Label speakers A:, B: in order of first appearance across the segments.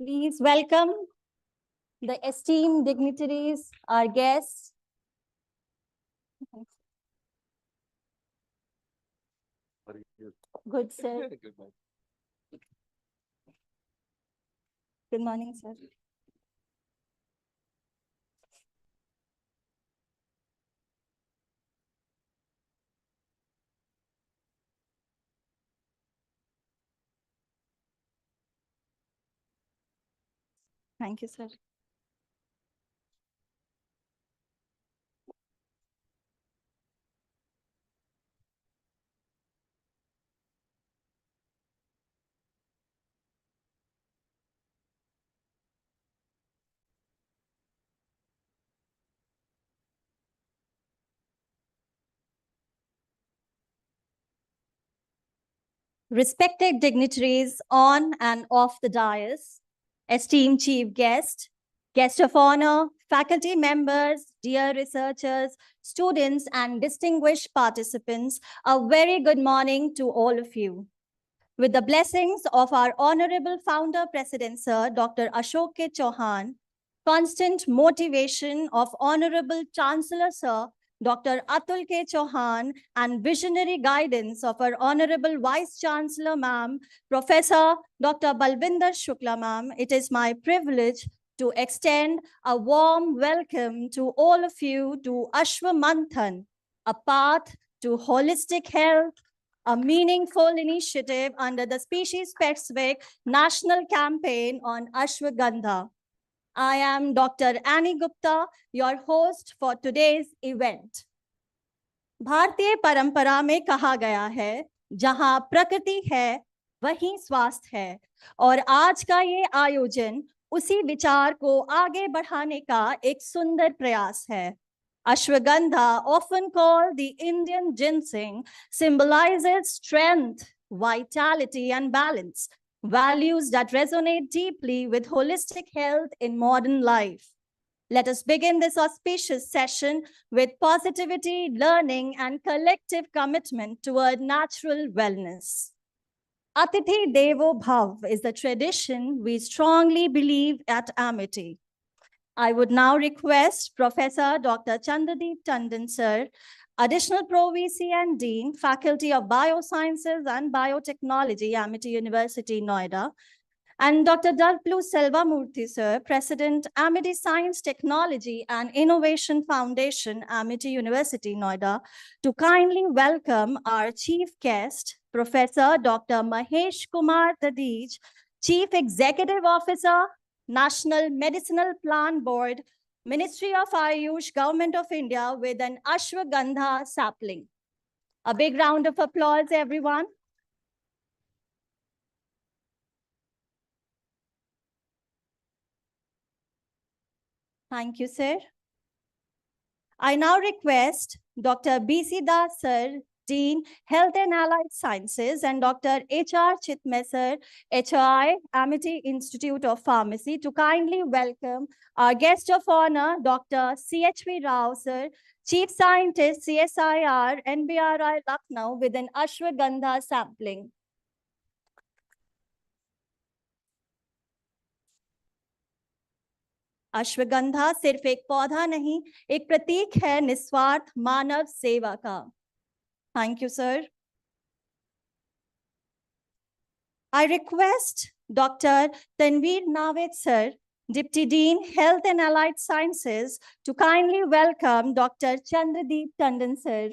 A: Please welcome the esteemed dignitaries, our guests. Good, sir. Good morning, sir. Thank you, sir. Respected dignitaries on and off the dais, esteemed chief guest, guest of honor, faculty members, dear researchers, students, and distinguished participants, a very good morning to all of you. With the blessings of our Honorable Founder President, Sir Dr. Ashok K. Chauhan, constant motivation of Honorable Chancellor, Sir Dr. Atul K. Chauhan, and visionary guidance of our Honorable Vice Chancellor, Ma'am, Professor Dr. Balvinder Shukla, Ma'am, it is my privilege to extend a warm welcome to all of you to Ashwamanthan, a path to holistic health, a meaningful initiative under the species-specific national campaign on Ashwagandha. I am Dr. Annie Gupta, your host for today's event. भारतीय परंपरा में कहा गया है, जहां प्रकृति है, वहीं स्वास्थ्य है, और आज का ये आयोजन उसी विचार को आगे बढ़ाने का एक सुंदर प्रयास है. Ashwagandha, often called the Indian ginseng, symbolizes strength, vitality, and balance, values that resonate deeply with holistic health in modern life. Let us begin this auspicious session with positivity, learning, and collective commitment toward natural wellness. Atithi Devo Bhav is the tradition we strongly believe at Amity. I would now request Professor Dr. Chandradeep Tandon, sir, Additional Pro VC and Dean, Faculty of Biosciences and Biotechnology, Amity University, Noida, and Dr. W. Selvamurthy, sir, President, Amity Science, Technology and Innovation Foundation, Amity University, Noida, to kindly welcome our chief guest, Professor Dr. Mahesh Kumar Dadij, Chief Executive Officer, National Medicinal Plant Board, Ministry of Ayush, Government of India, with an Ashwagandha sapling. A big round of applause, everyone. Thank you, sir. I now request Dr. B.C. Das, sir, Dean, Health and Allied Sciences, and Dr. H.R. Chitmesar, HI, Amity Institute of Pharmacy, to kindly welcome our guest of honor, Dr. C.H.V. Rao, sir, Chief Scientist, CSIR, NBRI, Lucknow, with an Ashwagandha sampling. Ashwagandha सिर्फ एक पौधा नहीं, एक प्रतीक है निस्वार्थ मानव सेवा का. Thank you, sir. I request Dr. Tanveer Nawed, sir, Deputy Dean, Health and Allied Sciences, to kindly welcome Dr. Chandradeep Tandon, sir.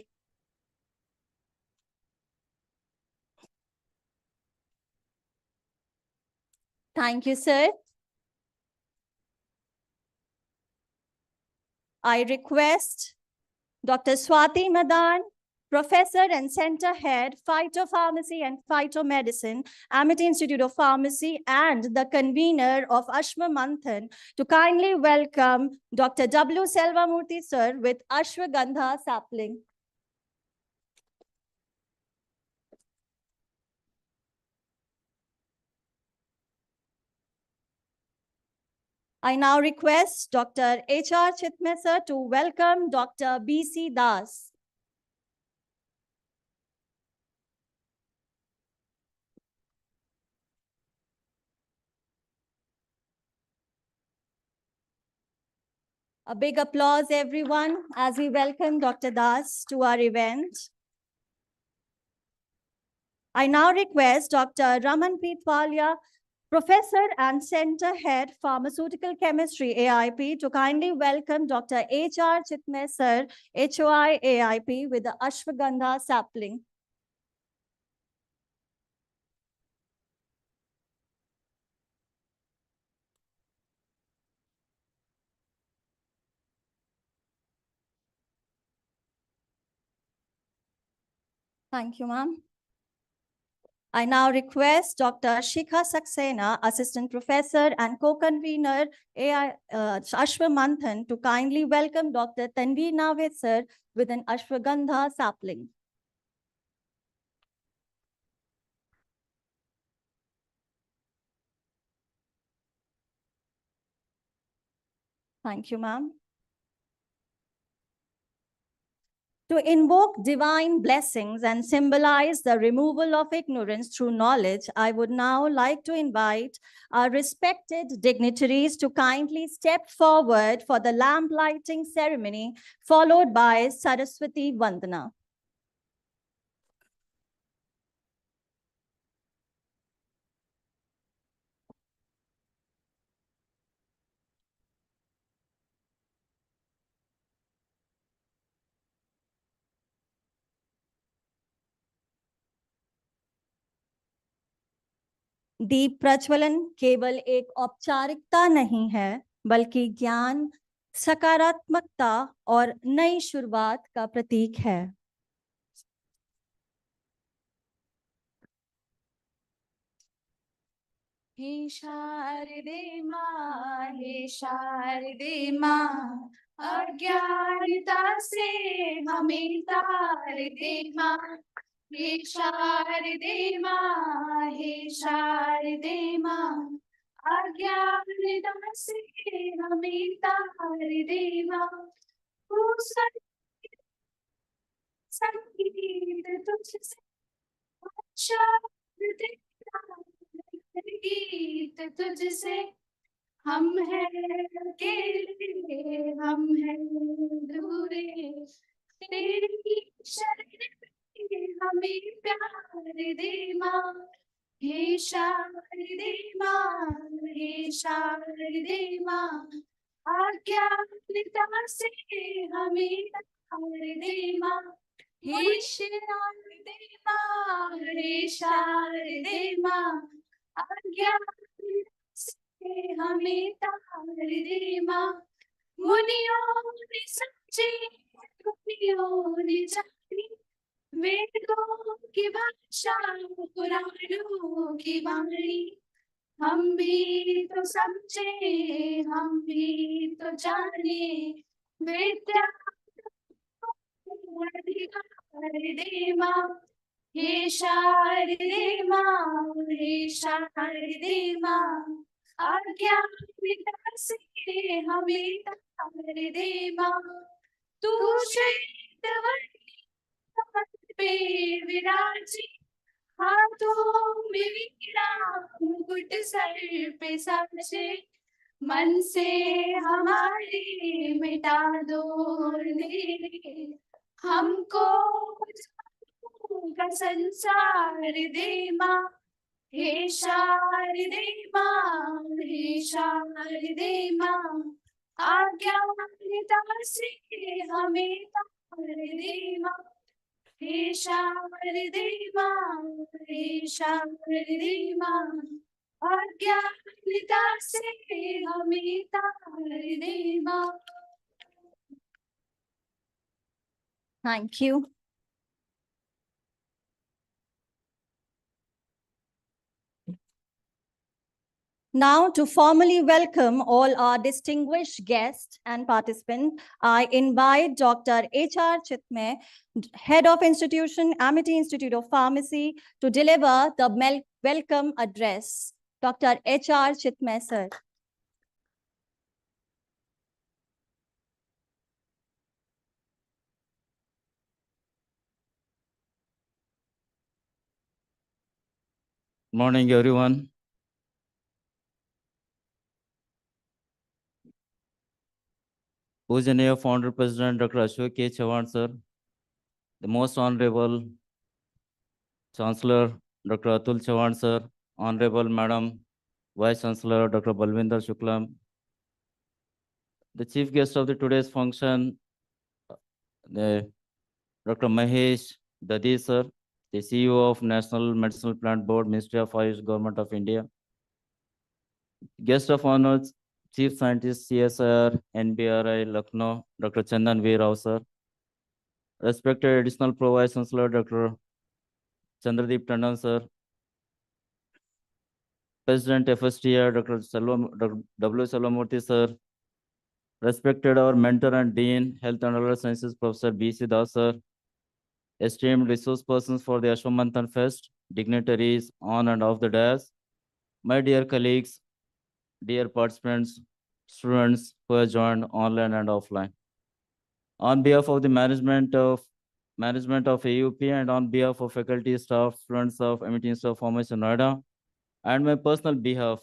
A: Thank you, sir. I request Dr. Swati Madan, Professor and Center Head, Phytopharmacy and Phytomedicine, Amity Institute of Pharmacy, and the convener of Ashwamanthan, to kindly welcome Dr. W. Selvamurthy, sir, with Ashwagandha sapling. I now request Dr. H.R. Chitmesar to welcome Dr. B.C. Das. A big applause, everyone, as we welcome Dr. Das to our event. I now request Dr. Ramanpreet Walia, Professor and Center Head, Pharmaceutical Chemistry, AIP, to kindly welcome Dr. H.R. Chitme Sir, HOI, AIP, with the Ashwagandha sapling. Thank you, ma'am. I now request Dr. Shikha Saxena, Assistant Professor and Co-Convener Ashwamanthan, to kindly welcome Dr. Tanvi Naved Sir with an Ashwagandha sapling. Thank you, ma'am. To invoke divine blessings and symbolize the removal of ignorance through knowledge, I would now like to invite our respected dignitaries to kindly step forward for the lamp lighting ceremony, followed by Saraswati Vandana. दीप प्रज्वलन केवल एक औपचारिकता नहीं है, बल्कि ज्ञान, सकारात्मकता और नई शुरुआत का प्रतीक है।
B: हे शारदे माँ, हे शारदे माँ, अज्ञानता से हमें तार दे माँ। हे शारदे माँ, हे शारदे माँ, अज्ञानता से हमें तार दे माँ। संगीत तुझसे गीत तुझसे, हम हैं अकेले, हम हैं दूरे, तेरी शरण हमें प्यार दे माँ। हे शारदे माँ, हे शारदे माँ, अज्ञानता से हमें तार दे माँ। हे शारदे माँ, हे शारदे माँ, अज्ञानता से हमें तार दे माँ। मुनियों ने समझी, मुनियों ने जानी, वेदों की भाषा, पुराणों की वाणी। हम भी तो समझे, हम भी तो जाने, विद्या अधिकार दे माँ। हे शारदे माँ, हे शारदे माँ, अज्ञानता से हमें तार दे माँ। तू श्वेतवर्ण पे विराजी, हाथों में वीणा, मुकुट सर पे साजे। मन से हमारे मिटा दो अंधेरे, हमको का संसार दे माँ। हे शारदे माँ, हे शारदे माँ, अज्ञानता से हमें तार दे माँ। हे शारदे माँ, हे शारदे माँ, अज्ञानता से हमें तार दे माँ।
A: Thank you. Now, to formally welcome all our distinguished guests and participants, I invite Dr. H.R. Chitme, Head of Institution, Amity Institute of Pharmacy, to deliver the welcome address. Dr. H.R. Chitme, sir.
C: Morning, everyone. Pujaniya Founder President Dr. Ashok K. Chavan, sir, the Most Honorable Chancellor Dr. Atul Chavan, sir, Honorable Madam Vice Chancellor Dr. Balvinder Shuklam, the Chief Guest of the today's function, the Dr. Mahesh Dadi, sir, the CEO of National Medicinal Plant Board, Ministry of Ayush, Government of India. Guest of honor, Chief Scientist, CSIR, NBRI, Lucknow, Dr. Chandan V. Rao, sir. Respected Additional Pro Vice Chancellor, Dr. Chandradeep Tandon, sir. President FSTR, Dr. Dr. W. Salwamurthy, sir. Respected our mentor and Dean, Health and Oral Sciences, Professor B.C. Das, sir. Esteemed resource persons for the Ashwamanthan Fest, dignitaries on and off the dais, my dear colleagues, dear participants, students who have joined online and offline. On behalf of the management of AUP and on behalf of faculty, staff, students of MIT Institute of Pharmacy Noida, and my personal behalf,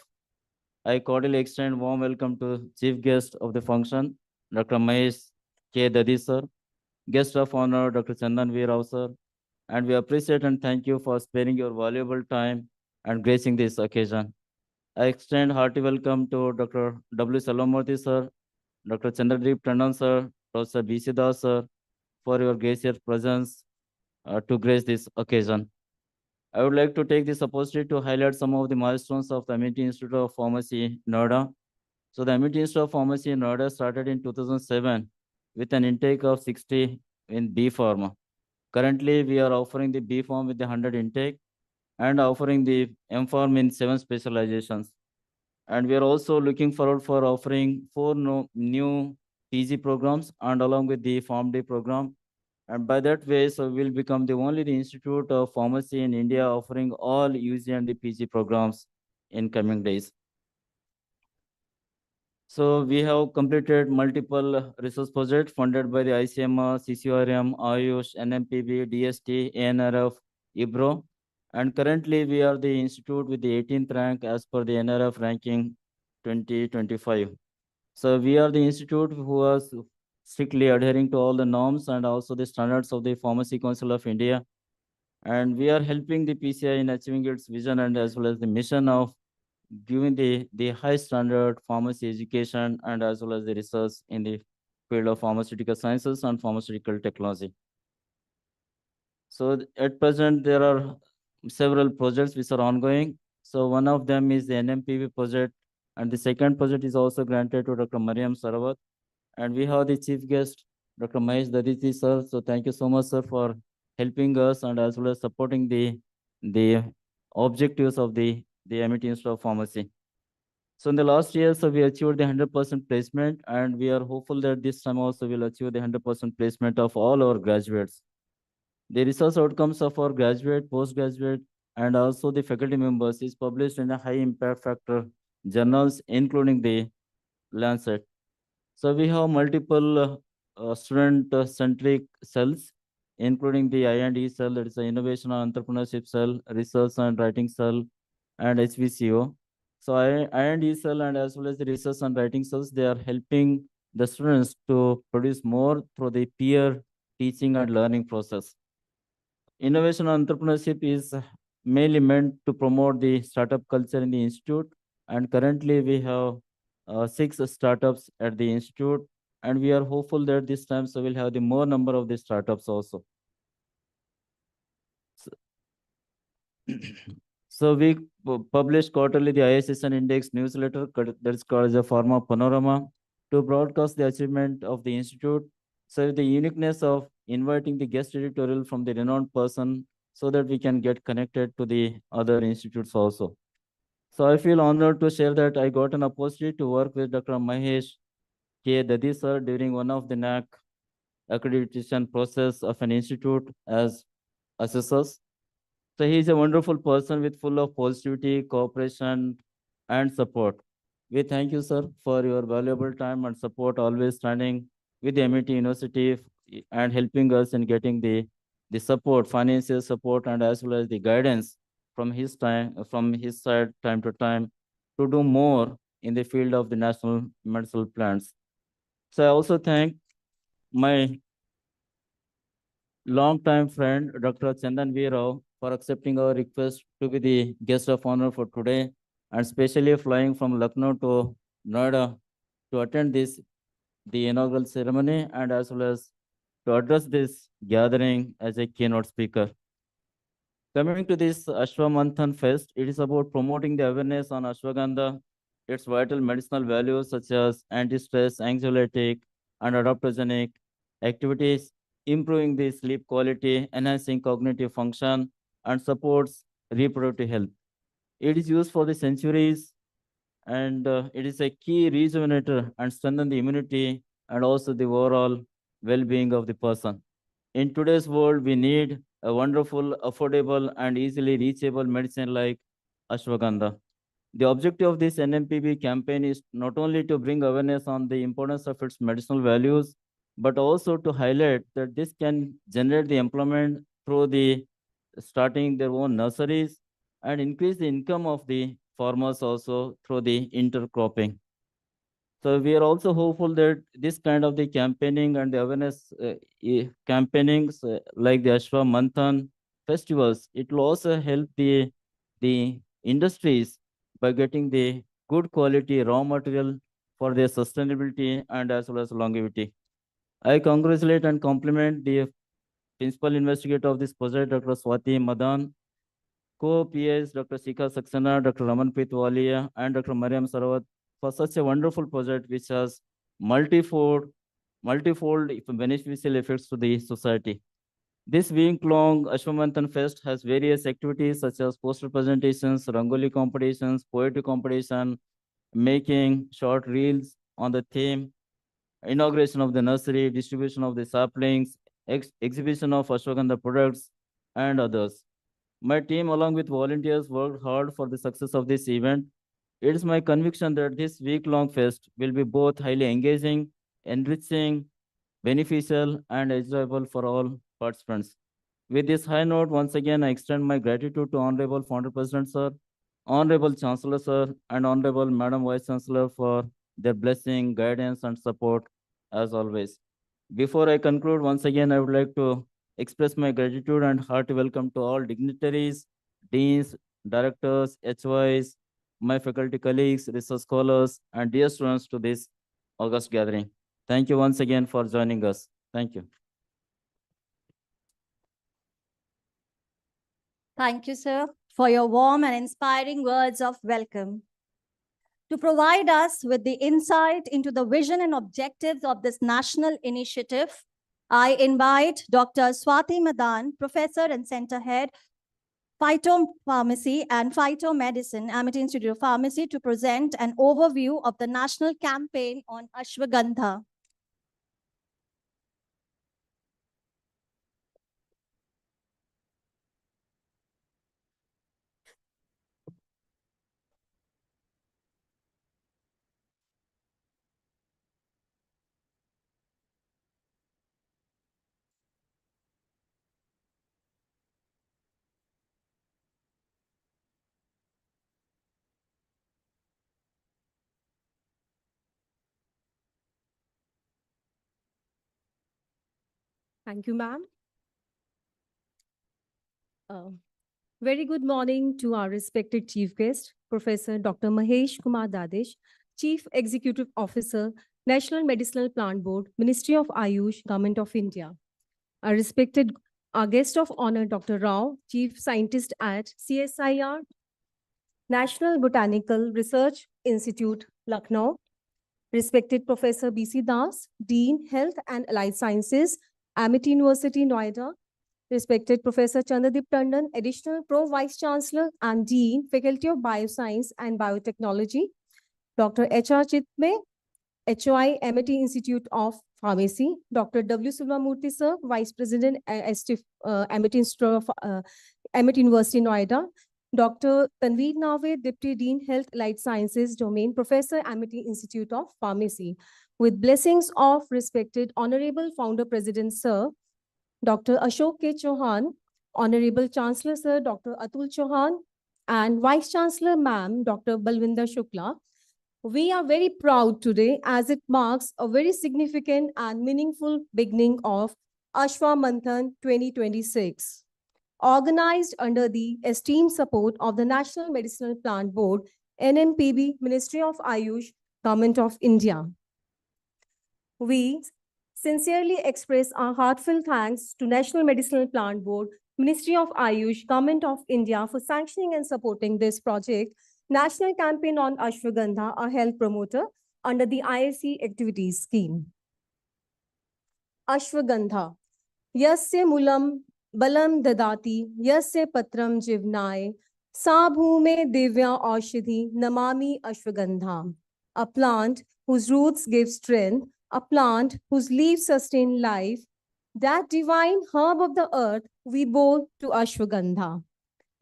C: I cordially extend warm welcome to Chief Guest of the function, Dr. Mahesh K. Dadi, sir, Guest of Honor, Dr. Chandan V. Rao, sir, and we appreciate and thank you for sparing your valuable time and gracing this occasion. I extend hearty welcome to Dr. W. Salomurthy, sir, Dr. Chandradeep Tandon, sir, Professor B.C. Das, sir, for your gracious presence to grace this occasion. I would like to take this opportunity to highlight some of the milestones of the MIT Institute of Pharmacy, Noida. So the MIT Institute of Pharmacy in Noida started in 2007 with an intake of 60 in B Pharma. Currently, we are offering the B Pharm with the 100 intake and offering the M Pharm in 7 specializations. And we are also looking forward for offering 4 new PG programs and along with the PharmD program. And by that way, so we'll become the only the Institute of Pharmacy in India offering all UG and the PG programs in coming days. So we have completed multiple research projects funded by the ICMR, CCRM, Ayush, NMPB, DST, ANRF, IBRO. And currently we are the institute with the 18th rank as per the NRF ranking 2025. So we are the institute who are strictly adhering to all the norms and also the standards of the Pharmacy Council of India. And we are helping the PCI in achieving its vision and as well as the mission of giving the high standard pharmacy education and as well as the research in the field of pharmaceutical sciences and pharmaceutical technology. So at present, there are several projects which are ongoing. So one of them is the NMPV project, and the second project is also granted to Dr. Mariam Sarawat. And we have the chief guest, Dr. Mahesh Daditi, sir. So thank you so much, sir, for helping us and as well as supporting the objectives of the MIT Institute of Pharmacy. So in the last year, so we achieved the 100% placement, and we are hopeful that this time also we'll achieve the 100% placement of all our graduates. The research outcomes of our graduate, postgraduate, and also the faculty members is published in a high impact factor journals, including the Lancet. So we have multiple student-centric cells, including the I&E cell, that is the Innovation and Entrepreneurship cell, Research and Writing cell, and HVCO. So I&E cell and as well as the Research and Writing cells, they are helping the students to produce more through the peer teaching and learning process. Innovation and entrepreneurship is mainly meant to promote the startup culture in the institute. And currently we have 6 startups at the institute. And we are hopeful that this time so we'll have the more number of the startups also. So we publish quarterly the ISSN Index newsletter that is called as a Pharma Panorama to broadcast the achievement of the institute. So the uniqueness of inviting the guest editorial from the renowned person so that we can get connected to the other institutes also. So I feel honored to share that I got an opportunity to work with Dr. Mahesh K. Dadi sir during one of the NAC accreditation process of an institute as assessors. So he is a wonderful person with full of positivity, cooperation, and support. We thank you, sir, for your valuable time and support, always standing with the MIT University and helping us in getting the support, financial support, and as well as the guidance from his side time to time to do more in the field of the national medical plans. So I also thank my longtime friend, Dr. Chandan V. Rao, for accepting our request to be the guest of honor for today, and especially flying from Lucknow to Noida to attend the inaugural ceremony, and as well as to address this gathering as a keynote speaker. Coming to this Ashwamanthan Fest, it is about promoting the awareness on ashwagandha, its vital medicinal values such as anti-stress, anxiolytic, and adaptogenic activities, improving the sleep quality, enhancing cognitive function, and supports reproductive health. It is used for the centuries, and it is a key rejuvenator and strengthen the immunity and also the overall well-being of the person. In today's world, we need a wonderful, affordable, and easily reachable medicine like ashwagandha. The objective of this NMPB campaign is not only to bring awareness on the importance of its medicinal values, but also to highlight that this can generate the employment through the starting their own nurseries and increase the income of the farmers also through the intercropping. So we are also hopeful that this kind of the campaigning and the awareness campaignings like the Ashwa Manthan festivals, it will also help the industries by getting the good quality raw material for their sustainability and as well as longevity. I congratulate and compliment the principal investigator of this project, Dr. Swati Madan, co-PAs Dr. Shikha Saxena, Dr. Ramanpreet Walia, and Dr. Mariam Sarawat for such a wonderful project which has multifold beneficial effects to the society. This week-long Ashwamanthan Fest has various activities such as poster presentations, rangoli competitions, poetry competition, making short reels on the theme, inauguration of the nursery, distribution of the saplings, exhibition of ashwagandha products, and others. My team, along with volunteers, worked hard for the success of this event. It is my conviction that this week-long fest will be both highly engaging, enriching, beneficial, and enjoyable for all participants. With this high note, once again, I extend my gratitude to Honorable Founder President Sir, Honorable Chancellor Sir, and Honorable Madam Vice Chancellor for their blessing, guidance, and support as always. Before I conclude, once again, I would like to express my gratitude and hearty welcome to all dignitaries, deans, directors, HYs, my faculty colleagues, research scholars, and dear students to this August gathering. Thank you once again for joining us. Thank you.
A: Thank you, sir, for your warm and inspiring words of welcome. To provide us with the insight into the vision and objectives of this national initiative, I invite Dr. Swati Madan, Professor and Center Head, Phytopharmacy and Phytomedicine, Amity Institute of Pharmacy, to present an overview of the national campaign on ashwagandha.
B: Thank you, ma'am. Very good morning to our respected chief guest, Professor Dr. Mahesh Kumar Dadesh, Chief Executive Officer, National Medicinal Plant Board, Ministry of Ayush, Government of India. Our guest of honor, Dr. Rao, Chief Scientist at CSIR, National Botanical Research Institute, Lucknow. Respected Professor B.C. Das, Dean, Health and Allied Sciences, Amity University, Noida. Respected Professor Chandradip Tandon, Additional Pro Vice Chancellor and Dean, Faculty of Bioscience and Biotechnology. Dr. H.R. Chitme, HOI, Amity Institute of Pharmacy. Dr. W. Silvamurthy, Sir, Vice President, Amity Institute of Amity University, Noida. Dr. Tanveer Nave, Deputy Dean, Health, Allied Sciences, Domain Professor, Amity Institute of Pharmacy. With blessings of respected Honorable Founder President, Sir, Dr. Ashok K. Chauhan, Honorable Chancellor, Sir, Dr. Atul Chauhan, and Vice Chancellor, Ma'am, Dr. Balwinder Shukla. We are very proud today as it marks a very significant and meaningful beginning of Ashwamanthan 2026, organized under the esteemed support of the National Medicinal Plant Board, NMPB, Ministry of Ayush, Government of India. We sincerely express our heartfelt thanks to National Medicinal Plant Board, Ministry of Ayush, Government of India for sanctioning and supporting this project, National Campaign on Ashwagandha, a health promoter under the IAC Activities Scheme. Ashwagandha. Yasya mulam balam dadati, yasya patram jivnaye, sa bhume divya aushidhi, namami ashwagandha. A plant whose roots give strength, a plant whose leaves sustain life, that divine herb of the earth we bow to ashwagandha.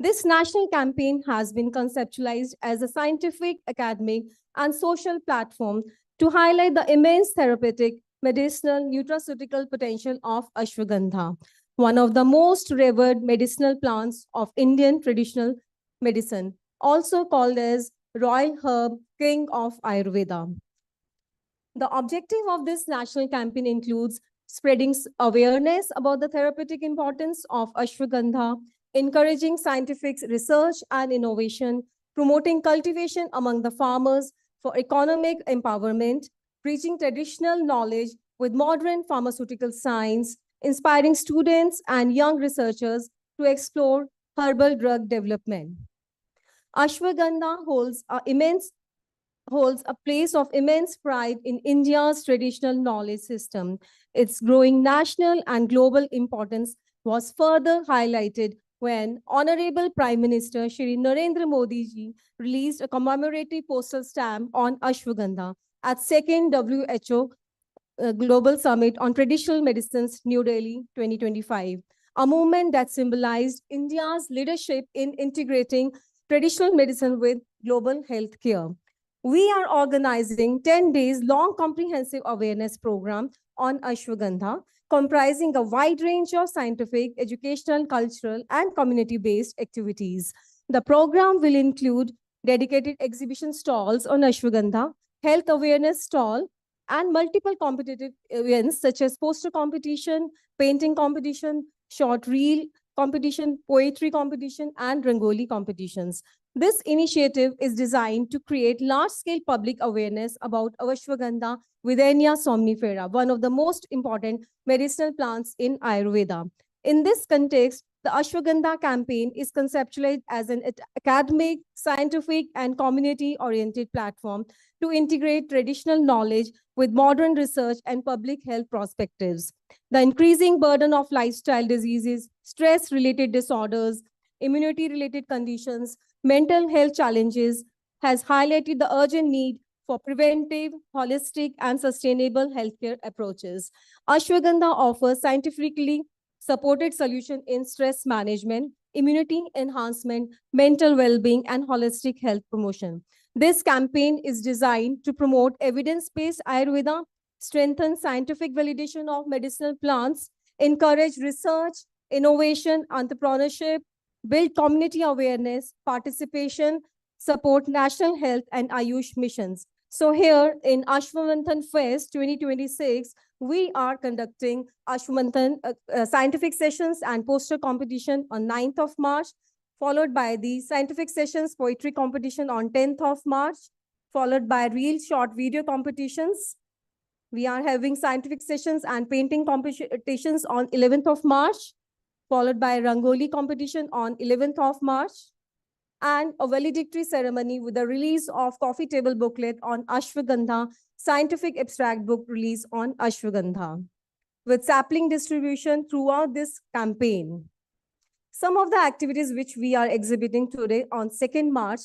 B: This national campaign has been conceptualized as a scientific, academic, and social platform to highlight the immense therapeutic, medicinal, nutraceutical potential of ashwagandha, one of the most revered medicinal plants of Indian traditional medicine, also called as royal herb, king of Ayurveda. The objective of this national campaign includes spreading awareness about the therapeutic importance of ashwagandha, encouraging scientific research and innovation, promoting cultivation among the farmers for economic empowerment, preaching traditional knowledge with modern pharmaceutical science, inspiring students and young researchers to explore herbal drug development. Ashwagandha holds a place of immense pride in India's traditional knowledge system. Its growing national and global importance was further highlighted when Honorable Prime Minister Shri Narendra Modi ji released a commemorative postal stamp on ashwagandha at second WHO Global Summit on Traditional Medicines, New Delhi 2025, a movement that symbolized India's leadership in integrating traditional medicine with global healthcare. We are organizing 10 days long comprehensive awareness program on ashwagandha, comprising a wide range of scientific, educational, cultural, and community-based activities. The program will include dedicated exhibition stalls on ashwagandha, health awareness stall, and multiple competitive events such as poster competition, painting competition, short reel competition, poetry competition, and rangoli competitions. This initiative is designed to create large-scale public awareness about ashwagandha, Withenia somnifera, one of the most important medicinal plants in Ayurveda. In this context, the ashwagandha campaign is conceptualized as an academic, scientific, and community-oriented platform to integrate traditional knowledge with modern research and public health perspectives. The increasing burden of lifestyle diseases, stress-related disorders, immunity-related conditions, mental health challenges has highlighted the urgent need for preventive, holistic, and sustainable healthcare approaches. Ashwagandha offers scientifically supported solution in stress management, immunity enhancement, mental well-being, and holistic health promotion. This campaign is designed to promote evidence-based Ayurveda, strengthen scientific validation of medicinal plants, encourage research, innovation, entrepreneurship, build community awareness, participation, support national health and Ayush missions. So here in Ashwamanthan Fest 2026, we are conducting Ashwamanthan scientific sessions and poster competition on 9th of March, followed by the scientific sessions poetry competition on 10th of March, followed by reel short video competitions. We are having scientific sessions and painting competitions on 11th of March, followed by Rangoli competition on 11th of March, and a valedictory ceremony with the release of coffee table booklet on Ashwagandha, scientific abstract book release on Ashwagandha, with sapling distribution throughout this campaign. Some of the activities which we are exhibiting today on 2nd March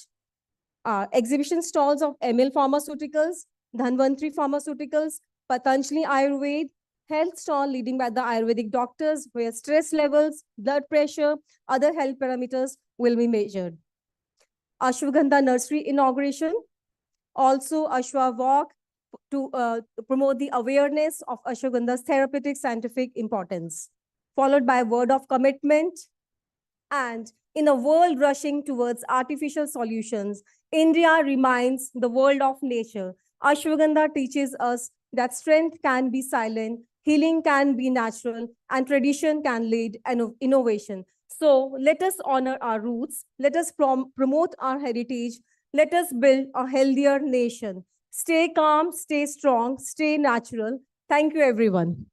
B: are exhibition stalls of ML Pharmaceuticals, Dhanvantri Pharmaceuticals, Patanjali Ayurved, health stall leading by the Ayurvedic doctors where stress levels, blood pressure, other health parameters will be measured. Ashwagandha nursery inauguration, also Ashwa walk to promote the awareness of ashwagandha's therapeutic scientific importance, followed by word of commitment and In a world rushing towards artificial solutions, India reminds the world of nature. Ashwagandha teaches us that strength can be silent, healing can be natural, and tradition can lead innovation. So let us honor our roots, let us promote our heritage, let us build a healthier nation. Stay calm, stay strong, stay natural. Thank you, everyone.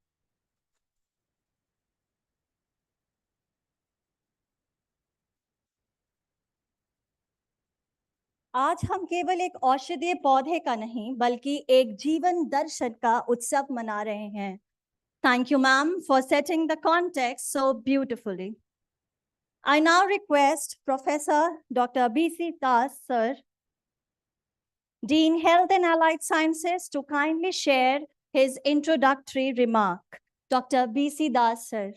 A: आज हम केवल एक औषधीय पौधे का नहीं बल्कि एक जीवन दर्शन का उत्सव मना रहे हैं. Thank you, ma'am, for setting the context so beautifully. I now request Professor Dr. B.C. Das, sir, Dean Health and Allied Sciences, to kindly share his introductory remark. Dr. B.C. Das, sir.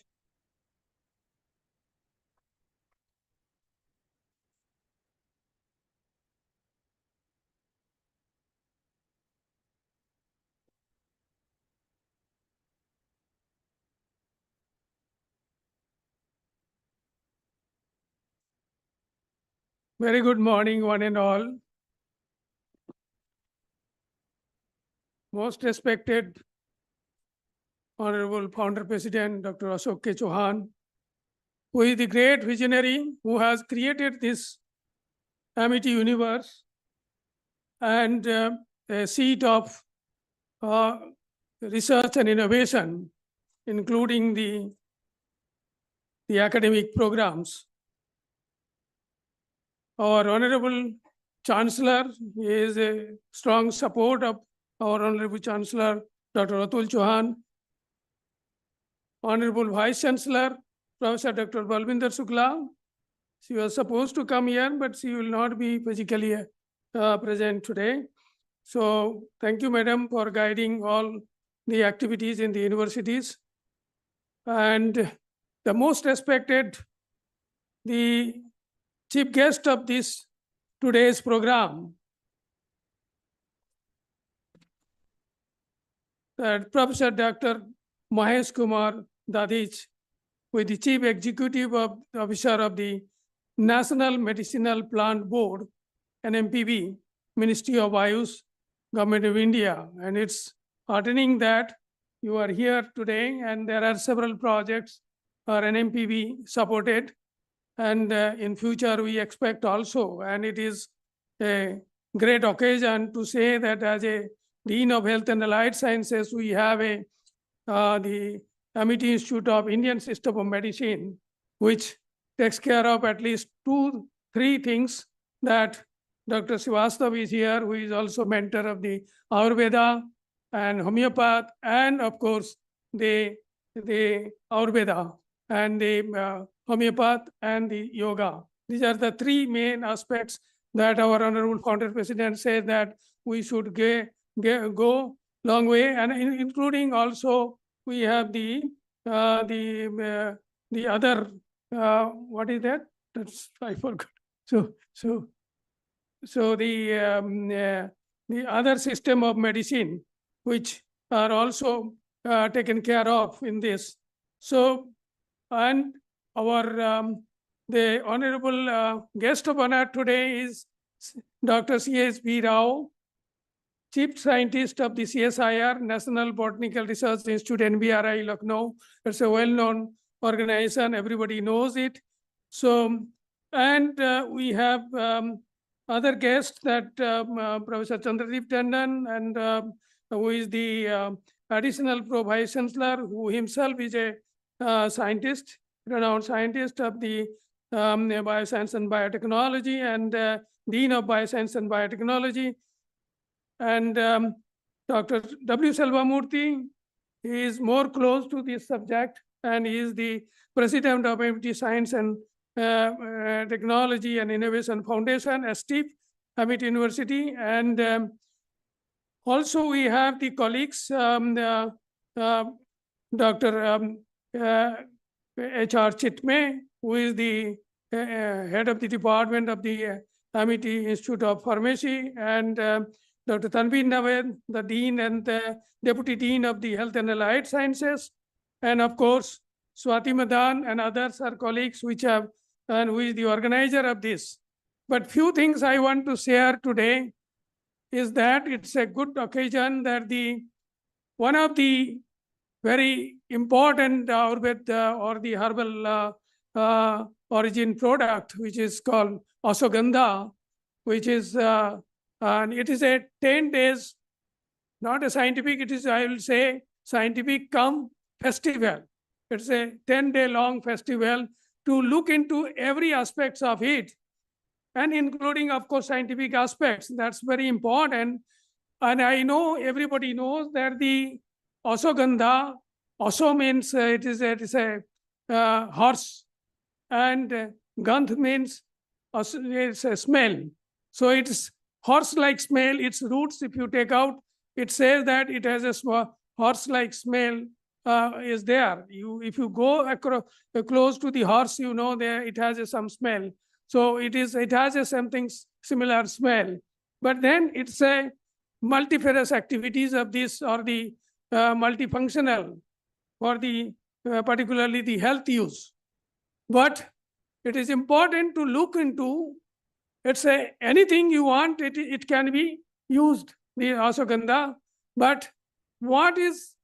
D: Very good morning, one and all. Most respected Honorable Founder President Dr. Ashok K. Chauhan, who is the great visionary who has created this Amity universe and a seat of research and innovation, including the academic programs. Our Honorable Chancellor is a strong support of our Honorable Chancellor, Dr. Atul Chauhan. Honorable Vice Chancellor, Professor Dr. Balvinder Shukla. She was supposed to come here, but she will not be physically present today. So thank you, Madam, for guiding all the activities in the universities. And the most respected, the chief guest of this today's program, Professor Dr. Mahesh Kumar Dadich, who is the Chief Executive Officer of the National Medicinal Plant Board, NMPB, Ministry of Ayush, Government of India. And it's heartening that you are here today, and there are several projects our NMPB supported. And in future, we expect also, and it is a great occasion to say that as a Dean of Health and Allied Sciences, we have the Amity Institute of Indian System of Medicine, which takes care of at least 2-3 things. That Dr. Srivastav is here, who is also mentor of the Ayurveda and homeopath, and of course the Ayurveda and the homeopath and the yoga. These are the 3 main aspects that our Honorable Founder President said that we should go long way, and including also we have the other what is that? That's I forgot. So the other system of medicine, which are also taken care of in this. So, and our the honorable guest of honor today is Dr. C.S.B. Rao, Chief Scientist of the CSIR, National Botanical Research Institute, NBRI, Lucknow. It's a well-known organization, everybody knows it. So, and we have other guests that Professor Chandradeep Tandon, and who is the additional Pro Vice Chancellor, who himself is a scientist, renowned scientist of the Bioscience and Biotechnology, and Dean of Bioscience and Biotechnology. And Dr. W. Selvamurthy is more close to this subject, and he is the President of Amity Science and Technology and Innovation Foundation, STIP, Amity University. And also we have the colleagues, Dr. H.R. Chitme, who is the head of the department of the Amity Institute of Pharmacy, and Dr. Tanveen Naved, the Dean and the Deputy Dean of the Health and Allied Sciences, and of course, Swati Madan and others are colleagues which have and who is the organizer of this. But few things I want to share today is that it's a good occasion that one of the very important Ayurved or the herbal origin product, which is called ashwagandha, which is and it is a 10 days, not a scientific, it is, I will say, scientific come festival. It's a 10-day long festival to look into every aspects of it, and including, of course, scientific aspects. That's very important. And I know everybody knows that the ashwagandha, asho means it is a horse, and gandh means it's a smell. So it's horse-like smell. Its roots, if you take out, it says that it has a horse-like smell is there. If you go close to the horse, you know there it has some smell. So it has a something similar smell. But then it's a multifarious activities of this, or the multifunctional for the particularly the health use. But it is important to look into, let's say, anything you want, it can be used, the ashwagandha. But what is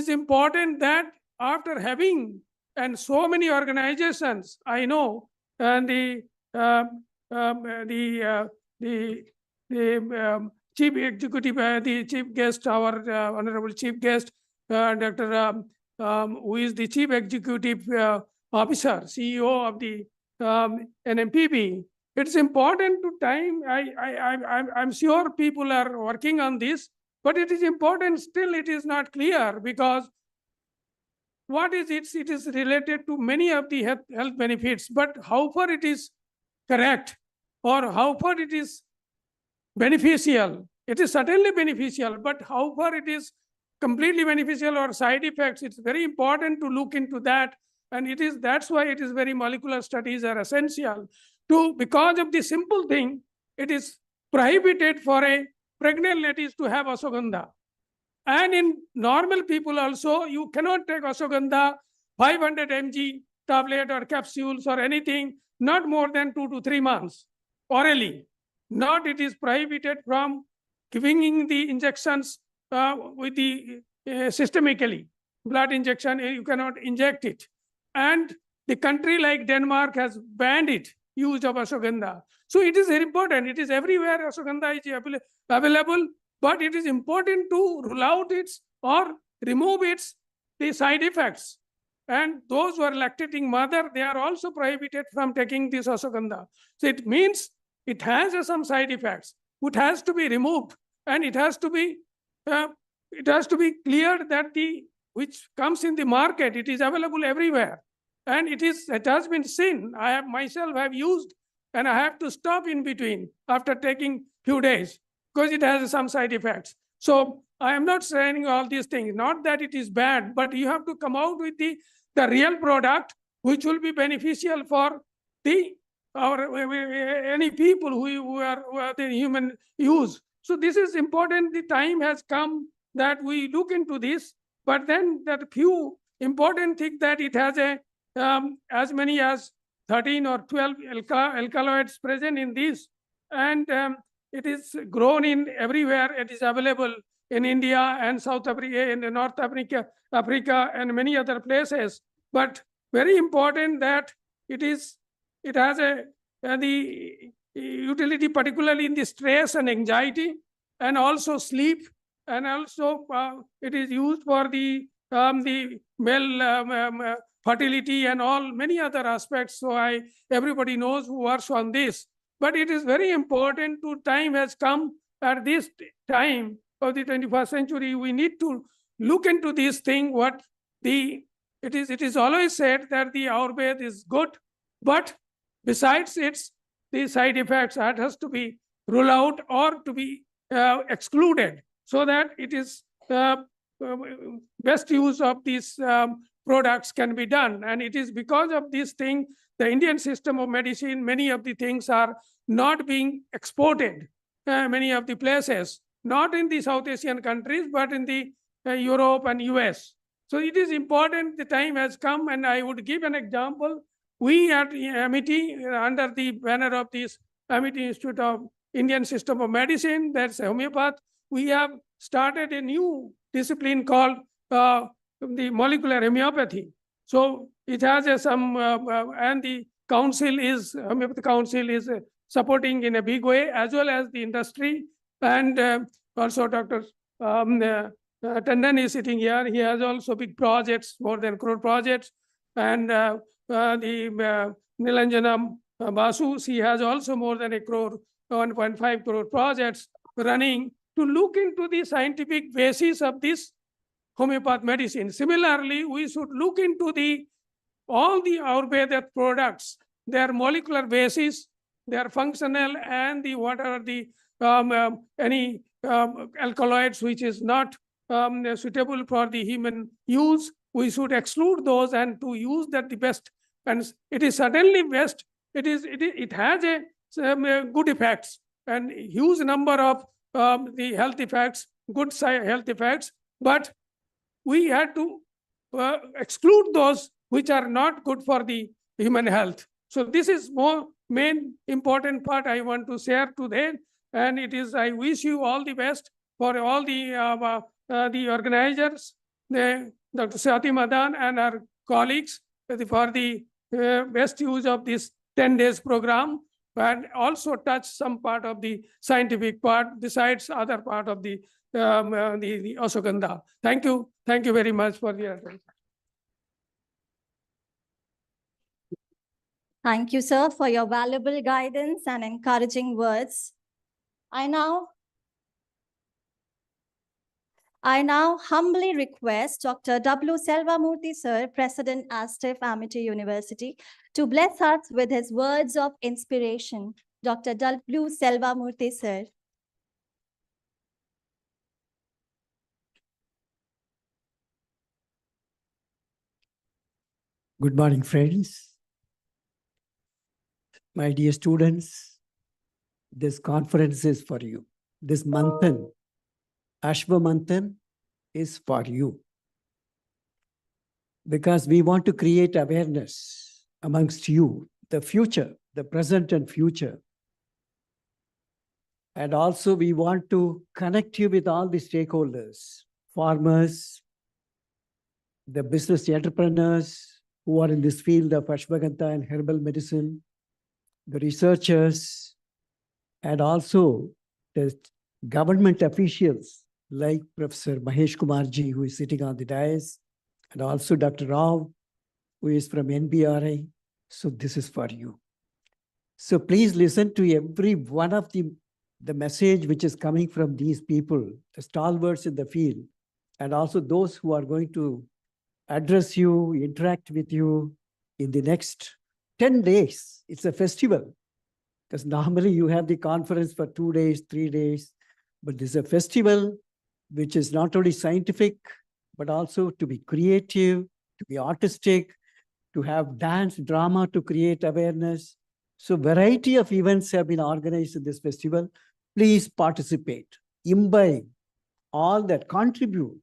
D: important that after having, and so many organizations I know, and the chief executive, the chief guest, our honorable chief guest, Dr. Who is the chief executive officer, CEO of the NMPB. It's important to time. I'm sure people are working on this, but it is important. Still, it is not clear, because what is it? It is related to many of the health benefits, but how far it is correct, or how far it is beneficial. It is certainly beneficial, but how far it is completely beneficial or side effects, it's very important to look into that. And that's why it is very molecular studies are essential because of the simple thing, it is prohibited for a pregnant ladies to have ashwagandha. And in normal people also, you cannot take ashwagandha 500 mg tablet or capsules or anything, not more than 2 to 3 months orally. Not it is prohibited from giving the injections with the systemically. Blood injection, you cannot inject it. And the country like Denmark has banned it, use of ashwagandha. So it is very important. It is everywhere ashwagandha is available, but it is important to rule out its or remove the side effects. And those who are lactating mother, they are also prohibited from taking this ashwagandha. So it means it has some side effects, which has to be removed, and it has to be clear that which comes in the market, it is available everywhere, and it has been seen. I myself have used, and I have to stop in between after taking few days because it has some side effects. So I am not saying all these things, not that it is bad, but you have to come out with the real product which will be beneficial for any people who are the human use. So this is important. The time has come that we look into this, but then that few important things that it has as many as 13 or 12 alkaloids present in this, and it is grown in everywhere. It is available in India and South Africa, in North Africa, and many other places. But very important that it has the utility, particularly in the stress and anxiety, and also sleep, and also it is used for the male fertility and all many other aspects. So everybody knows who works on this. But it is very important time has come at this time of the 21st century. We need to look into this thing. It is always said that the Ayurveda is good, but besides the side effects that has to be ruled out or to be excluded, so that it is best use of these products can be done. And it is because of this thing, the Indian system of medicine, many of the things are not being exported, many of the places, not in the South Asian countries, but in the Europe and US. So it is important, the time has come, and I would give an example we at Amity, under the banner of this Amity Institute of Indian System of Medicine, that's homeopath, we have started a new discipline called the molecular homeopathy. So it has some, and the council is, homeopathy council is supporting in a big way, as well as the industry. And also Dr. Tandon is sitting here. He has also big projects, more than crore projects. And the Nilanjana Basu, she has also more than a crore, 1.5 crore projects running to look into the scientific basis of this homeopath medicine. Similarly, we should look into all the Ayurvedic products, their molecular basis, their functional, and what are the any alkaloids which is not suitable for the human use. We should exclude those and to use that the best. And it is certainly best. It has a good effects and huge number of the health effects, good health effects, but we had to exclude those which are not good for the human health. So this is more main important part I want to share today. And it is, I wish you all the best for all the organizers, Dr. Swati Madan and our colleagues for the best use of this 10 days program, and also touch some part of the scientific part besides other part of the Ashwagandha. Thank you. Thank you very much for your attention.
A: Thank you, sir, for your valuable guidance and encouraging words. I now humbly request Dr. W. Selvamurthy, sir, President ASTIF, Amity University, to bless us with his words of inspiration. Dr. W. Selvamurthy, sir.
E: Good morning, friends. My dear students, this conference is for you. This Manthan, Ashwamanthan, is for you. Because we want to create awareness amongst you, the future, the present and future. And also we want to connect you with all the stakeholders, farmers, the business entrepreneurs who are in this field of Ashwagandha and herbal medicine, the researchers, and also the government officials like Professor Mahesh Kumarji, who is sitting on the dais, and also Dr. Rao, who is from NBRI. So this is for you. So please listen to every one of the message which is coming from these people, the stalwarts in the field, and also those who are going to address you, interact with you in the next 10 days. It's a festival, because normally you have the conference for 2 days, 3 days, but this is a festival which is not only scientific, but also to be creative, to be artistic, to have dance, drama to create awareness. So variety of events have been organized in this festival. Please participate, imbibe all that, contribute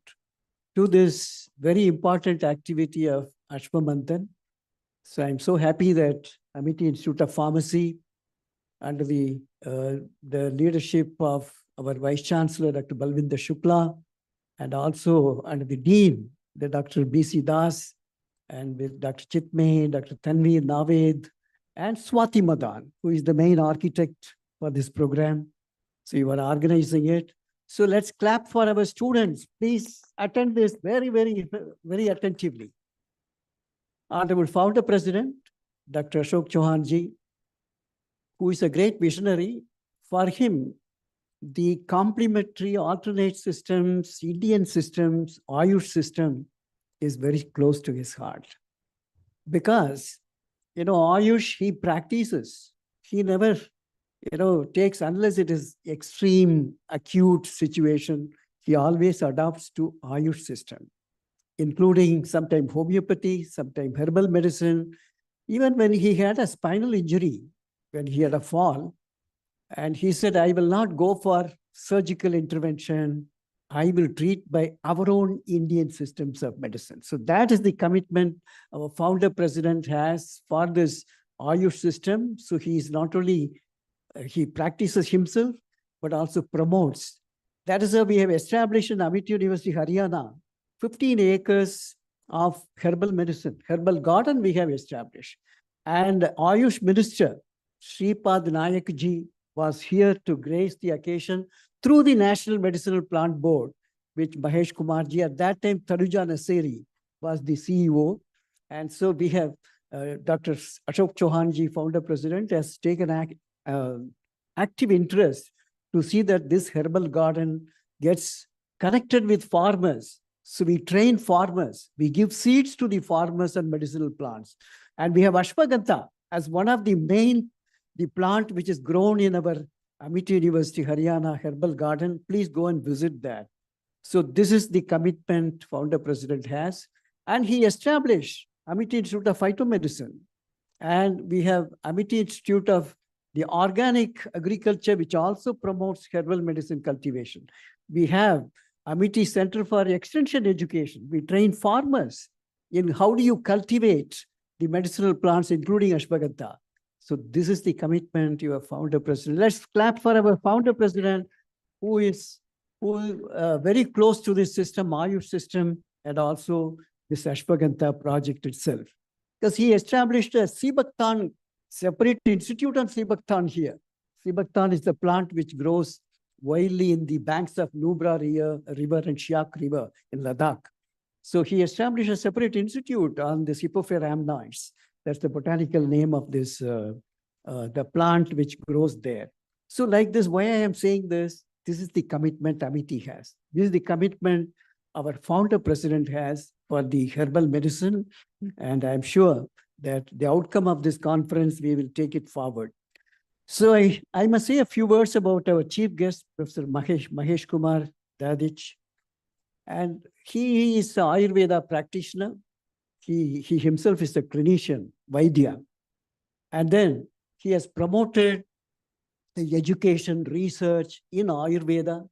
E: to this very important activity of Ashwamanthan. So I'm so happy that Amity Institute of Pharmacy, under the leadership of our Vice Chancellor, Dr. Balvinder Shukla, and also under the Dean, the Dr. B.C. Das, and with Dr. Chitme, Dr. Tanvi Naved, and Swati Madan, who is the main architect for this program. So you are organizing it. So let's clap for our students. Please attend this very, very, very attentively. Honorable Founder President, Dr. Ashok Chauhanji, who is a great visionary. For him, the complementary alternate systems, Indian systems, Ayush system is very close to his heart. Because, Ayush, he practices. He never, takes, unless it is extreme, acute situation, he always adopts to Ayush system, including sometimes homeopathy, sometimes herbal medicine. Even when he had a spinal injury, when he had a fall, and he said, I will not go for surgical intervention. I will treat by our own Indian systems of medicine. So that is the commitment our founder president has for this Ayush system. So he is not only, he practices himself, but also promotes. That is how we have established in Amit University, Haryana, 15 acres of herbal medicine, herbal garden we have established. And Ayush Minister, Shripad Nayak ji, was here to grace the occasion through the National Medicinal Plant Board, which Mahesh Kumar ji, at that time, Tanuja Naseri was the CEO. And so we have Dr. Ashok Chauhan ji, founder president, has taken active interest to see that this herbal garden gets connected with farmers. So we train farmers, we give seeds to the farmers and medicinal plants. And we have Ashwagandha as one of the main, the plant which is grown in our Amit University, Haryana herbal garden. Please go and visit that. So this is the commitment founder president has. And he established Amit Institute of Phytomedicine. And we have Amit Institute of the Organic Agriculture, which also promotes herbal medicine cultivation. We have Amity Center for Extension Education. We train farmers in how do you cultivate the medicinal plants, including Ashwagandha. So this is the commitment your founder president. Let's clap for our founder president, who is very close to this system, Ayush system, and also this Ashwagandha project itself. Because he established a Sibaktan, separate institute on Sibaktan here. Sibaktan is the plant which grows widely in the banks of Nubra River and Shiak River in Ladakh. So he established a separate institute on the Hippophae rhamnoids. That's the botanical name of this, the plant which grows there. So like this, why I am saying this, this is the commitment Amity has. This is the commitment our founder president has for the herbal medicine. And I'm sure that the outcome of this conference, we will take it forward. So I must say a few words about our chief guest, Professor Mahesh Kumar Dadich. And he is an Ayurveda practitioner. He himself is a clinician, Vaidya. And then he has promoted the education, research in Ayurveda.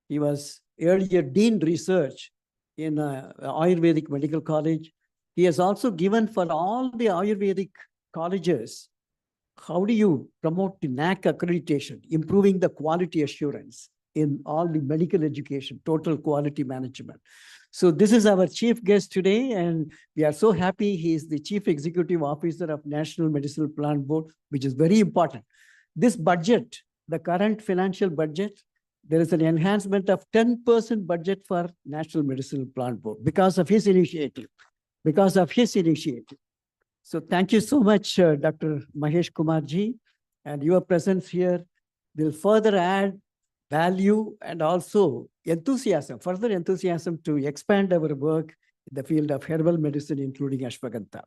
E: He was earlier Dean Research in Ayurvedic Medical College. He has also given for all the Ayurvedic colleges, how do you promote the NAC accreditation, improving the quality assurance in all the medical education, total quality management. So this is our chief guest today, and we are so happy he is the Chief Executive Officer of National Medicinal Plant Board, which is very important. This budget, the current financial budget, there is an enhancement of 10% budget for National Medicinal Plant Board because of his initiative. So thank you so much, Dr. Mahesh Kumar ji, and your presence here will further add value and also enthusiasm, further enthusiasm to expand our work in the field of herbal medicine, including Ashwagandha.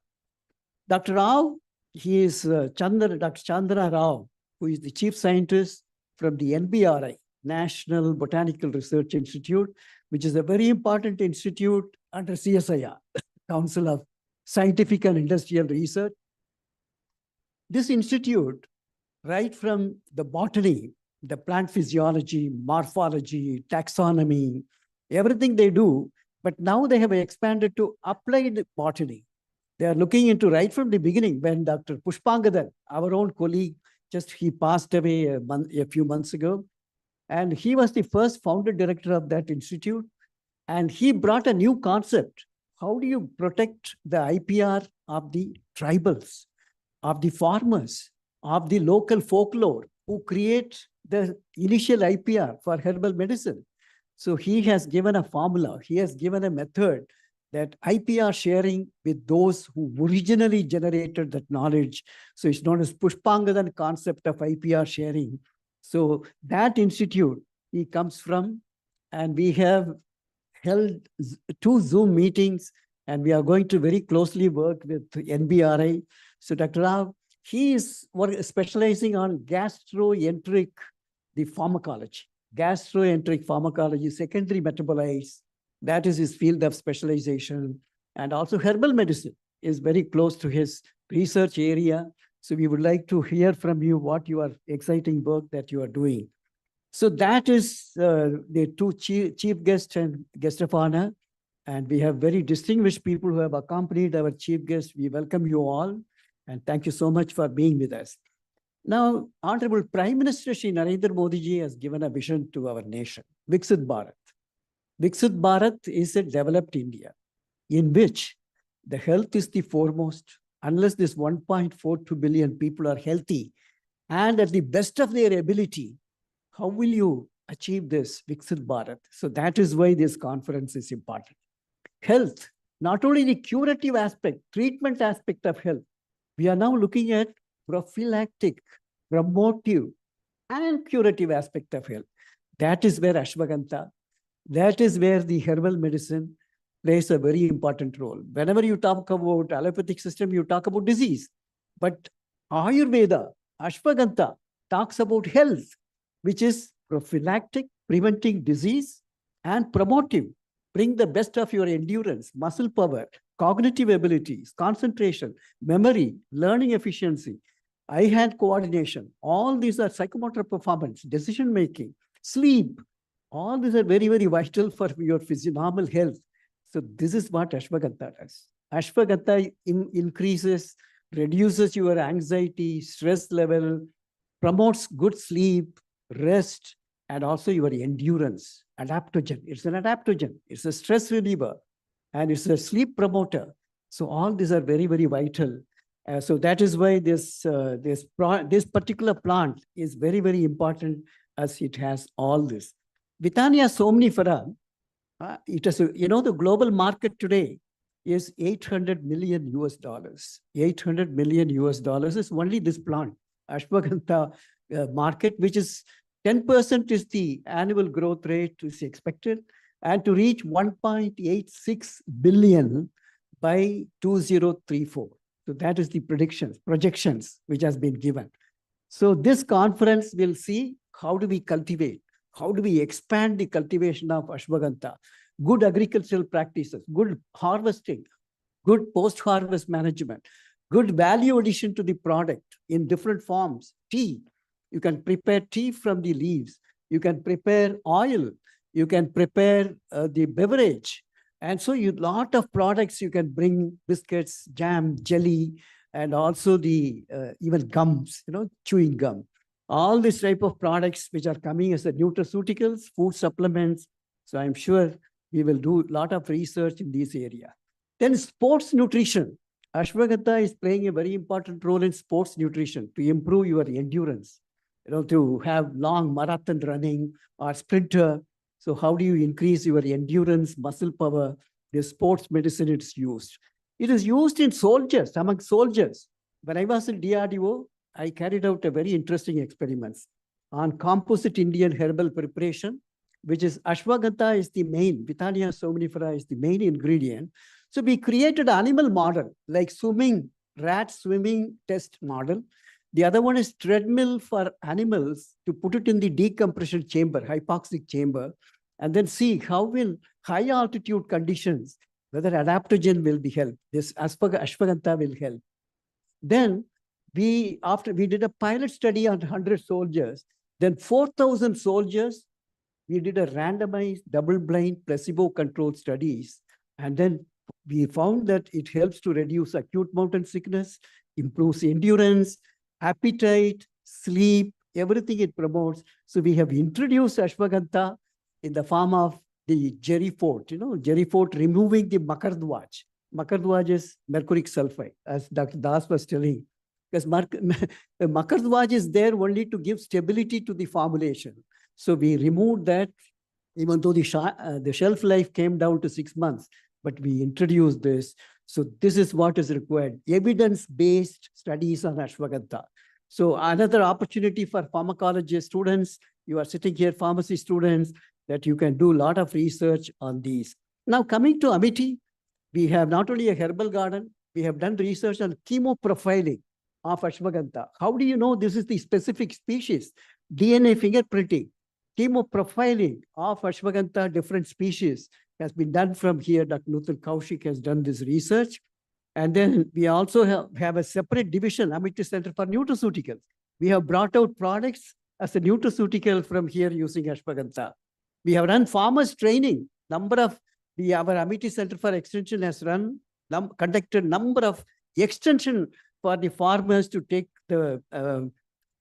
E: Dr. Rao, he is Dr. Chandra Rao, who is the chief scientist from the NBRI, National Botanical Research Institute, which is a very important institute under CSIR, Council of Scientific and Industrial Research. This institute, right from the botany, the plant physiology, morphology, taxonomy, everything they do, but now they have expanded to applied botany. They are looking into right from the beginning when Dr. Pushpangadan, our own colleague, he passed away a few months ago. And he was the first founder director of that institute. And he brought a new concept. How do you protect the IPR of the tribals, of the farmers, of the local folklore who create the initial IPR for herbal medicine? So he has given a formula, he has given a method that IPR sharing with those who originally generated that knowledge. So it's known as Pushpangadan concept of IPR sharing. So that institute he comes from, and we have held 2 Zoom meetings, and we are going to very closely work with NBRI. So Dr. Rao, he is specializing on gastroenteric, the pharmacology, gastroenteric pharmacology, secondary metabolites. That is his field of specialization. And also herbal medicine is very close to his research area. So we would like to hear from you what your exciting work that you are doing. So that is the two chief guests and guest of honor. And we have very distinguished people who have accompanied our chief guest. We welcome you all. And thank you so much for being with us. Now, Honorable Prime Minister Shri Narendra Modi ji has given a vision to our nation, Viksit Bharat. Viksit Bharat is a developed India in which the health is the foremost. Unless this 1.42 billion people are healthy and at the best of their ability, how will you achieve this Viksit Bharat? So that is why this conference is important. Health, not only the curative aspect, treatment aspect of health, we are now looking at prophylactic, promotive, and curative aspect of health. That is where Ashwagandha, that is where the herbal medicine plays a very important role. Whenever you talk about allopathic system, you talk about disease. But Ayurveda, Ashwagandha, talks about health, which is prophylactic, preventing disease, and promotive. Bring the best of your endurance, muscle power, cognitive abilities, concentration, memory, learning efficiency, eye-hand coordination. All these are psychomotor performance, decision-making, sleep. All these are very, very vital for your normal health. So this is what Ashwagandha does. Ashwagandha increases, reduces your anxiety, stress level, promotes good sleep, rest, and also your endurance. Adaptogen. It's an adaptogen. It's a stress reliever, and it's a sleep promoter. So all these are very, very vital. So that is why this particular plant is very, very important, as it has all this. Withania somnifera, it is, the global market today is 800 million US dollars. 800 million US dollars is only this plant, Ashwagandha market, which is 10% is the annual growth rate is expected, and to reach 1.86 billion by 2034. So that is the projections which has been given. So this conference will see how do we cultivate, how do we expand the cultivation of Ashwagandha, good agricultural practices, good harvesting, good post-harvest management, good value addition to the product in different forms. Tea, you can prepare tea from the leaves. You can prepare oil. You can prepare the beverage. And so a lot of products you can bring, biscuits, jam, jelly, and also the even gums, chewing gum. All these type of products which are coming as the nutraceuticals, food supplements. So I'm sure we will do a lot of research in this area. Then sports nutrition. Ashwagandha is playing a very important role in sports nutrition to improve your endurance, to have long marathon running or sprinter. So how do you increase your endurance, muscle power? The sports medicine it's used. It is used in soldiers, among soldiers. When I was in DRDO, I carried out a very interesting experiments on composite Indian herbal preparation, which is Ashwagandha is the main, Withania somnifera is the main ingredient. So we created animal model, like rat swimming test model. The other one is treadmill for animals to put it in the decompression chamber, hypoxic chamber, and then see how will high altitude conditions, whether adaptogen will be helped. This Ashwagandha will help. Then after we did a pilot study on 100 soldiers, then 4,000 soldiers, we did a randomized double-blind placebo-controlled studies. And then we found that it helps to reduce acute mountain sickness, improves endurance, appetite, sleep, everything it promotes. So we have introduced Ashwagandha in the form of the Jerry Fort, Jerry Fort removing the Makardwaj. Makardwaj is mercuric sulfide, as Dr. Das was telling. Because Makardwaj is there only to give stability to the formulation. So we removed that, even though the shelf life came down to 6 months, but we introduced this. So this is what is required, evidence-based studies on Ashwagandha. So another opportunity for pharmacology students, you are sitting here, pharmacy students, that you can do a lot of research on these. Now coming to Amity, we have not only a herbal garden, we have done research on chemoprofiling of Ashwagandha. How do you know this is the specific species? DNA fingerprinting, chemoprofiling of Ashwagandha, different species has been done from here. Dr. Nutan Kaushik has done this research. And then we also have a separate division, Amity Center for Nutraceuticals. We have brought out products as a nutraceutical from here using ashwagandha. We have run farmers training. Our Amity Center for Extension has conducted number of extension for the farmers to take the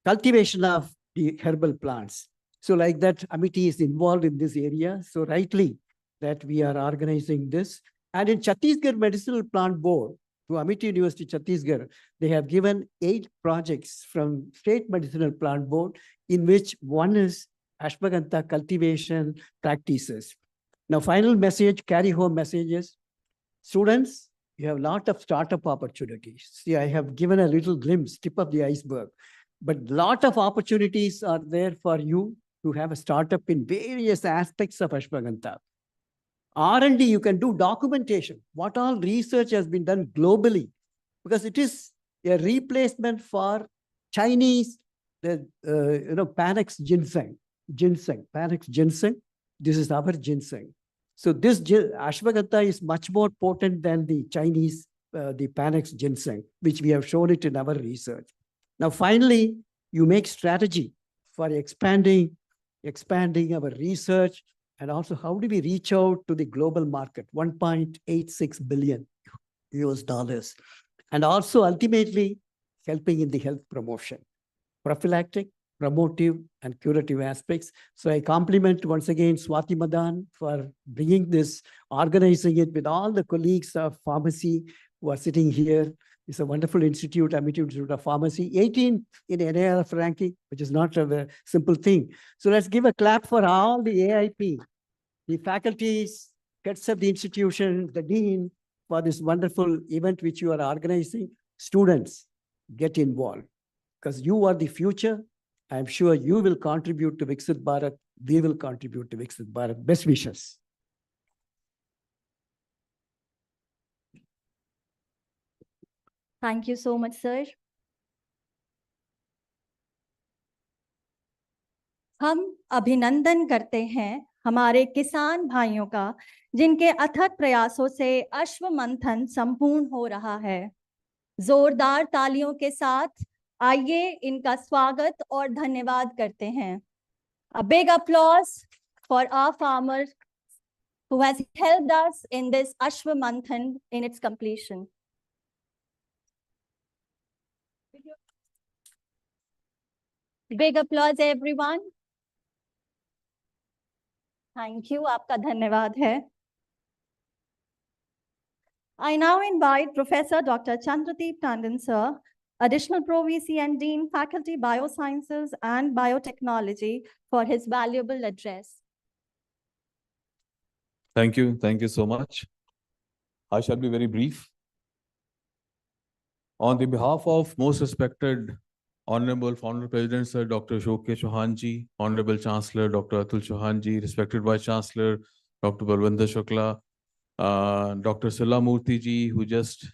E: cultivation of the herbal plants. So like that, Amity is involved in this area. So rightly that we are organizing this. And in Chhattisgarh Medicinal Plant Board, to Amity University, Chhattisgarh, they have given 8 projects from State Medicinal Plant Board, in which one is ashwagandha cultivation practices. Now, final message, carry home messages. Students, you have a lot of startup opportunities. See, I have given a little glimpse, tip of the iceberg, but lot of opportunities are there for you to have a startup in various aspects of ashwagandha. R&D, you can do documentation. What all research has been done globally, because it is a replacement for Chinese, Panax ginseng. Panax ginseng. This is our ginseng. So this ashwagandha is much more potent than the Chinese, the Panax ginseng, which we have shown it in our research. Now, finally, you make strategy for expanding our research, and also how do we reach out to the global market, 1.86 billion US dollars, and also ultimately helping in the health promotion, prophylactic, promotive, and curative aspects. So I compliment once again Swati Madan for bringing this, organizing it with all the colleagues of pharmacy who are sitting here. It's a wonderful institute, Amity Institute of Pharmacy, 18 in NARF ranking, which is not a simple thing. So let's give a clap for all the AIP, the faculties, heads of the institution, the dean, for this wonderful event which you are organizing. Students, get involved, because you are the future. I'm sure you will contribute to Viksit Bharat. We will contribute to Viksit Bharat. Best wishes.
A: Thank you so much, sir. हम अभिनंदन करते हैं हमारे किसान भाइयों का, जिनके अथक प्रयासों से अश्वमंथन संपूर्ण हो रहा है। जोरदार तालियों के साथ आइए इनका स्वागत और धन्यवाद करते हैं। A big applause for our farmer who has helped us in this Ashwamanthan in its completion. Big applause, everyone. Thank you. आपका धन्यवाद है. I now invite Professor Dr. Chandradeep Tandon, sir, Additional Pro VC and Dean, Faculty Biosciences and Biotechnology, for his valuable address.
F: Thank you. Thank you so much. I shall be very brief. On the behalf of most respected Honorable Founder President Sir Dr. Ashok Chauhan ji, Honorable Chancellor Dr. Atul Chauhan ji, respected Vice Chancellor Dr. Balwinder Shukla, Dr. Silla Murthy ji, who just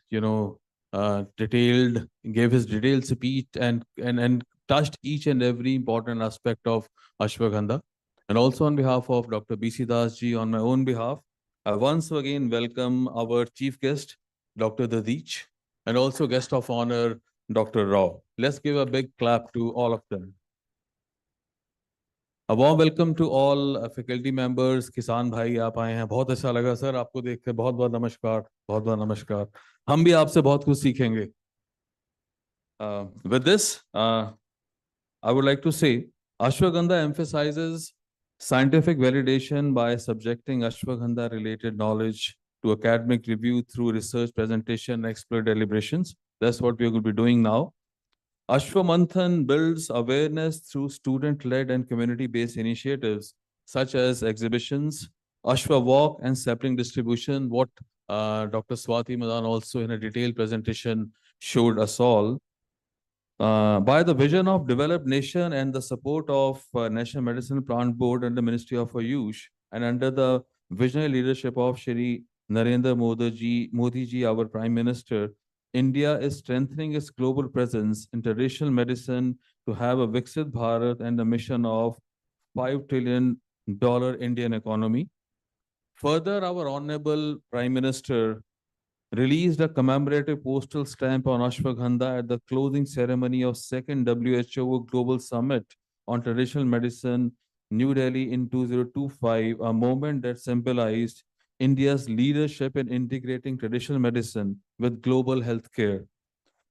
F: gave his detailed speech and touched each and every important aspect of Ashwagandha. And also on behalf of Dr. B.C. Das ji, on my own behalf, I once again welcome our chief guest, Dr. Dadich, and also guest of honor, Dr. Rao. Let's give a big clap to all of them. A warm welcome to all faculty members. किसान भाई आप आए हैं, बहुत अच्छा लगा sir आपको देख के, बहुत बहुत नमस्कार, बहुत बहुत नमस्कार. हम भी आपसे बहुत कुछ सीखेंगे. With this, I would like to say, Ashwagandha emphasizes scientific validation by subjecting Ashwagandha-related knowledge to academic review through research presentation and expert deliberations. That's what we are going to be doing now. Ashwamanthan builds awareness through student-led and community-based initiatives such as exhibitions, Ashwa Walk, and sapling distribution, what Dr. Swati Madan also in a detailed presentation showed us all. By the vision of developed nation and the support of National Medicinal Plant Board and the Ministry of Ayush, and under the visionary leadership of Shri Narendra Modi ji, our Prime Minister, India is strengthening its global presence in traditional medicine to have a Viksit Bharat and a mission of $5 trillion Indian economy. Further, our Honorable Prime Minister released a commemorative postal stamp on Ashwagandha at the closing ceremony of 2nd WHO Global Summit on Traditional Medicine, New Delhi in 2025, a moment that symbolized India's leadership in integrating traditional medicine with global healthcare.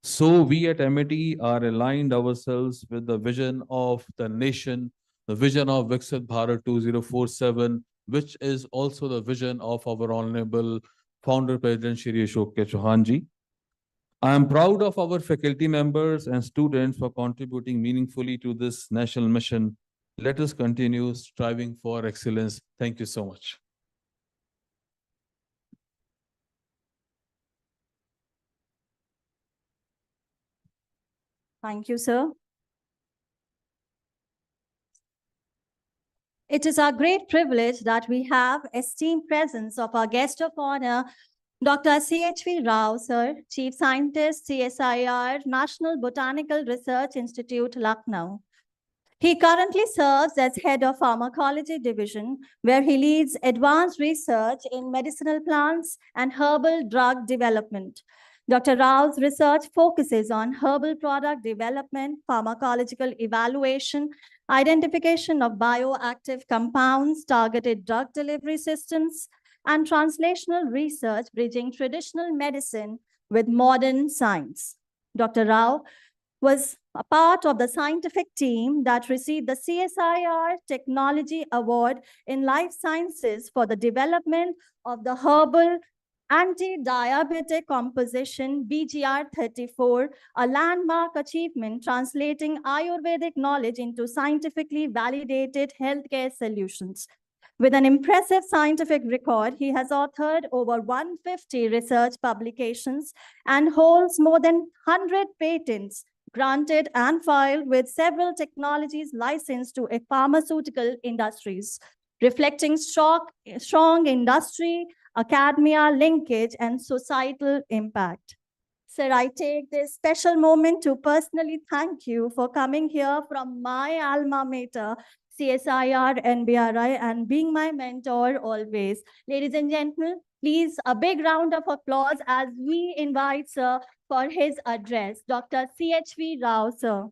F: So we at MIT are aligned ourselves with the vision of the nation, the vision of Viksit Bharat 2047, which is also the vision of our Honorable Founder President Shri Ashok Chauhan ji. I am proud of our faculty members and students for contributing meaningfully to this national mission. Let us continue striving for excellence. Thank you so much.
A: Thank you, sir. It is our great privilege that we have esteemed presence of our guest of honor, Dr. C.H.V. Rao, sir, Chief Scientist, CSIR, National Botanical Research Institute, Lucknow. He currently serves as head of pharmacology division, where he leads advanced research in medicinal plants and herbal drug development. Dr. Rao's research focuses on herbal product development, pharmacological evaluation, identification of bioactive compounds, targeted drug delivery systems, and translational research bridging traditional medicine with modern science. Dr. Rao was a part of the scientific team that received the CSIR Technology Award in Life Sciences for the development of the herbal anti-diabetic composition BGR34, a landmark achievement translating Ayurvedic knowledge into scientifically validated healthcare solutions. With an impressive scientific record, he has authored over 150 research publications and holds more than 100 patents granted and filed, with several technologies licensed to pharmaceutical industries, reflecting strong industry, academia linkage, and societal impact. Sir, I take this special moment to personally thank you for coming here from my alma mater, CSIR NBRI, and being my mentor always. Ladies and gentlemen, please a big round of applause as we invite Sir for his address. Dr. C.H.V. Rao, sir.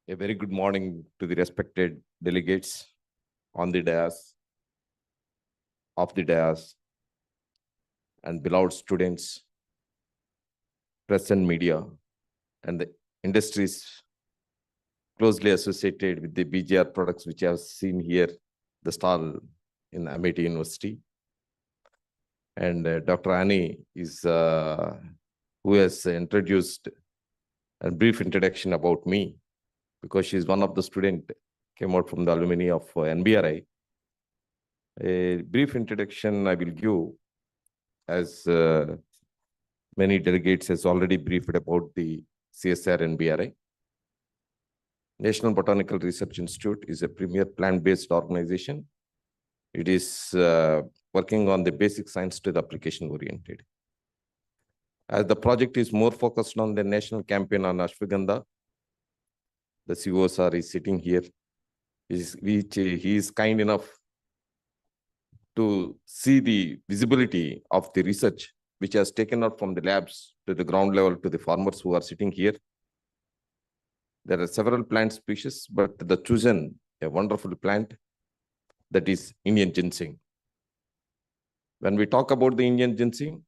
G: A very good morning to the respected delegates on the dais, off the dais, and beloved students, press and media, and the industries closely associated with the BGR products, which I have seen here, the stall in MIT University. And Dr. Annie is who has introduced a brief introduction about me, because she's one of the students came out from the alumni of NBRI. A brief introduction I will give, as many delegates has already briefed about the CSR NBRI. National Botanical Research Institute is a premier plant-based organization. It is working on the basic science to the application oriented. As the project is more focused on the national campaign on Ashwagandha, the COSR is sitting here. He is kind enough to see the visibility of the research which has taken out from the labs to the ground level to the farmers who are sitting here. There are several plant species, but the chosen a wonderful plant, that is Indian ginseng. When we talk about the Indian ginseng,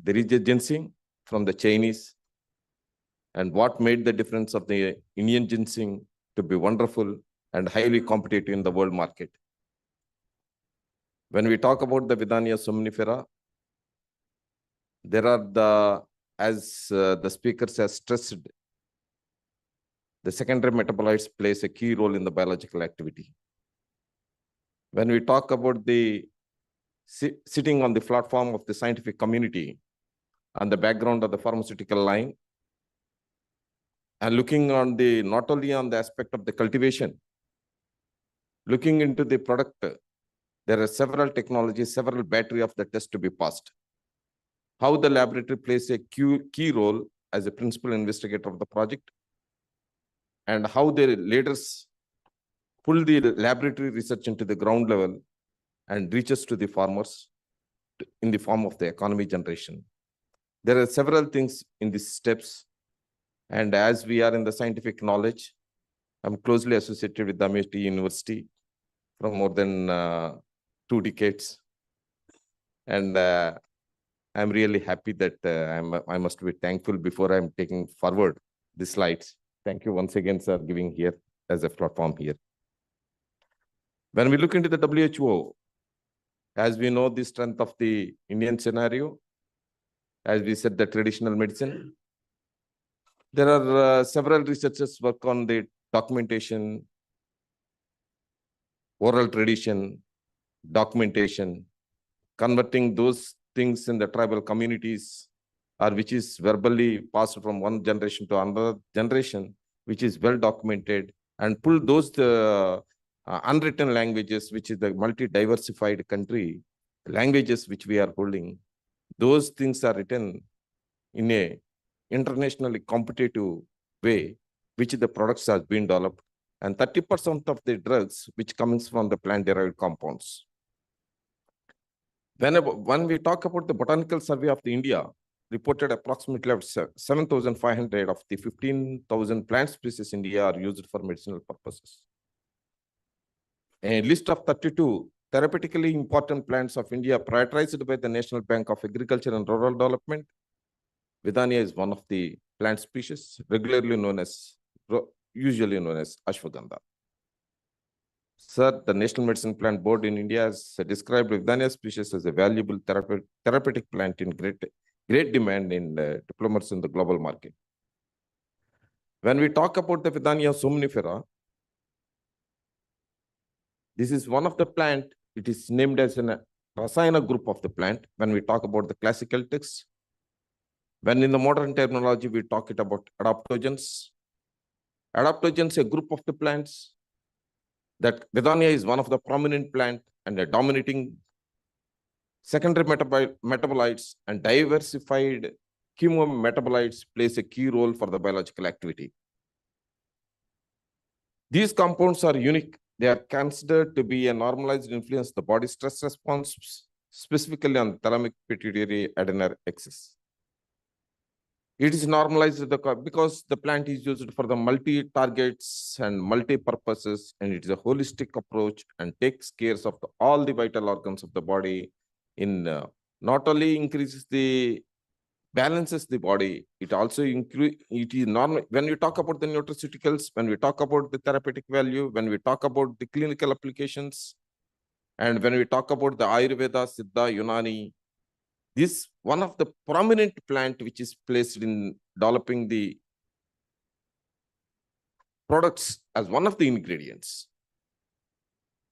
G: there is a ginseng from the Chinese. And what made the difference of the Indian ginseng to be wonderful and highly competitive in the world market? When we talk about the Vidania somnifera, there are the, as the speakers have stressed, the secondary metabolites plays a key role in the biological activity. When we talk about the sitting on the platform of the scientific community on the background of the pharmaceutical line, and looking on the, not only on the aspect of the cultivation, looking into the product, there are several technologies, several battery of the test to be passed. How the laboratory plays a key role as a principal investigator of the project, and how the leaders pull the laboratory research into the ground level and reaches to the farmers in the form of the economy generation. There are several things in these steps. And as we are in the scientific knowledge, I'm closely associated with the MIT University from more than 2 decades. And I'm really happy that I must be thankful before I'm taking forward the slides. Thank you once again, sir, giving here as a platform here. When we look into the WHO, as we know the strength of the Indian scenario, as we said, the traditional medicine, there are several researchers work on the documentation, oral tradition, documentation, converting those things in the tribal communities, or which is verbally passed from one generation to another generation, which is well documented, and pull those unwritten languages, which is the multi-diversified country, languages which we are holding. Those things are written in a internationally competitive way, which the products has been developed, and 30% of the drugs which comes from the plant-derived compounds. When we talk about the Botanical Survey of the India, reported approximately 7,500 of the 15,000 plant species in India are used for medicinal purposes. A list of 32 therapeutically important plants of India prioritized by the National Bank of Agriculture and Rural Development. Vidania is one of the plant species, usually known as Ashwagandha. Sir, the National Medicine Plant Board in India has described Vidania species as a valuable therapeutic plant in great demand in diplomats in the global market. When we talk about the Vidania somnifera, this is one of the plant. It is named as a Rasayana group of the plant. When we talk about the classical text, when in the modern terminology, we talk it about adaptogens. Adaptogens, a group of the plants that Vidania is one of the prominent plant and a dominating secondary metabolites and diversified chemometabolites plays a key role for the biological activity. These compounds are unique. They are considered to be a normalized influence the body stress response, specifically on thalamic pituitary adrenal axis. It is normalized because the plant is used for the multi-targets and multi-purposes, and it is a holistic approach and takes care of all the vital organs of the body. In not only increases balances the body, it also it is normal. When we talk about the nutraceuticals, when we talk about the therapeutic value, when we talk about the clinical applications, and when we talk about the Ayurveda, Siddha, Unani, this one of the prominent plant which is placed in developing the products as one of the ingredients.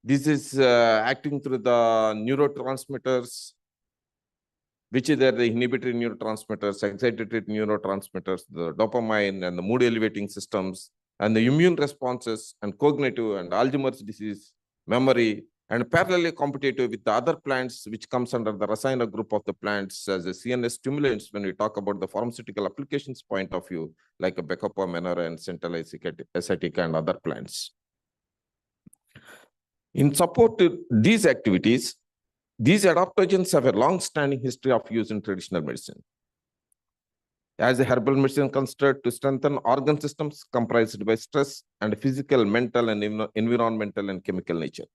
G: This is acting through the neurotransmitters, which is the inhibitory neurotransmitters, excitatory neurotransmitters, the dopamine and the mood elevating systems, and the immune responses and cognitive and Alzheimer's disease, memory, and parallelly competitive with the other plants which comes under the Rasayana group of the plants as a CNS stimulants when we talk about the pharmaceutical applications point of view, like a Bacopa, Menora, and Central Acetica and other plants. In support to these activities, these adaptogens have a long-standing history of use in traditional medicine. As a herbal medicine considered to strengthen organ systems comprised by stress and physical, mental, and environmental and chemical nature.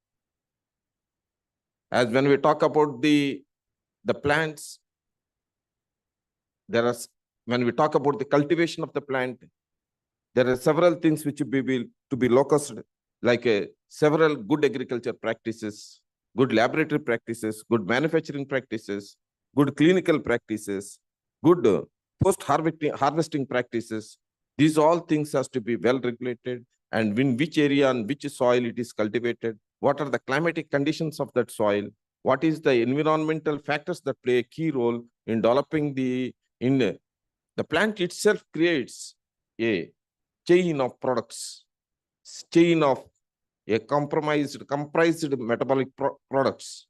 G: As when we talk about the plants, when we talk about the cultivation of the plant, there are several things which will be to be locused, like several good agriculture practices, good laboratory practices, good manufacturing practices, good clinical practices, good post-harvesting practices. These all things has to be well regulated, and in which area and which soil it is cultivated, what are the climatic conditions of that soil, what is the environmental factors that play a key role in developing the plant itself creates a chain of products, chain of a comprised metabolic products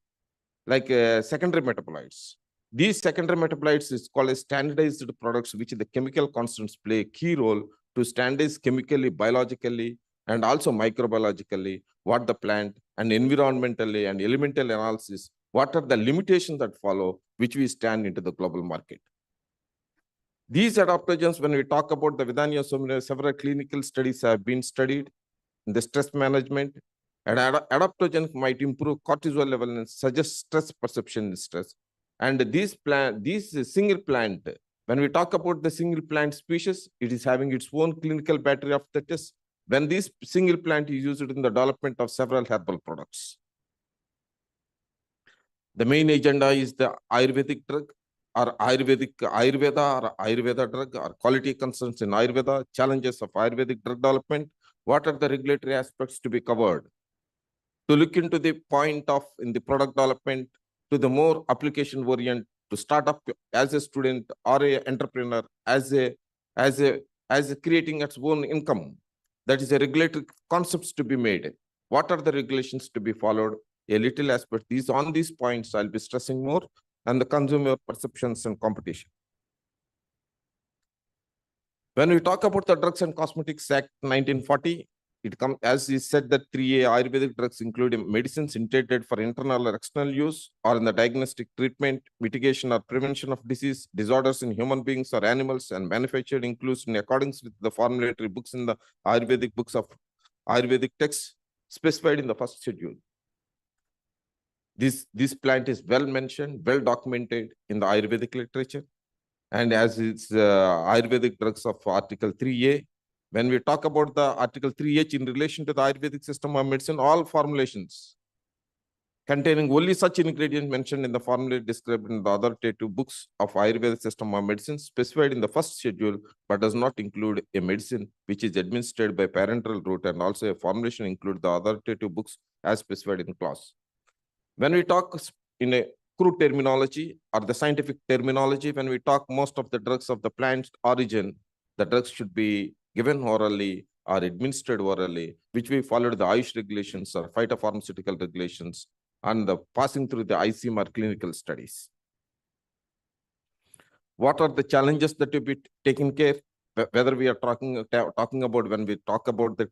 G: like secondary metabolites. These secondary metabolites is called as standardized products, which the chemical constants play a key role to standardize chemically, biologically, and also microbiologically what the plant, and environmentally and elemental analysis, what are the limitations that follow, which we stand into the global market. These adaptogens, when we talk about the Vidania, several clinical studies have been studied in the stress management, and adaptogen might improve cortisol level and suggest stress perception in stress. And these single plant, when we talk about the single plant species, it is having its own clinical battery of the test when this single plant is used in the development of several herbal products. The main agenda is the Ayurvedic drug or Ayurveda drug or quality concerns in Ayurveda, challenges of Ayurvedic drug development, what are the regulatory aspects to be covered, to look into the point of in the product development, to the more application orient, to start up as a student or a entrepreneur, as creating its own income. That is a regulatory concepts to be made. What are the regulations to be followed? A little aspect. On these points, I'll be stressing more, and the consumer perceptions and competition. When we talk about the Drugs and Cosmetics Act 1940, it comes, as is said, that 3A Ayurvedic drugs include medicines intended for internal or external use or in the diagnostic treatment, mitigation or prevention of disease, disorders in human beings or animals, and manufactured includes in accordance with the formulary books in the Ayurvedic books of Ayurvedic texts specified in the first schedule. This plant is well mentioned, well documented in the Ayurvedic literature. And as it's Ayurvedic drugs of Article 3A, when we talk about the Article 3H in relation to the Ayurvedic system of medicine, all formulations containing only such ingredient mentioned in the formula described in the authoritative books of Ayurvedic system of medicine specified in the first schedule, but does not include a medicine which is administered by parenteral route, and also a formulation include the authoritative books as specified in the clause. When we talk in a crude terminology or the scientific terminology, when we talk most of the drugs of the plant origin, the drugs should be given orally or administered orally, which we followed the Ayush regulations or phytopharmaceutical regulations and the passing through the ICM or clinical studies. What are the challenges that to be taken care? Whether we are talking about when we talk about the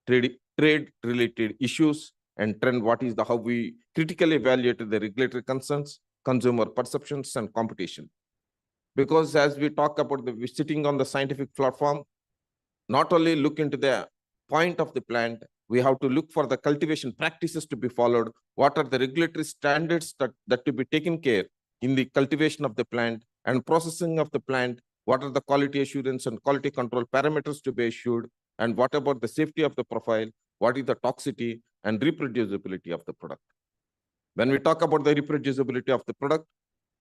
G: trade-related issues, and trend, what is the how we critically evaluate the regulatory concerns, consumer perceptions, and competition. Because as we talk about the sitting on the scientific platform, not only look into the point of the plant, we have to look for the cultivation practices to be followed. What are the regulatory standards that to be taken care in the cultivation of the plant and processing of the plant? What are the quality assurance and quality control parameters to be assured? And what about the safety of the profile? What is the toxicity and reproducibility of the product? When we talk about the reproducibility of the product,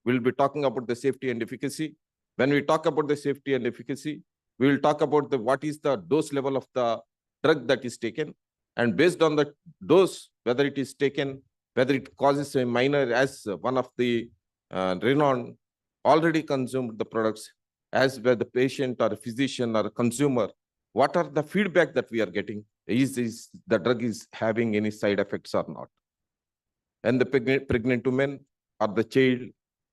G: we'll be talking about the safety and efficacy. When we talk about the safety and efficacy, we will talk about what is the dose level of the drug that is taken. And based on the dose, whether it is taken, whether it causes a minor, as one of the renowned already consumed the products, as where the patient or a physician or a consumer, what are the feedback that we are getting? Is the drug is having any side effects or not? And the pregnant women or the child,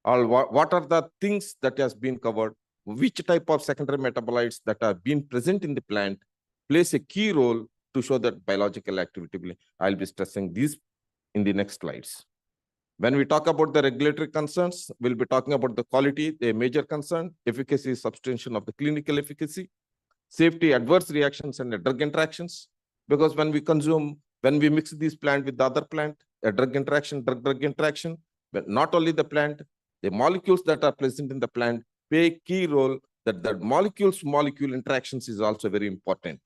G: or what are the things that has been covered? Which type of secondary metabolites that are being present in the plant plays a key role to show that biological activity. I'll be stressing these in the next slides. When we talk about the regulatory concerns, we'll be talking about the quality, the major concern, efficacy, substantiation of the clinical efficacy, safety, adverse reactions, and the drug interactions. Because when we consume, when we mix this plant with the other plant, a drug interaction, drug interaction, but not only the plant, the molecules that are present in the plant play a key role. That the molecule interactions is also very important.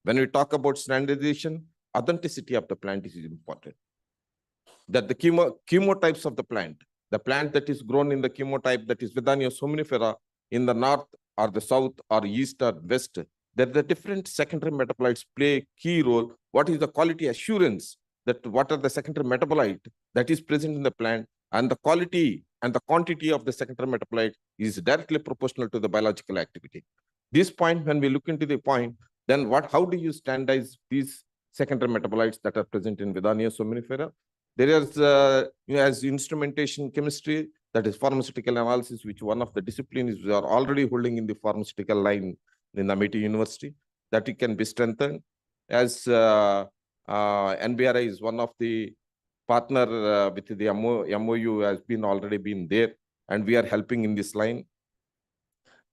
G: When we talk about standardization, authenticity of the plant is important. That the chemotypes of the plant that is grown in the chemotype, that is Vidania somnifera, in the north or the south or east or west, that the different secondary metabolites play a key role. What is the quality assurance? That what are the secondary metabolite that is present in the plant, and the quality and the quantity of the secondary metabolite is directly proportional to the biological activity. This point, when we look into the point, then how do you standardize these secondary metabolites that are present in Vidania somnifera? There is, as instrumentation chemistry, that is pharmaceutical analysis, which one of the disciplines we are already holding in the pharmaceutical line in the Amity University, that it can be strengthened. As NBRI is one of the partner with the MOU has been already been there, and we are helping in this line.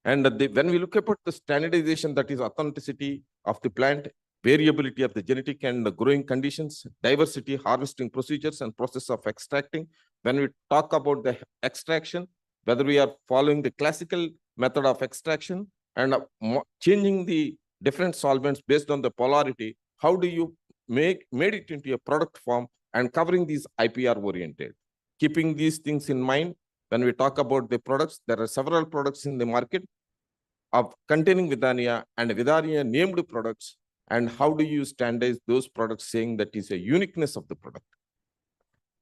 G: And when we look about the standardization, that is authenticity of the plant, variability of the genetic and the growing conditions, diversity, harvesting procedures, and process of extracting. When we talk about the extraction, whether we are following the classical method of extraction and changing the different solvents based on the polarity, how do you made it into a product form and covering these IPR oriented? Keeping these things in mind, when we talk about the products, there are several products in the market of containing Vidania and Vidania named products, and how do you standardize those products, saying that is a uniqueness of the product?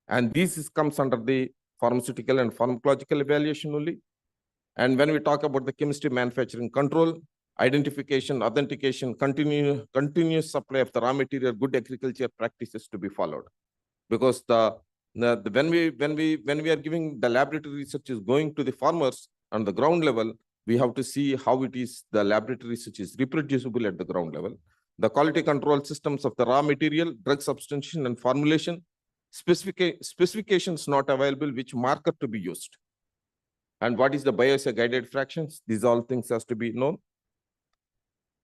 G: And this comes under the pharmaceutical and pharmacological evaluation only. And when we talk about the chemistry manufacturing control, identification, authentication, continuous supply of the raw material, good agriculture practices to be followed. Because when we are giving the laboratory research is going to the farmers on the ground level, we have to see how it is the laboratory research is reproducible at the ground level. The quality control systems of the raw material, drug substitution and formulation, specifications not available, which marker to be used. And what is the bioassay guided fractions? These all things has to be known.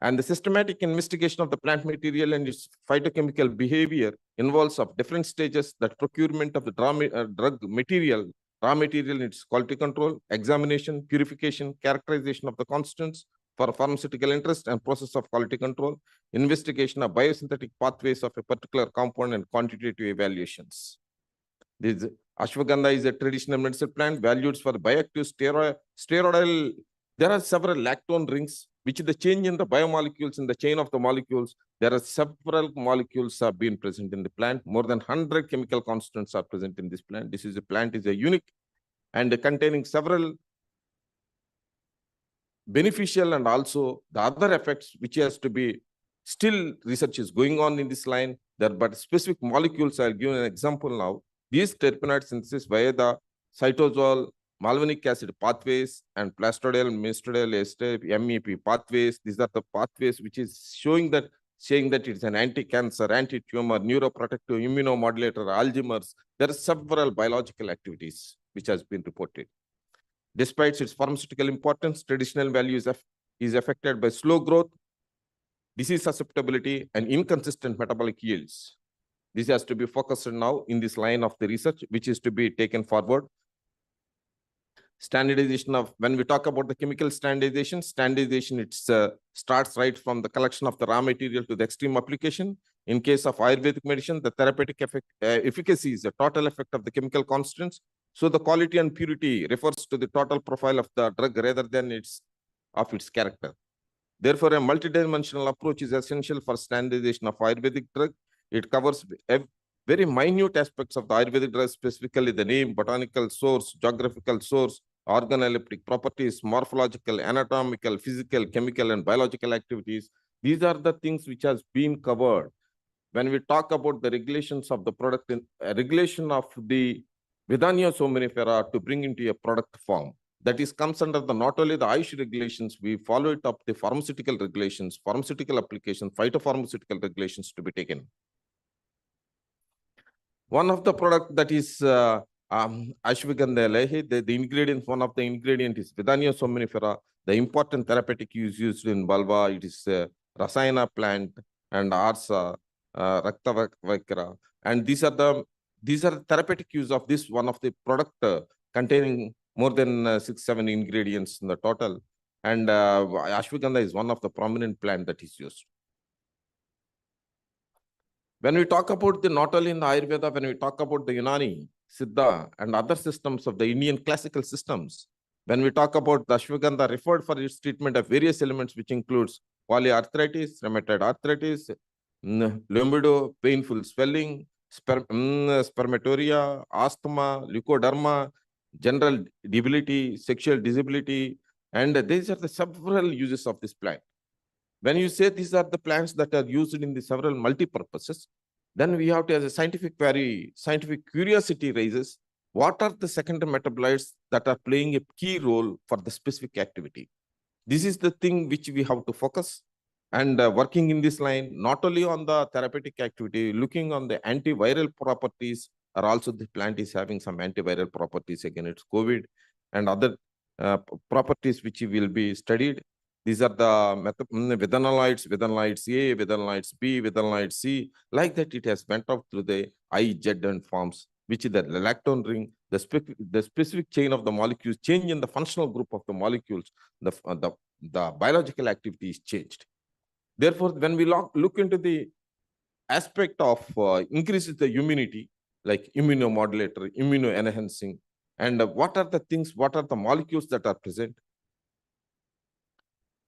G: And the systematic investigation of the plant material and its phytochemical behavior involves of different stages, that procurement of the drug material, raw material, its quality control, examination, purification, characterization of the constants for pharmaceutical interest and process of quality control, investigation of biosynthetic pathways of a particular compound and quantitative evaluations. This Ashwagandha is a traditional medicinal plant valued for bioactive steroidal. There are several lactone rings, which the change in the biomolecules in the chain of the molecules. There are several molecules have been present in the plant. More than 100 chemical constants are present in this plant. This is a plant is a unique and containing several beneficial and also the other effects, which has to be still research is going on in this line. There, but specific molecules, I'll give an example now. These terpenoid synthesis via the cytosol, malvinic acid pathways and plastodiol, mestodiol ester, MEP pathways. These are the pathways which is saying that it's an anti-cancer, anti-tumor, neuroprotective, immunomodulator, Alzheimer's. There are several biological activities which has been reported. Despite its pharmaceutical importance, traditional value is affected by slow growth, disease susceptibility, and inconsistent metabolic yields. This has to be focused now in this line of the research, which is to be taken forward. Standardization of, when we talk about the chemical standardization, it starts right from the collection of the raw material to the extreme application. In case of Ayurvedic medicine, the therapeutic efficacy is the total effect of the chemical constants. So the quality and purity refers to the total profile of the drug rather than its character. Therefore, a multidimensional approach is essential for standardization of Ayurvedic drug. It covers very minute aspects of the Ayurvedic drug, specifically the name, botanical source, geographical source, organoleptic properties, morphological, anatomical, physical, chemical, and biological activities. These are the things which has been covered. When we talk about the regulations of the product, regulation of the Vidania somnifera to bring into a product form, that is comes under the not only the Ayush regulations, we follow it up the pharmaceutical regulations, pharmaceutical applications, phytopharmaceutical regulations to be taken. One of the product that is Ashwagandha lehi, the ingredient, one of the ingredient is Vidania somnifera. The important therapeutic use used in Balva, it is Rasayana plant and Arsa, Raktavakra. And these are the therapeutic use of this one of the product containing more than 6-7 ingredients in the total. And Ashwagandha is one of the prominent plant that is used. When we talk about the not only in the Ayurveda, when we talk about the Unani, Siddha, and other systems of the Indian classical systems, when we talk about the Ashwagandha referred for its treatment of various elements, which includes polyarthritis, rheumatoid arthritis, libido, painful swelling, spermatoria, asthma, leukoderma, general debility, sexual disability, and these are the several uses of this plant. When you say these are the plants that are used in the several multi-purposes, then we have to, as a scientific query, scientific curiosity raises, what are the secondary metabolites that are playing a key role for the specific activity? This is the thing which we have to focus, and working in this line, not only on the therapeutic activity, looking on the antiviral properties, or also the plant is having some antiviral properties against COVID and other properties which will be studied. These are the vithanolides, vithanolides A, vithanolides B, vithanolides C. Like that, it has went out through the I, Z, and forms, which is the lactone ring, the specific chain of the molecules, change in the functional group of the molecules, the biological activity is changed. Therefore, when we look into the aspect of increases the immunity, like immunomodulator, immunoenhancing, and what are the things, what are the molecules that are present?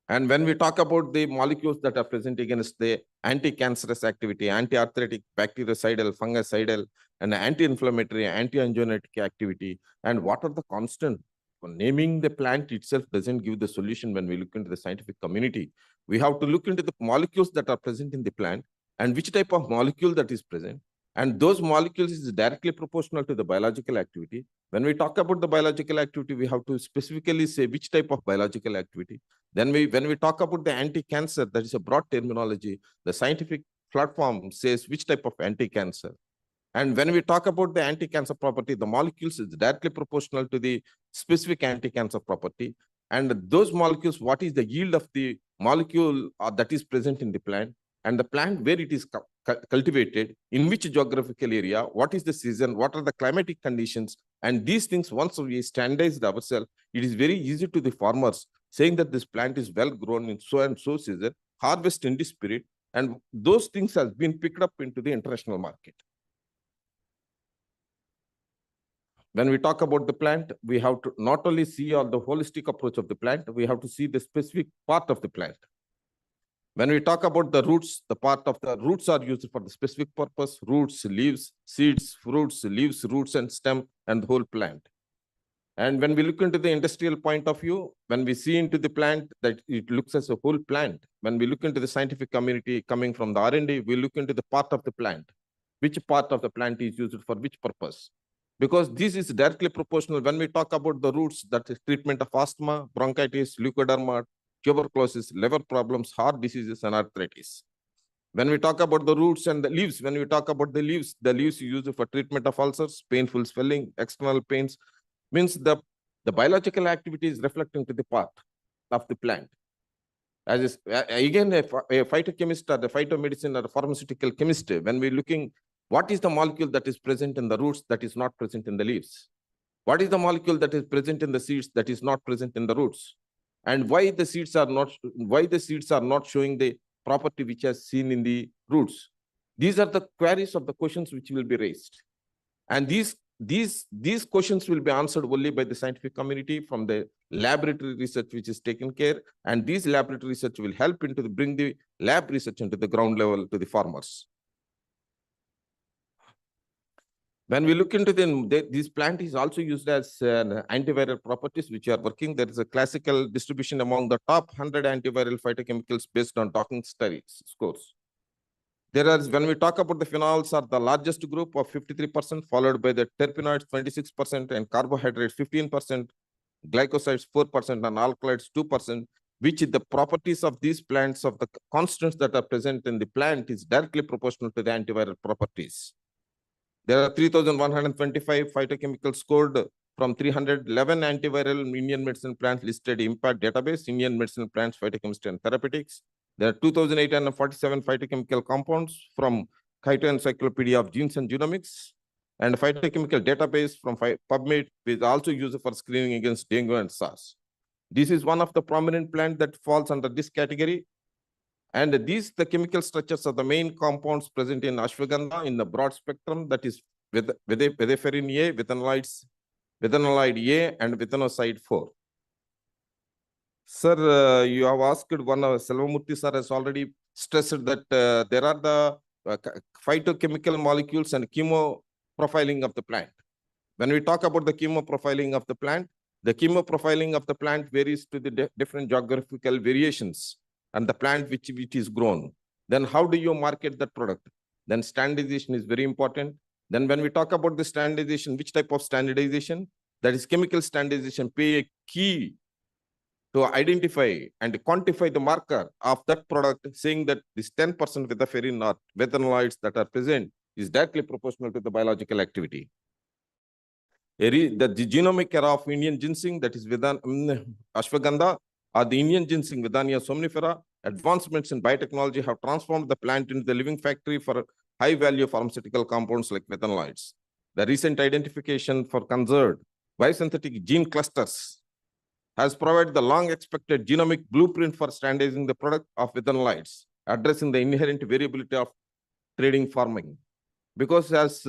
G: And when we talk about the molecules that are present against the anti-cancerous activity, anti-arthritic, bactericidal, fungicidal, and anti-inflammatory, anti-angiogenic activity, and what are the constant? Naming the plant itself doesn't give the solution when we look into the scientific community. We have to look into the molecules that are present in the plant and which type of molecule that is present. And those molecules is directly proportional to the biological activity. When we talk about the biological activity, we have to specifically say which type of biological activity. Then when we talk about the anti-cancer, that is a broad terminology. The scientific platform says which type of anti-cancer. And when we talk about the anti-cancer property, the molecules is directly proportional to the specific anti-cancer property. And those molecules, what is the yield of the molecule that is present in the plant, and the plant where it is cultivated, in which geographical area, what is the season, what are the climatic conditions, and these things, once we standardized ourselves, it is very easy to the farmers saying that this plant is well grown in so and so season, harvest in this period, and those things has been picked up into the international market. When we talk about the plant, we have to not only see on the holistic approach of the plant, we have to see the specific part of the plant. When we talk about the roots, the part of the roots are used for the specific purpose: roots, leaves, seeds, fruits, leaves, roots, and stem, and the whole plant. And when we look into the industrial point of view, when we see into the plant, that it looks as a whole plant. When we look into the scientific community coming from the R&D, we look into the part of the plant. Which part of the plant is used for which purpose? Because this is directly proportional. When we talk about the roots, that is treatment of asthma, bronchitis, leukoderma, tuberculosis, liver problems, heart diseases, and arthritis. When we talk about the roots and the leaves, when we talk about the leaves used for treatment of ulcers, painful swelling, external pains, means the biological activity is reflecting to the part of the plant. As is, again, a phytochemist or the phytomedicine or the pharmaceutical chemist, when we're looking, what is the molecule that is present in the roots that is not present in the leaves? What is the molecule that is present in the seeds that is not present in the roots? And why the seeds are not showing the property which is seen in the roots? These are the queries of the questions which will be raised. And these questions will be answered only by the scientific community from the laboratory research which is taken care. And these laboratory research will help into bring the lab research into the ground level to the farmers. When we look into this plant is also used as antiviral properties which are working. There is a classical distribution among the top 100 antiviral phytochemicals based on Dawkins studies scores. When we talk about the phenols, are the largest group of 53%, followed by the terpenoids 26%, and carbohydrates 15%, glycosides 4%, and alkaloids 2%, which the properties of these plants, of the constants that are present in the plant, is directly proportional to the antiviral properties. There are 3,125 phytochemicals scored from 311 antiviral Indian medicine plants listed impact database, Indian medicine plants, phytochemistry and therapeutics. There are 2,847 phytochemical compounds from Phyto Encyclopedia of Genes and Genomics, and phytochemical database from PubMed is also used for screening against dengue and SARS. This is one of the prominent plants that falls under this category. And the chemical structures of the main compounds present in ashwagandha in the broad spectrum, that is vidiferin A, vithanolide A, and vithanoside 4. Sir, you have asked one of Selvamurthy sir has already stressed that there are the phytochemical molecules and chemo profiling of the plant. When we talk about the chemo profiling of the plant varies to the different geographical variations and the plant which is grown. Then how do you market that product? Then standardization is very important. Then when we talk about the standardization, which type of standardization? That is chemical standardization play a key to identify and quantify the marker of that product, saying that this 10% vithaferin or wethanoids that are present is directly proportional to the biological activity. The genomic era of Indian ginseng, that is Ashwagandha, or the Indian ginseng, Vidania somnifera, advancements in biotechnology have transformed the plant into the living factory for high-value pharmaceutical compounds like wethanoids. The recent identification for conserved biosynthetic gene clusters has provided the long-expected genomic blueprint for standardizing the product of wethanoids, addressing the inherent variability of trading farming. Because as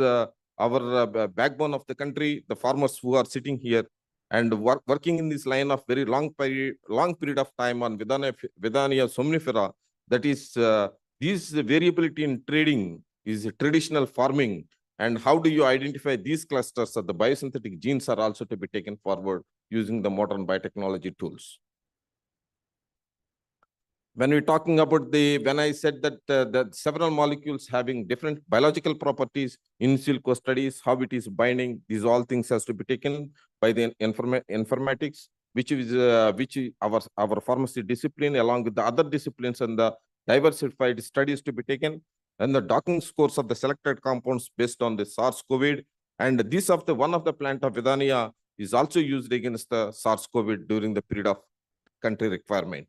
G: our backbone of the country, the farmers who are sitting here and working in this line of very long period of time on Vidania somnifera, that is, this variability in trading is traditional farming. And how do you identify these clusters of the biosynthetic genes are also to be taken forward using the modern biotechnology tools. When we're talking about when I said that that several molecules having different biological properties, in silico studies, how it is binding, these all things has to be taken by the informatics, which is our pharmacy discipline along with the other disciplines and the diversified studies to be taken, and the docking scores of the selected compounds based on the SARS-CoV. And this one of the plant of Vidania is also used against the SARS-CoV during the period of country requirement.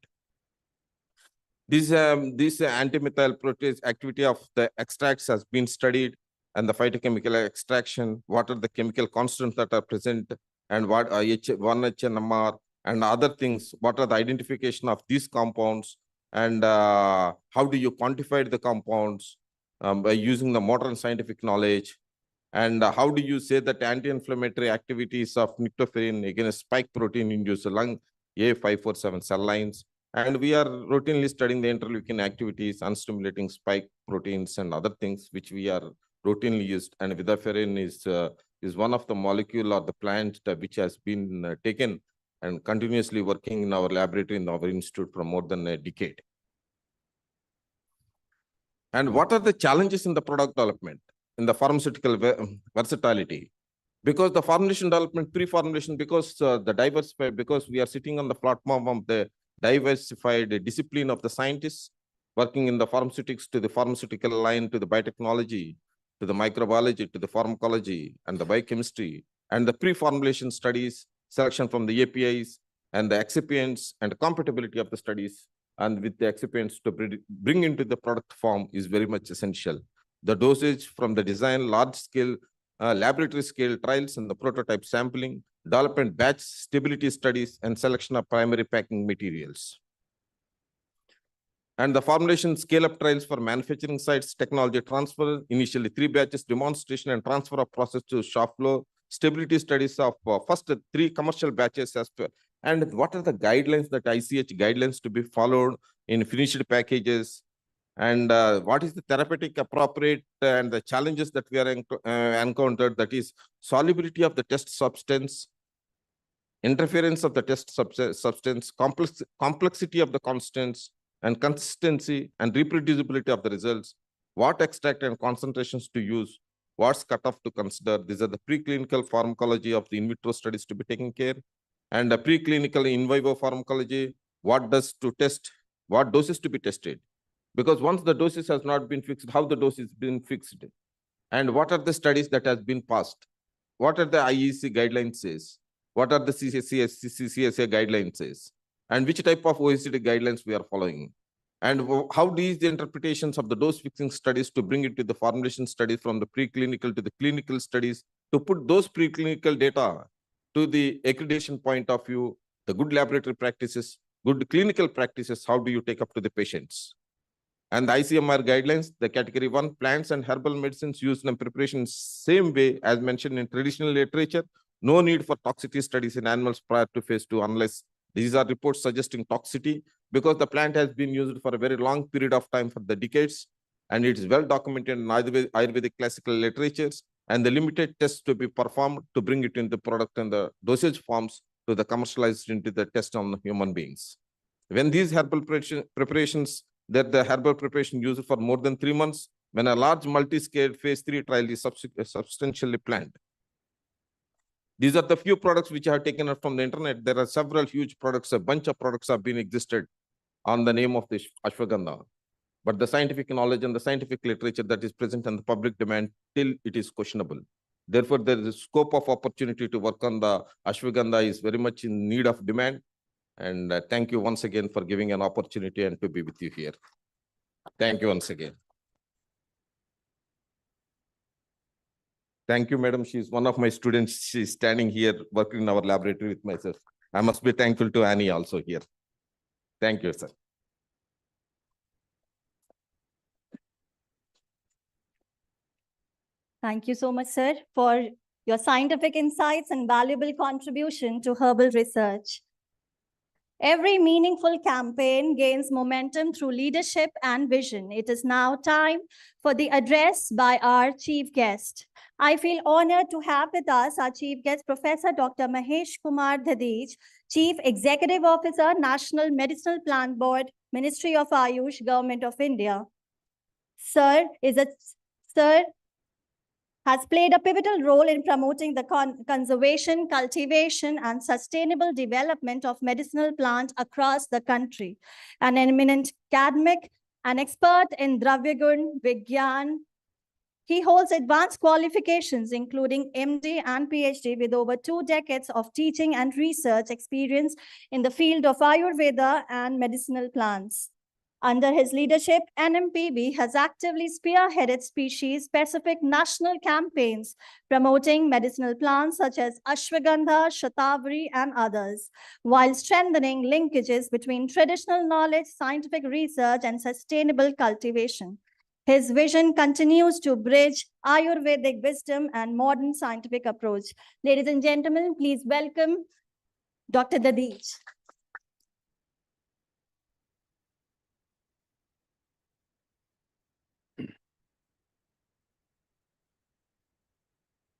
G: This antimethyl protease activity of the extracts has been studied, and the phytochemical extraction, what are the chemical constants that are present, and what are 1-HNMR and other things, what are the identification of these compounds, and how do you quantify the compounds by using the modern scientific knowledge, and how do you say that anti-inflammatory activities of nyctophilin against spike protein induce lung A547 cell lines. And we are routinely studying the interleukin activities, unstimulating spike proteins and other things which we are routinely used. And vithaferin is one of the molecule or the plant which has been taken and continuously working in our laboratory in our institute for more than a decade. And what are the challenges in the product development, in the pharmaceutical versatility? Because the formulation development, pre-formulation, because because we are sitting on the platform of the diversified discipline of the scientists working in the pharmaceutics, to the pharmaceutical line, to the biotechnology, to the microbiology, to the pharmacology and the biochemistry, and the pre-formulation studies, selection from the APIs and the excipients and the compatibility of the studies, and with the excipients to bring into the product form is very much essential. The dosage from the design, large scale, laboratory scale trials and the prototype sampling, development batch stability studies, and selection of primary packing materials. And the formulation scale-up trials for manufacturing sites, technology transfer, initially 3 batches, demonstration and transfer of process to shop floor, stability studies of first 3 commercial batches, and what are the guidelines, that ICH guidelines to be followed in finished packages, and what is the therapeutic appropriate and the challenges that we are encountered, that is solubility of the test substance, interference of the test substance, complexity of the constants, and consistency and reproducibility of the results, what extract and concentrations to use, what's cutoff to consider. These are the preclinical pharmacology of the in vitro studies to be taken care, and the preclinical in vivo pharmacology, what does to test, what doses to be tested. Because once the doses has not been fixed, how the dose is been fixed, and what are the studies that has been passed, what are the IEC guidelines says, what are the CCSA guidelines says, and which type of OECD guidelines we are following, and how these the interpretations of the dose fixing studies to bring it to the formulation studies from the preclinical to the clinical studies, to put those preclinical data to the accreditation point of view, the good laboratory practices, good clinical practices, how do you take up to the patients? And the ICMR guidelines, the category 1, plants and herbal medicines used in preparation same way as mentioned in traditional literature. No need for toxicity studies in animals prior to phase 2 unless these are reports suggesting toxicity, because the plant has been used for a very long period of time, for the decades. and it is well documented in Ayurvedic classical literatures, and the limited tests to be performed to bring it in the product and the dosage forms to the commercialized into the test on human beings. When these herbal preparations, that the herbal preparation used for more than 3 months, when a large multi-scale phase 3 trial is substantially planned. These are the few products which I have taken up from the internet. There are several huge products, a bunch of products have been existed on the name of the ashwagandha. But the scientific knowledge and the scientific literature that is present in the public demand, till it is questionable. Therefore, there is a scope of opportunity to work on the ashwagandha is very much in need of demand. And thank you once again for giving an opportunity and to be with you here. Thank you once again. Thank you, madam. She's one of my students. She's standing here working in our laboratory with myself. I must be thankful to Annie also here. Thank you, sir.
A: Thank you so much, sir, for your scientific insights and valuable contribution to herbal research. Every meaningful campaign gains momentum through leadership and vision. It is now time for the address by our chief guest. I feel honored to have with us our chief guest, Professor Dr. Mahesh Kumar Dadej, Chief Executive Officer, National Medicinal Plant Board, Ministry of Ayush, Government of India. Sir has played a pivotal role in promoting the conservation, cultivation, and sustainable development of medicinal plants across the country. An eminent academic, an expert in Dravyagun Vigyan, he holds advanced qualifications, including MD and PhD, with over 2 decades of teaching and research experience in the field of Ayurveda and medicinal plants. Under his leadership, NMPB has actively spearheaded species-specific national campaigns promoting medicinal plants such as ashwagandha, shatavari, and others, while strengthening linkages between traditional knowledge, scientific research, and sustainable cultivation. His vision continues to bridge Ayurvedic wisdom and modern scientific approach. Ladies and gentlemen, please welcome Dr. Dadej.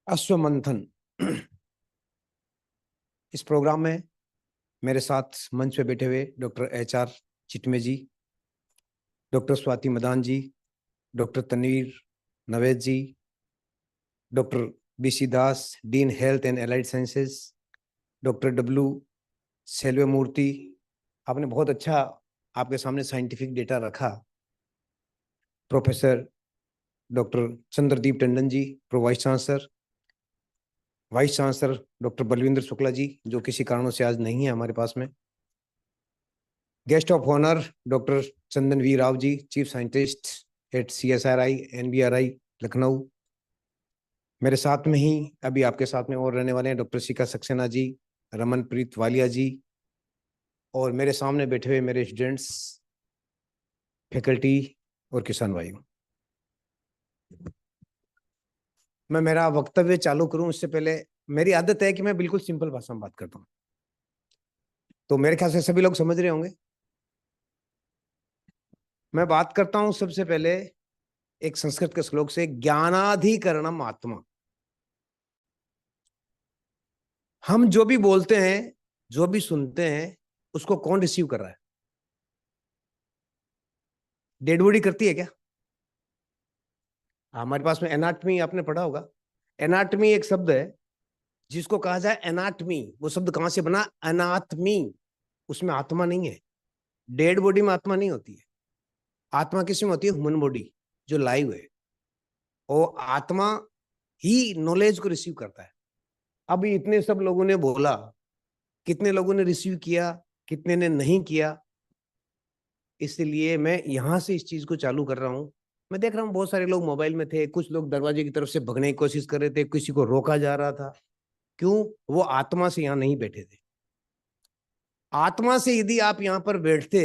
H: अश्वमंथन इस programme में मेरे साथ मंच पे बैठे हुए doctor HR Chitme ji, doctor Swati Madan ji, doctor Tanveer Naved ji, doctor BC Das, dean health and allied sciences, doctor W Selvamurthy, आपने बहुत अच्छा आपके सामने साइंटिफिक डेटा रखा। Professor doctor Chandradeep Tandon ji, pro vice chancellor, vice chancellor doctor Balwinder Shukla ji, जो किसी कारणों से आज नहीं है हमारे पास में। Guest of honour doctor Chandan V Rao ji, chief scientist at CSRI NBRI Lucknow. मेरे साथ में ही अभी आपके साथ में और रहने वाले हैं डॉक्टर शिखा सक्सेना जी, रमनप्रीत वालिया जी, और मेरे सामने बैठे हुए मेरे स्टूडेंट्स, फैकल्टी और किसान भाइयों। मैं मेरा वक्तव्य चालू करूं उससे पहले मेरी आदत है कि मैं बिल्कुल सिंपल भाषा में बात करता हूं, तो मेरे ख्याल से सभी लोग समझ रहे होंगे। मैं बात करता हूं सबसे पहले एक संस्कृत के श्लोक से, ज्ञानाधिकरणम आत्मा। हम जो भी बोलते हैं, जो भी सुनते हैं, उसको कौन रिसीव कर रहा है? डेड बॉडी करती है क्या? हमारे पास में एनाटमी आपने पढ़ा होगा। एनाटमी एक शब्द है जिसको कहा जाए एनाटमी। वो शब्द कहां से बना? अनात्मी। उसमें आत्मा नहीं है। डेड बॉडी में आत्मा नहीं होती है। आत्मा किसमें होती है? ह्यूमन बॉडी जो लाइव है। और आत्मा ही नॉलेज को रिसीव करता है। अब इतने सब लोगों ने बोला, कितने लोगों ने रिसीव किया, कितने ने नहीं किया, इसलिए मैं यहां से इस चीज को चालू कर रहा हूं। मैं देख रहा हूँ बहुत सारे लोग मोबाइल में थे, कुछ लोग दरवाजे की तरफ से भगने की कोशिश कर रहे थे, किसी को रोका जा रहा था। क्यों? वो आत्मा से यहाँ नहीं बैठे थे। आत्मा से यदि आप यहाँ पर बैठते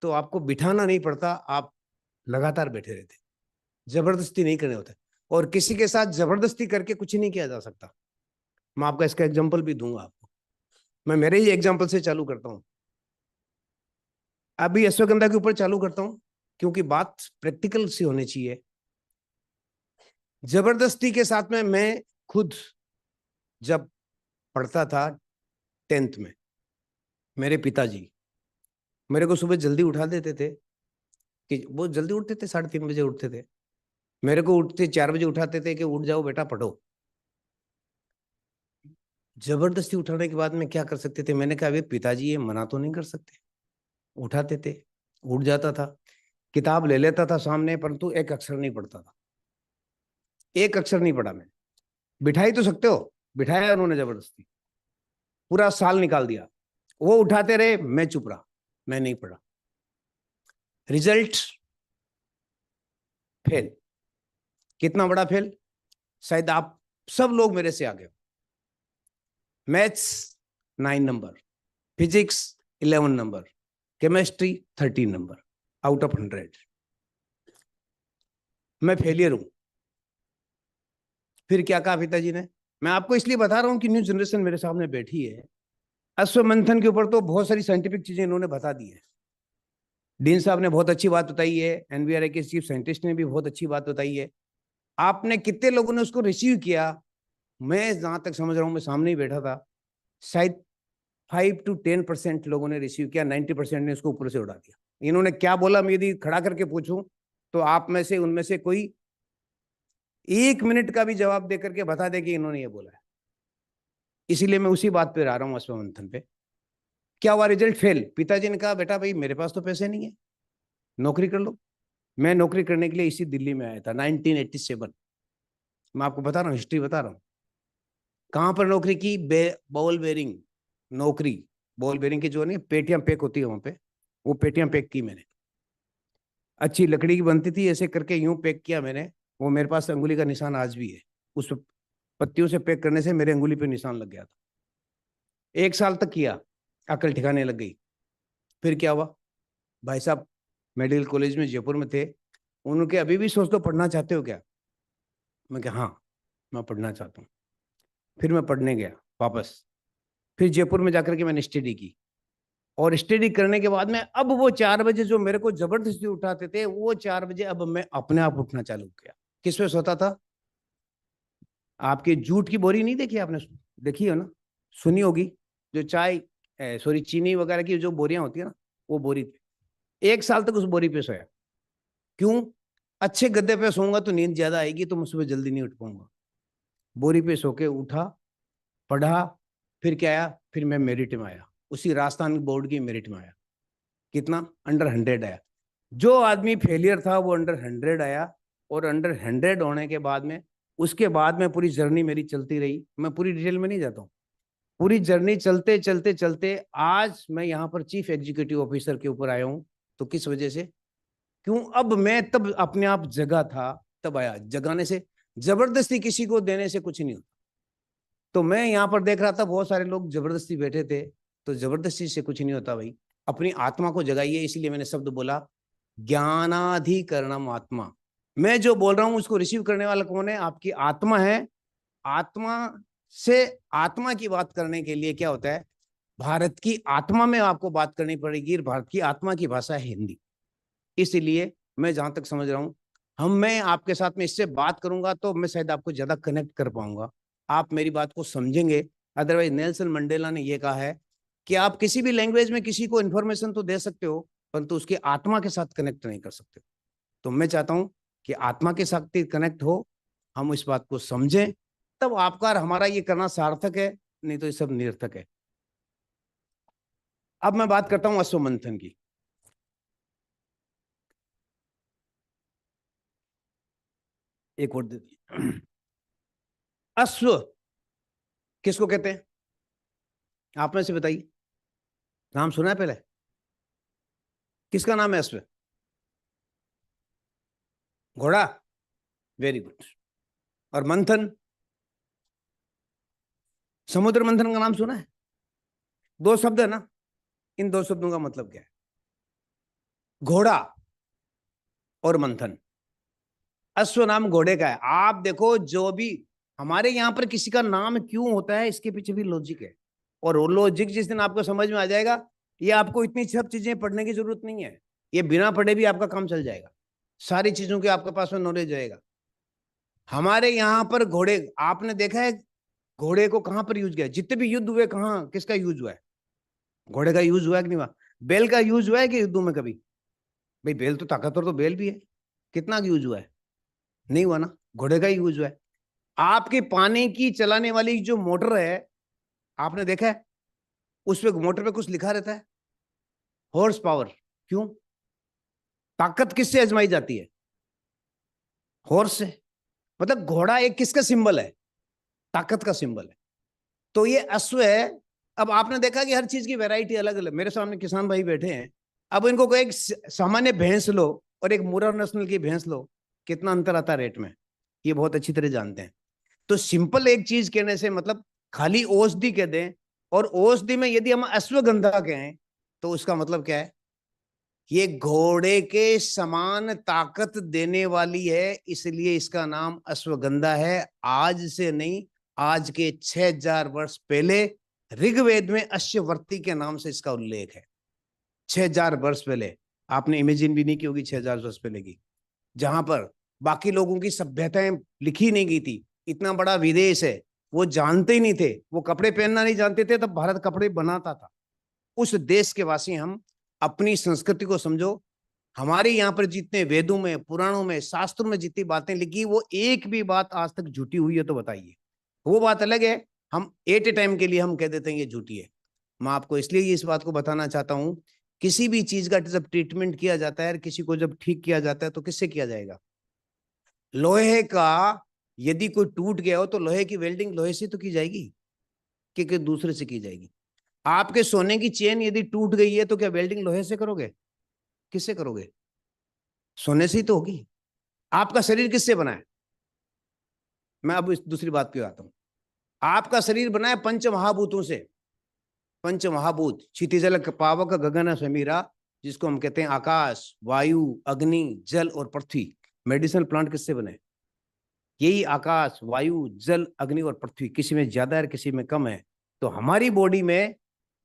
H: तो आपको बिठाना नहीं पड़ता, आप लगातार बैठे रहते। जबरदस्ती नहीं करने होता, और किसी के साथ जबरदस्ती करके कुछ नहीं किया जा सकता। मैं आपका इसका एग्जाम्पल भी दूंगा आपको। मैं मेरे ही एग्जाम्पल से चालू करता हूँ। अभी अश्वगंधा के ऊपर चालू करता हूँ। क्योंकि बात प्रैक्टिकल सी होनी चाहिए। जबरदस्ती के साथ में मैं खुद जब पढ़ता था 10th में, मेरे पिताजी मेरे को सुबह जल्दी उठा देते थे, कि वो जल्दी उठते थे, 3:30 बजे उठते थे। मेरे को उठते 4 बजे उठाते थे कि उठ जाओ बेटा पढ़ो। जबरदस्ती उठाने के बाद में क्या कर सकते थे? मैंने कहा अभी पिताजी ये मना तो नहीं कर सकते। उठाते थे, उठ जाता था, किताब ले लेता था सामने, परंतु एक अक्षर नहीं पढ़ता था। एक अक्षर नहीं पढ़ा मैंने। बिठाई तो सकते हो, बिठाया उन्होंने जबरदस्ती, पूरा साल निकाल दिया। वो उठाते रहे, मैं चुप रहा, मैं नहीं पढ़ा। Result fail. कितना बड़ा फेल? शायद आप सब लोग मेरे से आगे हो। Maths 9 number, physics 11 number, chemistry 13 number out of 100। मैं फेलियर हूं। फिर क्या कहा पिताजी ने? मैं आपको इसलिए बता रहा हूं कि न्यू जनरेशन मेरे सामने बैठी है। अश्वमंथन के ऊपर तो बहुत सारी साइंटिफिक चीजें इन्होंने बता दी है। डीन साहब ने बहुत अच्छी बात बताई है, एनवीआरआई के चीफ साइंटिस्ट ने भी बहुत अच्छी बात बताई है। आपने कितने लोगों ने उसको रिसीव किया? मैं जहां तक समझ रहा हूं, मैं सामने ही बैठा था, शायद 5 to 10% लोगों ने रिसीव किया, 90% ने उसको ऊपर से उड़ा दिया। इन्होंने क्या बोला मैं यदि खड़ा करके पूछूं तो आप में से उनमें से कोई 1 मिनट का भी जवाब दे करके बता दे कि इन्होंने ये बोला है। इसीलिए मैं उसी बात पे आ रहा हूं, अश्वमंथन पे। क्या हुआ? Result fail. पिताजी ने कहा बेटा भाई मेरे पास तो पैसे नहीं है, नौकरी कर लो। मैं नौकरी करने के लिए इसी दिल्ली में आया था 1987। मैं आपको बता रहा हूँ, हिस्ट्री बता रहा हूँ। कहां पर नौकरी की? बॉल बेरिंग नौकरी। बॉल बेरिंग की जो नहीं पेटियां पैक होती है वहां पे, वो पेटियां पैक की मैंने। अच्छी लकड़ी की बनती थी, ऐसे करके यूं पैक किया मैंने। वो मेरे पास अंगुली का निशान आज भी है। उस पत्तियों से पैक करने से मेरे अंगुली पे निशान लग गया था। 1 साल तक किया, अकल ठिकाने लग गई। फिर क्या हुआ? भाई साहब मेडिकल कॉलेज में जयपुर में थे, उनके अभी भी सोच, तो पढ़ना चाहते हो क्या? मैं कहा हाँ मैं पढ़ना चाहता हूँ। फिर मैं पढ़ने गया वापस। फिर जयपुर में जाकर के मैंने स्टडी की, और स्टडी करने के बाद में अब वो 4 बजे जो मेरे को जबरदस्ती उठाते थे, वो 4 बजे अब मैं अपने आप उठना चालू किया। किस पे सोता था? आपके जूट की बोरी नहीं देखी आपने? देखी हो ना, सुनी होगी, जो चाय सॉरी चीनी वगैरह की जो बोरियां होती है ना, वो बोरी पे 1 साल तक उस बोरी पे सोया। क्यों? अच्छे गद्दे पे सोऊंगा तो नींद ज्यादा आएगी, तो मैं सुबह जल्दी नहीं उठ पाऊंगा। बोरी पे सो के उठा, पढ़ा। फिर क्या आया? फिर मैं मेरिट में आया, उसी राजस्थान बोर्ड की मेरिट में आया। कितना? अंडर 100 आया। जो आदमी फेलियर था वो अंडर 100 आया, और अंडर 100 होने के बाद में, उसके बाद में पूरी जर्नी मेरी चलती रही। मैं पूरी डिटेल में नहीं जाता हूँ। पूरी जर्नी चलते चलते चलते आज मैं यहाँ पर चीफ एग्जीक्यूटिव ऑफिसर के ऊपर आया हूँ। तो किस वजह से? क्यों? अब मैं तब अपने आप जगा था, तब आया। जगाने से, जबरदस्ती किसी को देने से कुछ नहीं होता। तो मैं यहाँ पर देख रहा था बहुत सारे लोग जबरदस्ती बैठे थे, तो जबरदस्ती से कुछ नहीं होता भाई। अपनी आत्मा को जगाइए। इसलिए मैंने शब्द बोला, ज्ञानाधिकरणम आत्मा। मैं जो बोल रहा हूं उसको रिसीव करने वाला कौन है? आपकी आत्मा है। आत्मा से आत्मा की बात करने के लिए क्या होता है? भारत की आत्मा में आपको बात करनी पड़ेगी। भारत की आत्मा की भाषा है हिंदी। इसीलिए मैं जहां तक समझ रहा हूं, मैं आपके साथ में इससे बात करूंगा तो मैं शायद आपको ज्यादा कनेक्ट कर पाऊंगा, आप मेरी बात को समझेंगे। अदरवाइज नेल्सन मंडेला ने यह कहा है कि आप किसी भी लैंग्वेज में किसी को इंफॉर्मेशन तो दे सकते हो, परंतु उसकी आत्मा के साथ कनेक्ट नहीं कर सकते। तो मैं चाहता हूं कि आत्मा के साथ कनेक्ट हो, हम इस बात को समझें, तब आपका और हमारा ये करना सार्थक है, नहीं तो ये सब निरर्थक है। अब मैं बात करता हूं अश्वमंथन की। एक और दे दीजिए। अश्व किसको कहते हैं? आप में से बताइए। नाम सुना है पहले? किसका नाम है अश्व? घोड़ा। Very good. और मंथन? समुद्र मंथन का नाम सुना है? 2 शब्द है ना, इन 2 शब्दों का मतलब क्या है? घोड़ा और मंथन। अश्व नाम घोड़े का है। आप देखो, जो भी हमारे यहाँ पर किसी का नाम क्यों होता है, इसके पीछे भी लॉजिक है। और वो लॉजिक जिस दिन आपको समझ में आ जाएगा, ये आपको इतनी सब चीजें पढ़ने की जरूरत नहीं है। ये बिना पढ़े भी आपका काम चल जाएगा, सारी चीजों की आपके पास में नॉलेज रहेगा। हमारे यहाँ पर घोड़े, आपने देखा है घोड़े को कहाँ पर यूज किया? जितने भी युद्ध हुए कहाँ किसका यूज हुआ है? घोड़े का यूज हुआ है कि नहीं हुआ? बैल का यूज हुआ है कि युद्धों में कभी? भाई बैल तो ताकतवर, तो बैल भी है, कितना यूज हुआ है? नहीं हुआ ना, घोड़े का ही यूज हुआ है। आपके पानी की चलाने वाली जो मोटर है, आपने देखा है उस पे मोटर पे कुछ लिखा रहता है, हॉर्स पावर। क्यों? ताकत किससे आजमाई जाती है? हॉर्स से। मतलब घोड़ा एक किसका सिंबल है? ताकत का सिंबल है। तो ये अश्व है। अब आपने देखा कि हर चीज की वैरायटी अलग अलग। मेरे सामने किसान भाई बैठे हैं, अब इनको कोई एक सामान्य भैंस लो और एक मुर्रा नस्ल की भैंस लो, कितना अंतर आता है रेट में, ये बहुत अच्छी तरह जानते हैं। तो सिंपल एक चीज कहने से मतलब खाली औषधि कह दें, और औषधि में यदि हम अश्वगंधा कहें तो उसका मतलब क्या है? ये घोड़े के समान ताकत देने वाली है, इसलिए इसका नाम अश्वगंधा है। आज से नहीं, आज के 6000 वर्ष पहले ऋग्वेद में अश्ववर्ती के नाम से इसका उल्लेख है। 6000 वर्ष पहले। आपने इमेजिन भी नहीं की होगी 6000 वर्ष पहले की, जहां पर बाकी लोगों की सभ्यताएं लिखी नहीं गई थी। इतना बड़ा विदेश है, वो जानते ही नहीं थे, वो कपड़े पहनना नहीं जानते थे, तब भारत कपड़े बनाता था। उस देश के वासी हम, अपनी संस्कृति को समझो। हमारे यहाँ पर जितने वेदों में, पुराणों में, शास्त्रों में जितनी बातें लिखी, वो एक भी बात आज तक झूठी हुई है तो बताइए। वो बात अलग है, हम एट ए टाइम के लिए हम कह देते हैं ये झूठी है। मैं आपको इसलिए इस बात को बताना चाहता हूं, किसी भी चीज का जब ट्रीटमेंट किया जाता है, किसी को जब ठीक किया जाता है, तो किससे किया जाएगा? लोहे का यदि कोई टूट गया हो तो लोहे की वेल्डिंग लोहे से तो की जाएगी कि दूसरे से की जाएगी? आपके सोने की चेन यदि टूट गई है तो क्या वेल्डिंग लोहे से करोगे? किससे करोगे? सोने से ही तो होगी। आपका शरीर किससे बना है? मैं अब इस दूसरी बात पे आता हूं। आपका शरीर बना है पंच महाभूतों से। पंच महाभूत, क्षितिजल पावक गगन समीरा, जिसको हम कहते हैं आकाश, वायु, अग्नि, जल और पृथ्वी। मेडिसिनल प्लांट किससे बने? यही आकाश, वायु, जल, अग्नि और पृथ्वी। किसी में ज्यादा है, किसी में कम है। तो हमारी बॉडी में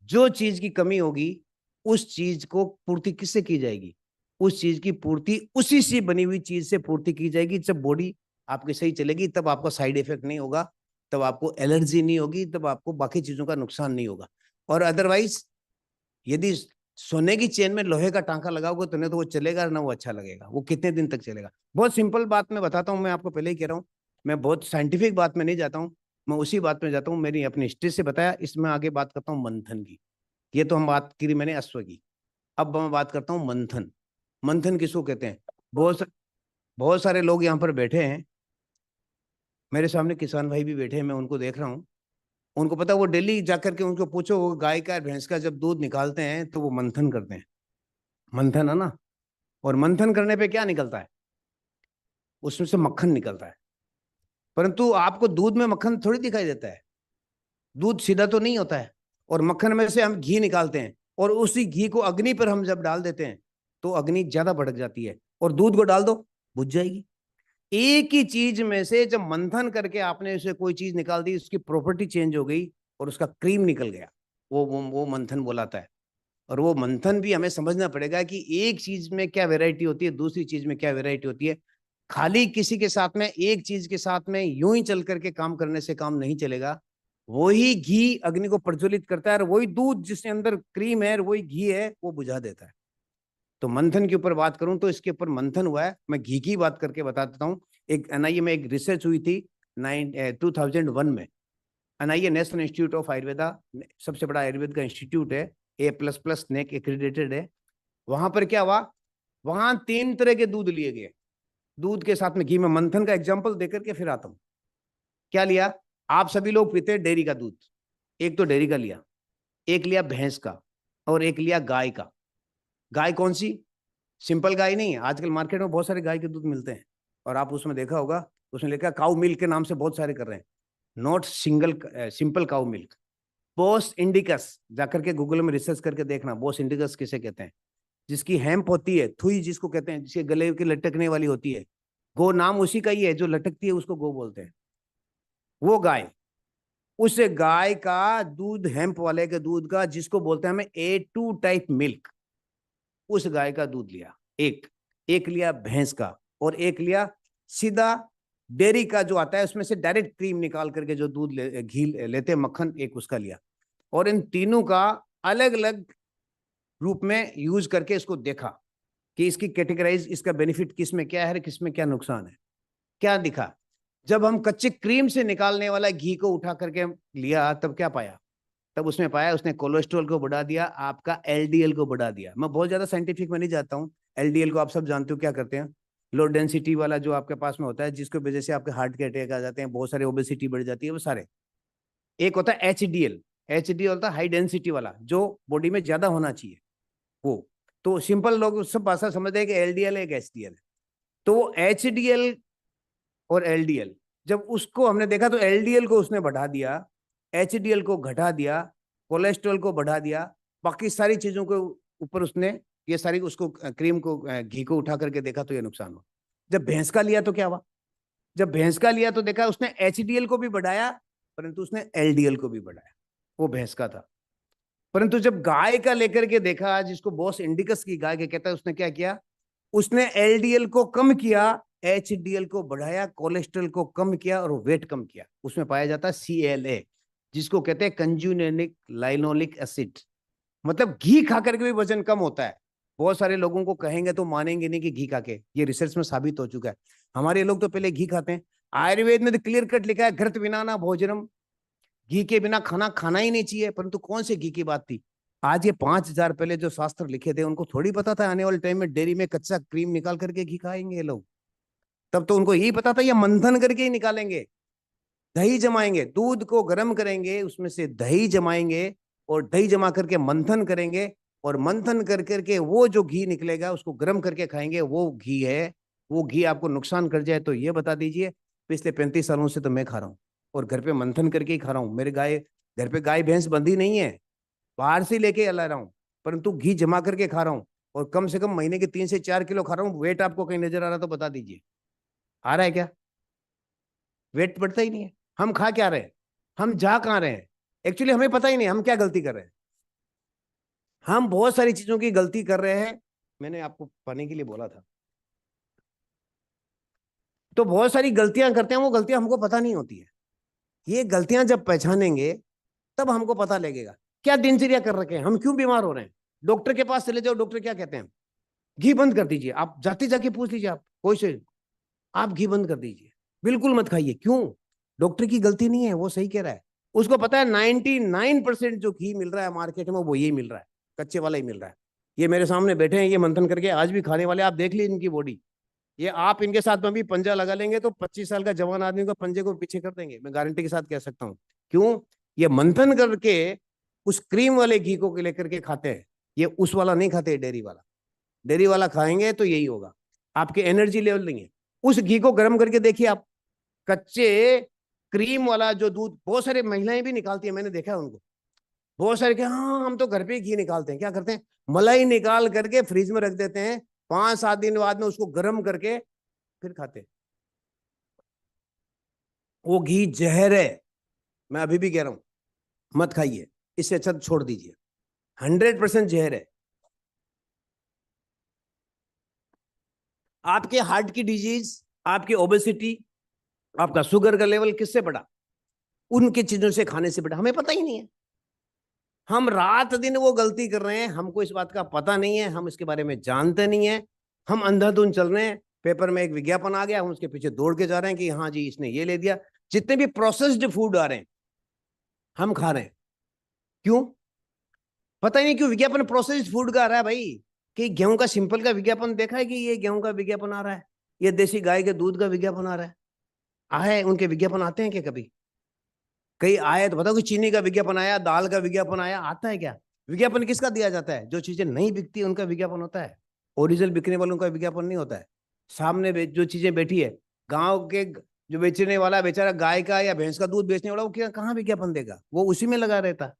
H: जो चीज की कमी होगी, उस चीज को पूर्ति किससे की जाएगी? उस चीज की पूर्ति उसी से बनी हुई चीज से पूर्ति की जाएगी। जब बॉडी आपकी सही चलेगी, तब आपको साइड इफेक्ट नहीं होगा, तब आपको एलर्जी नहीं होगी, तब आपको बाकी चीजों का नुकसान नहीं होगा। और अदरवाइज यदि सोने की चेन में लोहे का टांका लगाओगे तो न तो वो चलेगा ना वो अच्छा लगेगा, वो कितने दिन तक चलेगा। बहुत सिंपल बात मैं बताता हूँ, मैं आपको पहले ही कह रहा हूँ, मैं बहुत साइंटिफिक बात में नहीं जाता हूँ, मैं उसी बात में जाता हूँ। मेरी अपनी हिस्ट्री से बताया, इसमें आगे बात करता हूँ मंथन की। ये तो हम बात करी मैंने अश्व की, अब मैं बात करता हूँ मंथन। मंथन किसको कहते हैं? बहुत सारे लोग यहाँ पर बैठे हैं, मेरे सामने किसान भाई भी बैठे हैं, मैं उनको देख रहा हूँ। उनको पता, वो डेली जाकर के उनको पूछो, वो गाय का भैंस का जब दूध निकालते हैं तो वो मंथन करते हैं। मंथन है ना। और मंथन करने पे क्या निकलता है? उसमें से मक्खन निकलता है। परंतु आपको दूध में मक्खन थोड़ी दिखाई देता है, दूध सीधा तो नहीं होता है। और मक्खन में से हम घी निकालते हैं, और उसी घी को अग्नि पर हम जब डाल देते हैं तो अग्नि ज्यादा भड़क जाती है, और दूध को डाल दो बुझ जाएगी। एक ही चीज में से जब मंथन करके आपने उसे कोई चीज निकाल दी, उसकी प्रॉपर्टी चेंज हो गई और उसका क्रीम निकल गया, वो मंथन बोलाता है। और वो मंथन भी हमें समझना पड़ेगा कि एक चीज में क्या वैरायटी होती है, दूसरी चीज में क्या वैरायटी होती है। खाली किसी के साथ में, एक चीज के साथ में यूं ही चल करके काम करने से काम नहीं चलेगा। वही घी अग्नि को प्रज्वलित करता है, और वही दूध जिसके अंदर क्रीम है, वही घी है, वो बुझा देता है। तो मंथन के ऊपर बात करूं तो इसके ऊपर मंथन हुआ है। मैं घी की बात करके बता देता हूँ। एक एनआईए में एक रिसर्च हुई थी 2001 में। NIA national institute of Ayurveda, सबसे बड़ा आयुर्वेद का इंस्टीट्यूट है, A++ नेक एक्रीडेटेड है। वहां पर क्या हुआ, वहां 3 तरह के दूध लिए गए, दूध के साथ में घी में। मंथन का एग्जाम्पल देकर के फिर आता हूं। क्या लिया? आप सभी लोग पीते हैं डेयरी का दूध, एक तो डेयरी का लिया, एक लिया भैंस का, और एक लिया गाय का। गाय कौन सी? सिंपल गाय नहीं है, आजकल मार्केट में बहुत सारे गाय के दूध मिलते हैं, और आप उसमें देखा होगा, उसमें लिखा काउ मिल्क के नाम से बहुत सारे कर रहे हैं। Not simple cow milk. Bose indicus, जाकर के गूगल में रिसर्च करके देखना, बोस इंडिकस किसे कहते हैं? जिसकी हेम्प होती है, थुई जिसको कहते हैं, जिसके गले की लटकने वाली होती है। गो नाम उसी का ही है, जो लटकती है उसको गो बोलते हैं। वो गाय, उस गाय का दूध, हेम्प वाले के दूध का, जिसको बोलते हैं हमें A2 टाइप मिल्क, उस गाय का दूध लिया, एक लिया भैंस का, और एक लिया सीधा डेयरी का जो आता है उसमें से डायरेक्ट क्रीम निकाल करके जो दूध घी लेते हैं, मक्खन, एक उसका लिया। और इन तीनों का अलग अलग रूप में यूज करके इसको देखा कि इसकी कैटेगराइज, इसका बेनिफिट किस में क्या है, किस में क्या नुकसान है। क्या दिखा, जब हम कच्चे क्रीम से निकालने वाला घी को उठा करके लिया तब क्या पाया, तब उसमें पाया उसने कोलेस्ट्रॉल को बढ़ा दिया, आपका एलडीएल को बढ़ा दिया। मैं बहुत ज्यादा साइंटिफिक में नहीं जाता हूँ। एलडीएल को आप सब जानते हो क्या करते हैं, लो डेंसिटी वाला जो आपके पास में होता है, जिसकी वजह से आपके हार्ट के अटैक आ जाते हैं, बहुत सारे ओबेसिटी बढ़ जाती है, वो सारे। एक होता है एचडीएल, एचडीएल होता है हाई डेंसिटी वाला, जो बॉडी में ज्यादा होना चाहिए वो। तो सिंपल लोग सब भाषा समझते हैं कि एलडीएल एक एचडीएल है। तो वो एचडीएल और एलडीएल, जब उसको हमने देखा तो एलडीएल को उसने बढ़ा दिया, एचडीएल को घटा दिया, कोलेस्ट्रॉल को बढ़ा दिया, बाकी सारी चीजों के ऊपर उसने ये सारी उसको क्रीम को घी को उठा करके देखा तो ये नुकसान हुआ। जब भैंस का लिया तो क्या हुआ, जब भैंस का लिया तो देखा उसने एचडीएल को भी बढ़ाया, परंतु उसने एलडीएल को भी बढ़ाया, वो भैंस का था। परंतु जब गाय का लेकर के देखा, जिसको बॉस इंडिकस की गाय के कहता है, उसने क्या किया, उसने एलडीएल को कम किया, एचडीएल को बढ़ाया, कोलेस्ट्रॉल को कम किया और वेट कम किया। उसमें पाया जाता है CLA, जिसको कहते हैं कंज्यूनेनिक लाइनोलिक एसिड। मतलब घी खा करके भी वजन कम होता है। बहुत सारे लोगों को कहेंगे तो मानेंगे नहीं कि घी खा के, ये रिसर्च में साबित हो चुका है। हमारे लोग तो पहले घी खाते हैं, आयुर्वेद में तो क्लियर कट लिखा है, घृत बिना ना भोजनम, घी के बिना खाना खाना ही नहीं चाहिए। परंतु कौन से घी की बात थी, आज ये 5000 पहले जो शास्त्र लिखे थे उनको थोड़ी पता था आने वाले टाइम में डेयरी में कच्चा क्रीम निकाल करके घी खाएंगे ये लोग। तब तो उनको यही पता था ये मंथन करके ही निकालेंगे, दही जमाएंगे, दूध को गर्म करेंगे, उसमें से दही जमाएंगे और दही जमा करके मंथन करेंगे, और मंथन कर करके वो जो घी निकलेगा उसको गर्म करके खाएंगे, वो घी है। वो घी आपको नुकसान कर जाए तो ये बता दीजिए। पिछले 35 सालों से तो मैं खा रहा हूँ और घर पे मंथन करके ही खा रहा हूँ। मेरे घर पे गाय भैंस बंधी नहीं है, बाहर से लेके ला रहा हूँ, परंतु घी जमा करके खा रहा हूँ, और कम से कम महीने के 3 से 4 किलो खा रहा हूँ। वेट आपको कहीं नजर आ रहा तो बता दीजिए, आ रहा है क्या? वेट बढ़ता ही नहीं है। हम खा क्या रहे हैं, हम जा कहाँ रहे हैं, एक्चुअली हमें पता ही नहीं हम क्या गलती कर रहे हैं। हम बहुत सारी चीजों की गलती कर रहे हैं, मैंने आपको पाने के लिए बोला था। तो बहुत सारी गलतियां करते हैं, वो गलतियां हमको पता नहीं होती है। ये गलतियां जब पहचानेंगे तब हमको पता लगेगा क्या दिनचर्या कर रखे हैं, हम क्यों बीमार हो रहे हैं। डॉक्टर के पास चले जाओ, डॉक्टर क्या कहते हैं, घी बंद कर दीजिए। आप जाते जाके पूछ लीजिए, आप कोई से, आप घी बंद कर दीजिए, बिल्कुल मत खाइए। क्यों? डॉक्टर की गलती नहीं है, वो सही कह रहा है। उसको पता है 99% जो घी मिल रहा है मार्केट में वो यही मिल रहा है, कच्चे वाला ही मिल रहा है। ये मेरे सामने बैठे हैं, ये मंथन करके आज भी खाने वाले, आप देख लीजिए इनकी बॉडी। ये आप इनके साथ में भी पंजा लगा लेंगे तो 25 साल का जवान आदमी को पंजे को पीछे कर देंगे, मैं गारंटी के साथ कह सकता हूँ। क्यों? ये मंथन करके उस क्रीम वाले घी को लेकर के खाते हैं, ये उस वाला नहीं खाते, डेयरी वाला। डेयरी वाला खाएंगे तो यही होगा, आपके एनर्जी लेवल नहीं है। उस घी को गर्म करके देखिए आप, कच्चे क्रीम वाला जो दूध बहुत सारी महिलाएं भी निकालती है, मैंने देखा है उनको। बहुत सारे कि हाँ हम तो घर पे ही घी निकालते हैं, क्या करते हैं, मलाई निकाल करके फ्रिज में रख देते हैं, 5-7 दिन बाद में उसको गर्म करके फिर खाते हैं। वो घी जहर है, मैं अभी भी कह रहा हूं, मत खाइए, इससे अच्छा छोड़ दीजिए, 100% जहर है। आपके हार्ट की डिजीज, आपकी ओबेसिटी, आपका शुगर का लेवल किससे बढ़ा? उनकी चीजों से खाने से बढ़ा, हमें पता ही नहीं है। हम रात दिन वो गलती कर रहे हैं, हमको इस बात का पता नहीं है, हम इसके बारे में जानते नहीं है, हम अंधाधुंध चल रहे हैं। पेपर में एक विज्ञापन आ गया, हम उसके पीछे दौड़ के जा रहे हैं कि हाँ जी इसने ये ले दिया। जितने भी प्रोसेस्ड फूड आ रहे हैं हम खा रहे हैं, क्यों? पता ही नहीं क्यों विज्ञापन प्रोसेस्ड फूड का आ रहा है भाई। कि गेहूं का सिंपल का विज्ञापन देखा है कि ये गेहूं का विज्ञापन आ रहा है, ये देसी गाय के दूध का विज्ञापन आ रहा है? आए उनके विज्ञापन आते हैं क्या कभी? कहीं आया तो बताओ कि चीनी का विज्ञापन आया, दाल का विज्ञापन आया, आता है क्या? विज्ञापन किसका दिया जाता है? जो चीजें नहीं बिकती उनका विज्ञापन होता है, ओरिजिनल बिकने वालों का विज्ञापन नहीं होता है। सामने जो चीजें बैठी है, गांव के जो बेचने वाला बेचारा गाय का या भैंस का दूध बेचने वाला, वो कहाँ विज्ञापन देगा, वो उसी में लगा रहता।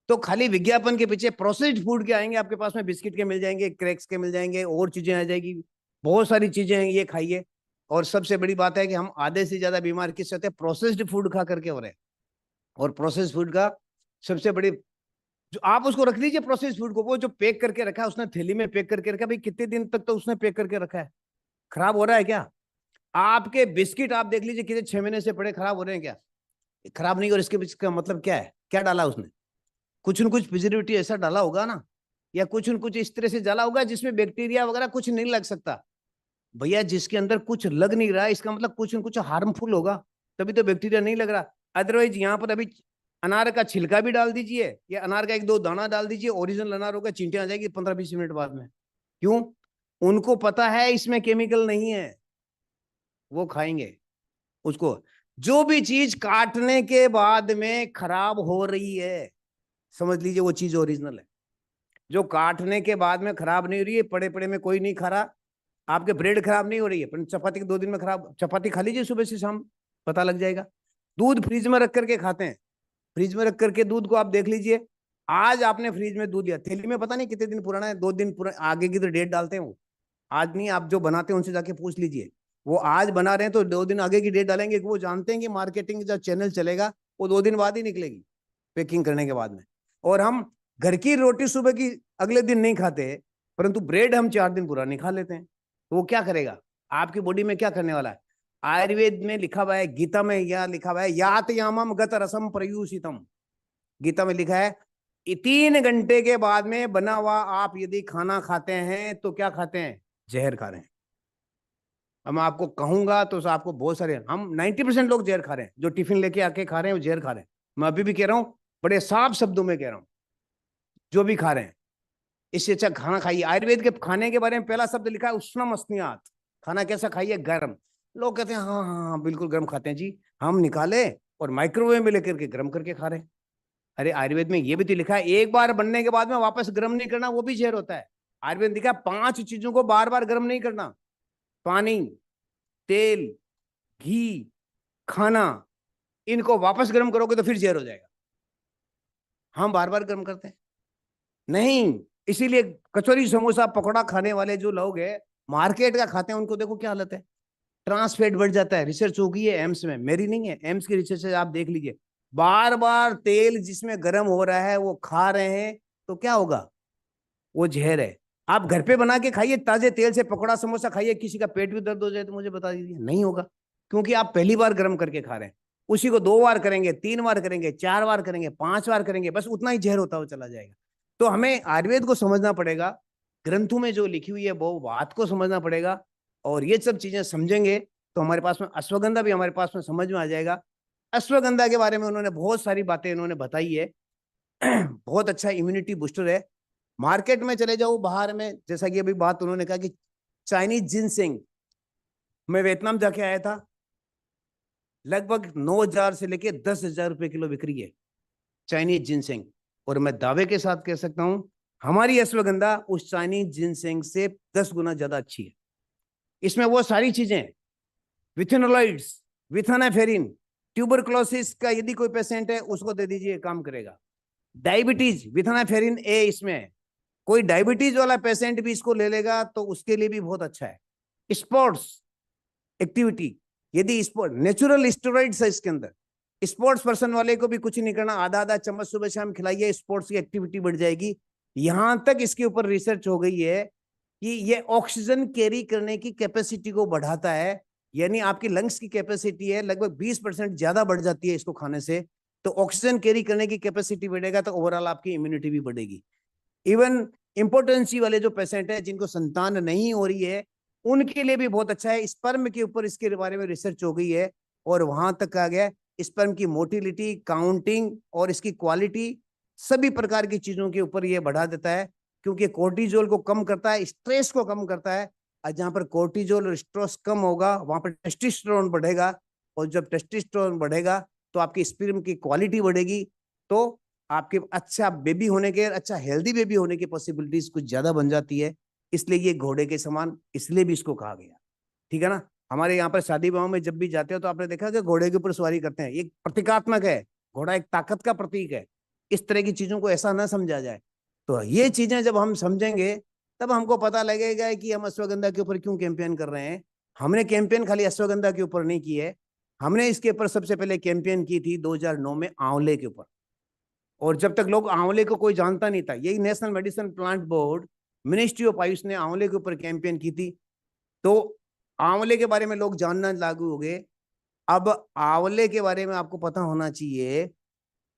H: तो खाली विज्ञापन के पीछे प्रोसेस्ड फूड के आएंगे आपके पास में, बिस्किट के मिल जाएंगे, क्रैक्स के मिल जाएंगे, और चीजें आ जाएगी, बहुत सारी चीजें हैं, ये खाइए। और सबसे बड़ी बात है कि हम आधे से ज्यादा बीमार किससे होते हैं? प्रोसेस्ड फूड खा करके हो रहे हैं। और प्रोसेस्ड फूड का सबसे बड़ी जो आप उसको रख दीजिए प्रोसेस फूड को, वो जो पैक करके रखा है उसने, थैली में पैक करके रखा है, भाई कितने दिन तक तो उसने पैक करके रखा है, खराब हो रहा है क्या? आपके बिस्किट आप देख लीजिए कितने 6 महीने से पड़े, खराब हो रहे हैं क्या? खराब नहीं, और इसके पीछे का मतलब क्या है, क्या डाला उसने? कुछ न कुछ प्रिजर्वेटिव ऐसा डाला होगा ना, या कुछ न कुछ इस तरह से डाला होगा जिसमें बैक्टीरिया वगैरह कुछ नहीं लग सकता। भैया जिसके अंदर कुछ लग नहीं रहा इसका मतलब कुछ न कुछ हार्मफुल होगा, तभी तो बैक्टीरिया नहीं लग रहा। अदरवाइज यहाँ पर अभी अनार का छिलका भी डाल दीजिए या अनार का 1-2 दाना डाल दीजिए, ओरिजिनल अनार होगा, चींटियां आ जाएगी 15-20 मिनट बाद में। क्यों? उनको पता है इसमें केमिकल नहीं है, वो खाएंगे उसको। जो भी चीज काटने के बाद में खराब हो रही है, समझ लीजिए वो चीज ओरिजिनल है। जो काटने के बाद में खराब नहीं हो रही है, पड़े पड़े में कोई नहीं खा रहा। आपके ब्रेड खराब नहीं हो रही है, पर चपाती के 2 दिन में खराब, चपाती खा लीजिए सुबह से शाम, पता लग जाएगा। दूध फ्रिज में रख करके खाते हैं, फ्रिज में रख करके दूध को आप देख लीजिए, आज आपने फ्रिज में दूध लिया, थैली में पता नहीं कितने दिन पुराना है, 2 दिन पुराना, आगे की तो डेट डालते हैं वो। आज नहीं, आप जो बनाते हैं उनसे जाके पूछ लीजिए, वो आज बना रहे हैं तो 2 दिन आगे की डेट डालेंगे, कि वो जानते हैं कि मार्केटिंग जो चैनल चलेगा वो 2 दिन बाद ही निकलेगी पैकिंग करने के बाद में। और हम घर की रोटी सुबह की अगले दिन नहीं खाते, परंतु ब्रेड हम 4 दिन पुरानी खा लेते हैं, तो वो क्या करेगा आपकी बॉडी में, क्या करने वाला है? आयुर्वेद में लिखा हुआ है, गीता में यह लिखा हुआ है, यात यामम गत रसम प्रयूषितम, गीता में लिखा है 3 घंटे के बाद में बना हुआ आप यदि खाना खाते हैं तो क्या खाते हैं? जहर खा रहे हैं। अब मैं आपको कहूंगा तो आपको बहुत सारे, हम 90% लोग जहर खा रहे हैं, जो टिफिन लेके आके खा रहे हैं वो जहर खा रहे हैं। मैं अभी भी कह रहा हूं, बड़े साफ शब्दों में कह रहा हूं, जो भी खा रहे हैं इससे अच्छा खाना खाइए। आयुर्वेद के खाने के बारे में पहला शब्द लिखा है उष्णम अस्नियात, खाना कैसा खाइए? गर्म। लोग कहते हैं हाँ हाँ हाँ बिल्कुल गर्म खाते हैं जी, हम निकाले और माइक्रोवेव में लेकर के गर्म करके खा रहे हैं। अरे आयुर्वेद में ये भी तो लिखा है एक बार बनने के बाद में वापस गर्म नहीं करना, वो भी जहर होता है। आयुर्वेद में लिखा है 5 चीजों को बार बार गर्म नहीं करना, पानी, तेल, घी, खाना, इनको वापस गर्म करोगे तो फिर जहर हो जाएगा। हम बार बार गर्म करते हैं नहीं, इसीलिए कचौरी समोसा पकौड़ा खाने वाले जो लोग हैं मार्केट का खाते हैं, उनको देखो क्या हालत है, ट्रांस फैट बढ़ जाता है। रिसर्च हो गई है एम्स में, मेरी नहीं है, एम्स की रिसर्च है, आप देख लीजिए। बार बार तेल जिसमें गर्म हो रहा है वो खा रहे हैं तो क्या होगा? वो जहर है। आप घर पे बना के खाइए, ताजे तेल से पकौड़ा समोसा खाइए, किसी का पेट भी दर्द हो जाए तो मुझे बता दीजिए, नहीं होगा, क्योंकि आप पहली बार गर्म करके खा रहे हैं। उसी को 2 बार करेंगे, 3 बार करेंगे, 4 बार करेंगे, 5 बार करेंगे, बस उतना ही जहर होता हुआ चला जाएगा। तो हमें आयुर्वेद को समझना पड़ेगा, ग्रंथों में जो लिखी हुई है वो बात को समझना पड़ेगा, और ये सब चीजें समझेंगे तो हमारे पास में अश्वगंधा भी हमारे पास में समझ में आ जाएगा। अश्वगंधा के बारे में उन्होंने बहुत सारी बातें इन्होंने बताई है। बहुत अच्छा इम्यूनिटी बूस्टर है। मार्केट में चले जाओ बाहर में, जैसा कि अभी बात उन्होंने कहा कि चाइनीज जिनसेंग, मैं वियतनाम जाके आया था, लगभग 9,000 से लेके 10,000 रुपए किलो बिक्री है चाइनीज जिनसेंग। और मैं दावे के साथ कह सकता हूं हमारी अश्वगंधा उस चाइनीज जिनसेंग से 10 गुना ज्यादा अच्छी है। इसमें वो सारी चीजें, विथिनोलॉइड्स, विथानाफेरिन, ट्यूबरक्लोसिस का यदि कोई पेशेंट है उसको दे दीजिए, काम करेगा। डायबिटीज, विथानाफेरिन ए इसमें है, कोई डायबिटीज वाला पेशेंट भी इसको ले लेगा तो उसके लिए भी बहुत अच्छा है। स्पोर्ट्स एक्टिविटी, यदि स्पोर्ट, नेचुरल स्टेरॉइड्स है इसके अंदर, स्पोर्ट्स पर्सन वाले को भी कुछ नहीं करना, आधा आधा चम्मच सुबह शाम खिलाइए, स्पोर्ट्स की एक्टिविटी बढ़ जाएगी। यहां तक इसके ऊपर रिसर्च हो गई है कि ये ऑक्सीजन कैरी करने की कैपेसिटी को बढ़ाता है, यानी आपकी लंग्स की कैपेसिटी है लगभग 20% ज्यादा बढ़ जाती है इसको खाने से। तो ऑक्सीजन कैरी करने की कैपेसिटी बढ़ेगा तो ओवरऑल आपकी इम्यूनिटी भी बढ़ेगी। इवन इम्पोर्टेंसी वाले जो पेशेंट है जिनको संतान नहीं हो रही है उनके लिए भी बहुत अच्छा है। स्पर्म के ऊपर इसके बारे में रिसर्च हो गई है और वहां तक आ गया स्पर्म की मोटिलिटी, काउंटिंग और इसकी क्वालिटी, सभी प्रकार की चीजों के ऊपर ये बढ़ा देता है, क्योंकि कोर्टिजोल को कम करता है, स्ट्रेस को कम करता है। और जहां पर कोर्टिजोल और स्ट्रेस कम होगा वहां पर टेस्टोस्टेरोन बढ़ेगा, और जब टेस्टोस्टेरोन बढ़ेगा तो आपकी स्पर्म की क्वालिटी बढ़ेगी, तो आपके अच्छा बेबी होने के, अच्छा हेल्दी बेबी होने की पॉसिबिलिटीज कुछ ज्यादा बन जाती है। इसलिए ये घोड़े के समान इसलिए भी इसको कहा गया, ठीक है ना। हमारे यहाँ पर शादी विवाह में जब भी जाते हो तो आपने देखा कि घोड़े के ऊपर सवारी करते हैं, एक प्रतीकात्मक है, घोड़ा एक ताकत का प्रतीक है। इस तरह की चीजों को ऐसा ना समझा जाए। तो ये चीजें जब हम समझेंगे तब हमको पता लगेगा कि हम अश्वगंधा के ऊपर क्यों कैंपेन कर रहे हैं। हमने कैंपेन खाली अश्वगंधा के ऊपर नहीं की है, हमने इसके ऊपर सबसे पहले कैंपेन की थी 2009 में आंवले के ऊपर, और जब तक लोग आंवले को कोई जानता नहीं था, यही national medicine plant board, ministry of Ayush ने आंवले के ऊपर कैंपेन की थी, तो आंवले के बारे में लोग जानना लागू हो गए। अब आंवले के बारे में आपको पता होना चाहिए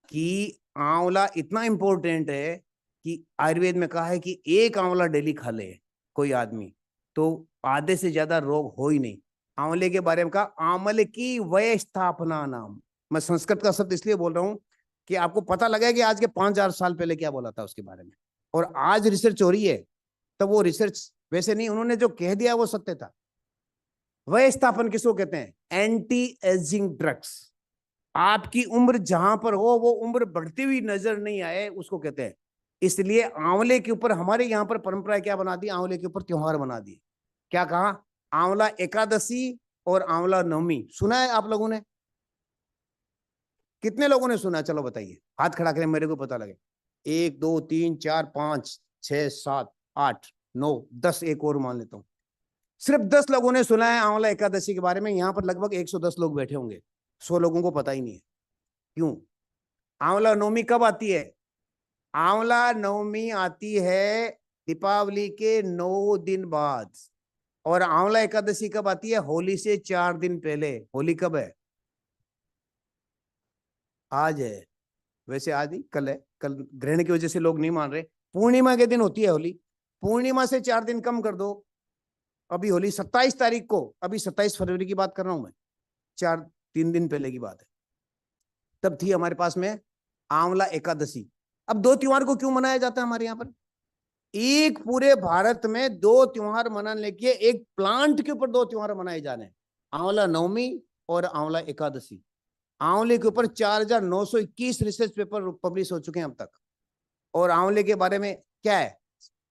H: कि आंवला इतना इंपॉर्टेंट है कि आयुर्वेद में कहा है कि एक आंवला डेली खा ले कोई आदमी तो आधे से ज्यादा रोग हो ही नहीं। आंवले के बारे में कहा आंवले की वय स्थापना नाम। मैं संस्कृत का शब्द इसलिए बोल रहा हूं कि आपको पता लगे कि आज के 5,000 साल पहले क्या बोला था उसके बारे में, और आज रिसर्च हो रही है। तब वो रिसर्च वैसे नहीं, उन्होंने जो कह दिया वो सत्य था। वय स्थापन किसको कहते हैं? Anti ageing drugs. आपकी उम्र जहां पर हो वो उम्र बढ़ती हुई नजर नहीं आए उसको कहते हैं। इसलिए आंवले के ऊपर हमारे यहाँ पर परंपरा क्या बना दी, आंवले के ऊपर त्योहार बना दिए। क्या कहा? आंवला एकादशी और आंवला नवमी। सुना है आप लोगों ने? कितने लोगों ने सुना? चलो बताइए, हाथ खड़ा करें, मेरे को पता लगे। 1 2 3 4 5 6 7 8 9 10, एक और मान लेता हूं। सिर्फ 10 लोगों ने सुना है आंवला एकादशी के बारे में। यहाँ पर लगभग 110 लोग बैठे होंगे, 100 लोगों को पता ही नहीं है। क्यों? आंवला नवमी कब आती है? आंवला नवमी आती है दीपावली के 9 दिन बाद। और आंवला एकादशी कब आती है? होली से 4 दिन पहले। होली कब है? आज है। वैसे आज ही, कल है। कल ग्रहण की वजह से लोग नहीं मान रहे। पूर्णिमा के दिन होती है होली। पूर्णिमा से 4 दिन कम कर दो। अभी होली 27 तारीख को, अभी 27 फरवरी की बात कर रहा हूं मैं, 3 दिन पहले की बात है। तब थी हमारे पास में आंवला एकादशी। अब 2 त्योहार को क्यों मनाया जाता है हमारे यहाँ पर? एक पूरे भारत में 2 त्योहार मनाने के, एक प्लांट के ऊपर 2 त्योहार मनाए जा रहे हैं, आंवला नवमी और आंवला एकादशी। आंवले के ऊपर 4,921 रिसर्च पेपर पब्लिश हो चुके हैं अब तक। और आंवले के बारे में क्या है?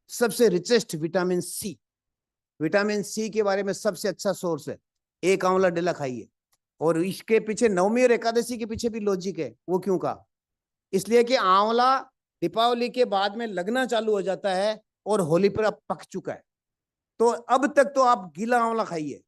H: सबसे richest vitamin C. Vitamin C के बारे में सबसे अच्छा सोर्स है। एक आंवला डेला खाइए। और इसके पीछे नवमी और एकादशी के पीछे भी लॉजिक है। वो क्यों कहा? इसलिए कि आंवला दीपावली के बाद में लगना चालू हो जाता है और होली पर अब पक चुका है। तो अब तक तो आप गीला आंवला खाइए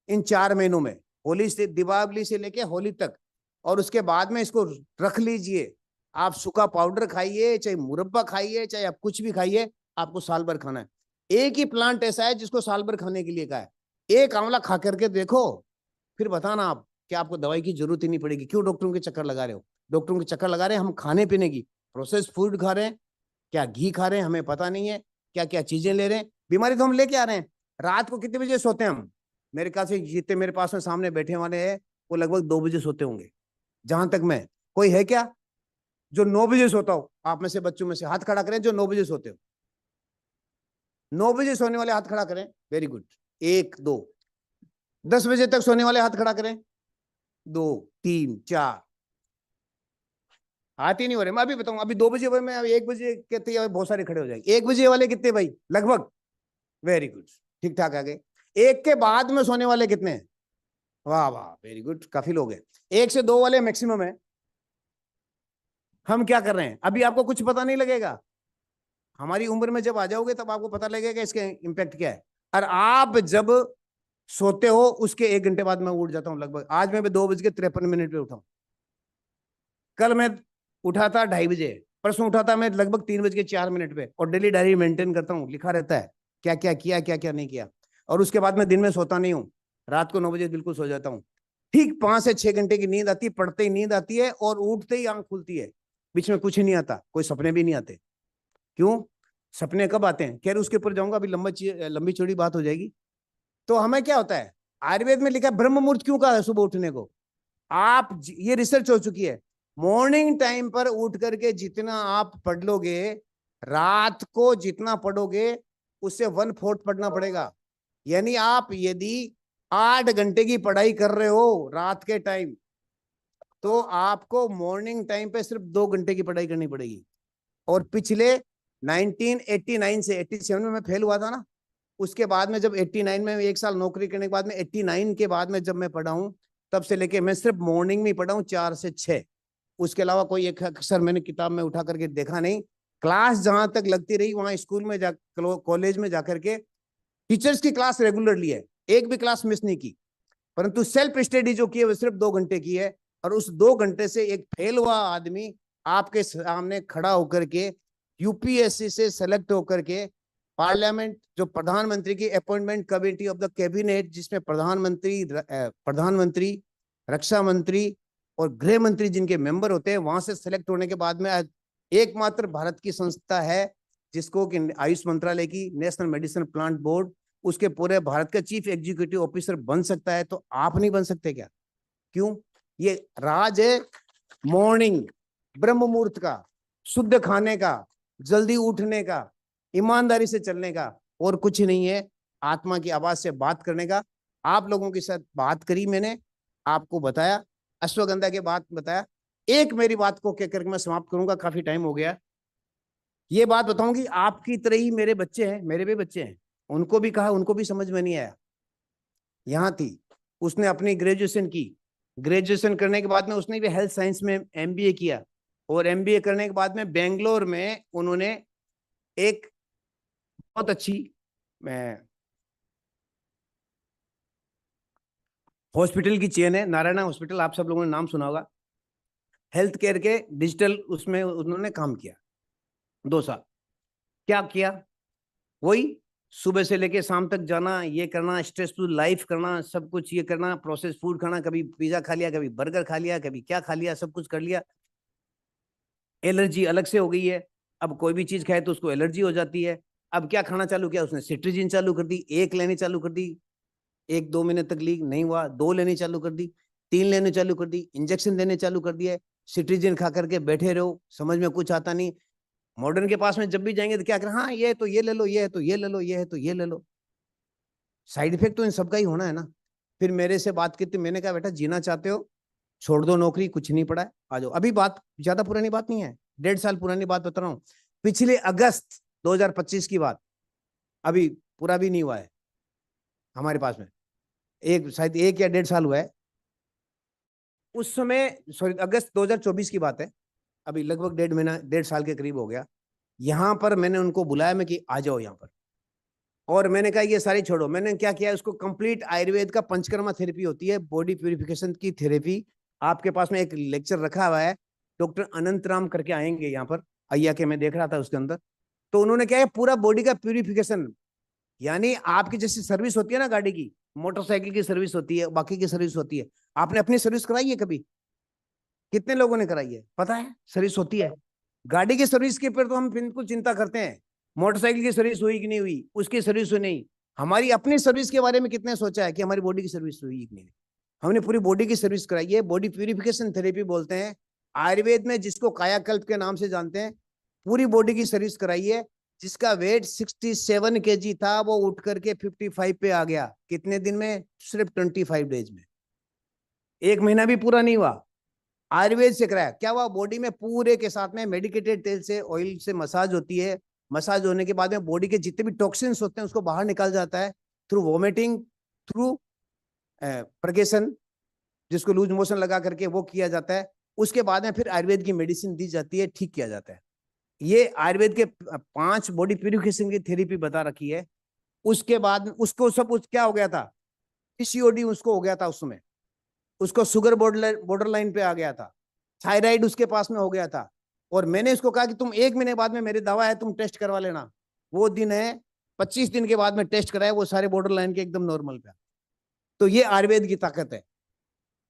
H: इन 4 महीनों में, होली से, दीपावली से लेके होली तक। और उसके बाद में इसको रख लीजिए। आप सूखा पाउडर खाइए, चाहे मुरब्बा खाइए, चाहे आप कुछ भी खाइए, आपको साल भर खाना है। एक ही प्लांट ऐसा है जिसको साल भर खाने के लिए कहा है। एक आंवला खा करके देखो, फिर बताना आप कि आपको दवाई की जरूरत ही नहीं पड़ेगी। क्यों डॉक्टरों के चक्कर लगा रहे हो? डॉक्टरों के चक्कर लगा रहे हैं हम खाने पीने की, प्रोसेस फूड खा रहे हैं, क्या घी खा रहे हैं हमें पता नहीं है, क्या क्या चीजें ले रहे हैं। बीमारी तो हम लेके आ रहे हैं। रात को कितने बजे सोते हैं हम? मेरे ख्याल से जितने मेरे पास में सामने बैठे वाले हैं वो लगभग 2 बजे सोते होंगे। जहां तक मैं, कोई है क्या जो 9 बजे सोता हो? आप में से, बच्चों में से हाथ खड़ा करें जो 9 बजे सोते हो। 9 बजे सोने वाले हाथ खड़ा करें। Very good. 1 2। 10 बजे तक सोने वाले हाथ खड़ा करें। 2 3 4। हाथ ही नहीं हो रहे। मैं अभी बताऊं, अभी 2 बजे में 1 बजे कहते बहुत सारे खड़े हो जाएंगे। 1 बजे वाले कितने भाई? लगभग। वेरी गुड, ठीक ठाक आ गए। 1 के बाद में सोने वाले कितने हैं? वाह वाह, वेरी गुड, काफी लोग हैं। 1 से 2 वाले मैक्सिमम है। हम क्या कर रहे हैं? अभी आपको कुछ पता नहीं लगेगा। हमारी उम्र में जब आ जाओगे तब आपको पता लगेगा इसके इम्पैक्ट क्या है। और आप जब सोते हो उसके 1 घंटे बाद मैं उठ जाता हूं लगभग। आज मैं 2:53 पे उठा हूं। कल मैं उठा था 2:30 बजे। परसों उठा था मैं लगभग 3:04 पे। और डेली डायरी मेंटेन करता हूँ, लिखा रहता है क्या क्या किया, क्या क्या नहीं किया। और उसके बाद मैं दिन में सोता नहीं हूँ। रात को 9 बजे बिल्कुल सो जाता हूँ। ठीक 5 से 6 घंटे की नींद आती है, पढ़ते ही नींद आती है और उठते ही आंख खुलती है। बीच में कुछ ही नहीं आता, कोई सपने भी नहीं आते। क्यों? सपने कब आते हैं? खैर उसके ऊपर जाऊंगा, अभी लंबी चौड़ी बात हो जाएगी। तो हमें क्या होता है, आयुर्वेद में लिखा है ब्रह्म मुहूर्त क्यों कहा है सुबह उठने को? आप, ये रिसर्च हो चुकी है, मॉर्निंग टाइम पर उठ करके जितना आप पढ़ लोगे, रात को जितना पढ़ोगे उससे 1/4 पढ़ना पड़ेगा। यानी आप यदि 8 घंटे की पढ़ाई कर रहे हो रात के टाइम, तो आपको मॉर्निंग टाइम पे सिर्फ 2 घंटे की पढ़ाई करनी पड़ेगी। और पिछले 1989 से 87 में मैं फेल हुआ था ना, उसके बाद में जब 89 में 1 साल नौकरी करने के बाद में 89 के बाद में जब मैं पढ़ा हूं, तब से लेके मैं सिर्फ मॉर्निंग में पढ़ा हूं 4 से 6। उसके अलावा कोई एक अक्षर मैंने किताब में उठा करके देखा नहीं। क्लास जहां तक लगती रही वहां स्कूल में जा, कॉलेज में जाकर के टीचर्स की क्लास रेगुलरली है, एक भी क्लास मिस नहीं की। परंतु सेल्फ स्टडी जो की है वो सिर्फ 2 घंटे की है। और उस 2 घंटे से एक फेल हुआ आदमी आपके सामने खड़ा होकर के यूपीएससी से सेलेक्ट होकर के पार्लियामेंट जो प्रधानमंत्री की appointment committee of the cabinet, जिसमें प्रधानमंत्री, रक्षा मंत्री और गृह मंत्री जिनके मेंबर होते हैं, वहां से सेलेक्ट होने के बाद में एकमात्र भारत की संस्था है जिसको कि आयुष मंत्रालय की नेशनल मेडिसिन प्लांट बोर्ड, उसके पूरे भारत का चीफ एग्जीक्यूटिव ऑफिसर बन सकता है, तो आप नहीं बन सकते क्या? क्यों? ये राज है मॉर्निंग ब्रह्म मुहूर्त का, शुद्ध खाने का, जल्दी उठने का, ईमानदारी से चलने का, और कुछ नहीं है। आत्मा की आवाज से बात करने का। आप लोगों के साथ बात करी मैंने, आपको बताया, अश्वगंधा के बात बताया। एक मेरी बात को कहकर मैं समाप्त करूंगा, काफी टाइम हो गया। ये बात बताऊंगी, आपकी तरह ही मेरे बच्चे हैं, मेरे भी बच्चे हैं, उनको भी कहा, उनको भी समझ में नहीं आया। यहाँ थी, उसने अपनी ग्रेजुएशन की, ग्रेजुएशन करने के बाद में उसने भी हेल्थ साइंस में एमबीए किया, और एमबीए करने के बाद में बेंगलोर में उन्होंने एक बहुत अच्छी हॉस्पिटल की चेन है, नारायणा हॉस्पिटल, आप सब लोगों ने नाम सुना होगा, हेल्थ केयर के डिजिटल उसमें उन्होंने काम किया 2 साल। क्या किया? वही सुबह से लेके शाम तक जाना, ये करना, स्ट्रेसफुल लाइफ करना, सब कुछ ये करना, प्रोसेस फूड खाना, कभी पिज्जा खा लिया, कभी बर्गर खा लिया, कभी क्या खा लिया, सब कुछ कर लिया। एलर्जी अलग से हो गई है, अब कोई भी चीज खाए तो उसको एलर्जी हो जाती है। अब क्या खाना चालू किया उसने? सिट्रीजिन चालू कर दी, 1 लेनी चालू कर दी, 1-2 महीने तक ली, नहीं हुआ, 2 लेनी चालू कर दी, 3 लेने चालू कर दी, इंजेक्शन देने चालू कर दिए। सिट्रीजिन खा करके बैठे रहो, समझ में कुछ आता नहीं। मॉडर्न के पास में जब भी जाएंगे तो क्या करें? हाँ ये तो ये ले लो, ये है तो ये ले लो, ये है तो ये ले लो। साइड इफेक्ट तो इन सबका ही होना है ना। फिर मेरे से बात की थी, मैंने कहा बेटा जीना चाहते हो छोड़ दो नौकरी, कुछ नहीं पड़ा है, आ जाओ। अभी बात ज्यादा पुरानी बात नहीं है, 1.5 साल पुरानी बात बता रहा हूँ, पिछले अगस्त 2025 की बात, अभी पूरा भी नहीं हुआ है हमारे पास में, शायद 1 या 1.5 साल हुआ है। उस समय, सॉरी, अगस्त 2024 की बात है, अभी लगभग 1.5 साल के करीब हो गया। यहाँ पर मैंने उनको बुलाया, मैं कि आ जाओ यहाँ पर, और मैंने कहा ये सारी छोड़ो। मैंने क्या किया, उसको कंप्लीट आयुर्वेद का पंचकर्मा थेरेपी होती है, बॉडी प्यूरिफिकेशन की थेरेपी। आपके पास में एक लेक्चर रखा हुआ है, डॉक्टर अनंत राम करके आएंगे यहाँ पर, अय्या के, मैं देख रहा था उसके अंदर। तो उन्होंने क्या है, पूरा बॉडी का प्यूरिफिकेशन, यानी आपकी जैसी सर्विस होती है ना गाड़ी की, मोटरसाइकिल की सर्विस होती है, बाकी की सर्विस होती है, आपने अपनी सर्विस कराई है कभी? कितने लोगों ने कराई है? पता है सर्विस होती है। गाड़ी की सर्विस के ऊपर तो हम बिल्कुल चिंता करते हैं, मोटरसाइकिल की सर्विस हुई कि नहीं हुई, उसकी सर्विस हुई नहीं। हमारी अपनी सर्विस के बारे में कितने सोचा है कि हमारी बॉडी की सर्विस हुई कि नहीं? हमने पूरी बॉडी की सर्विस कराई है, बॉडी प्यूरिफिकेशन थेरेपी बोलते हैं आयुर्वेद में, जिसको कायाकल्प के नाम से जानते हैं। पूरी बॉडी की सर्विस कराई है। जिसका वेट 67 kg था, वो उठ करके 55 पे आ गया। कितने दिन में? सिर्फ 25 डेज में, 1 महीना भी पूरा नहीं हुआ। आयुर्वेद से कराया। क्या हुआ? बॉडी में पूरे के साथ में मेडिकेटेड तेल से, ऑयल से मसाज होती है। मसाज होने के बाद में बॉडी के जितने भी टॉक्सिन्स होते हैं उसको बाहर निकाल जाता है, थ्रू वोमिटिंग, थ्रू प्रगेशन, जिसको लूज मोशन लगा करके वो किया जाता है। उसके बाद में फिर आयुर्वेद की मेडिसिन दी जाती है, ठीक किया जाता है। ये आयुर्वेद के 5 बॉडी प्यूरिफिकेशन की थेरेपी बता रखी है। उसके बाद उसको सब क्या हो गया था? पीसीओडी उसको हो गया था उस समय, उसको शुगर बॉर्डर लाइन पे आ गया था, थायराइड उसके पास में हो गया था। और मैंने इसको कहा कि तुम 1 महीने बाद में, मेरी दवा है, तुम टेस्ट करवा लेना। वो दिन है 25 दिन के बाद में टेस्ट कराया, वो सारे बॉर्डर लाइन के एकदम नॉर्मल पे। तो ये आयुर्वेद की ताकत है,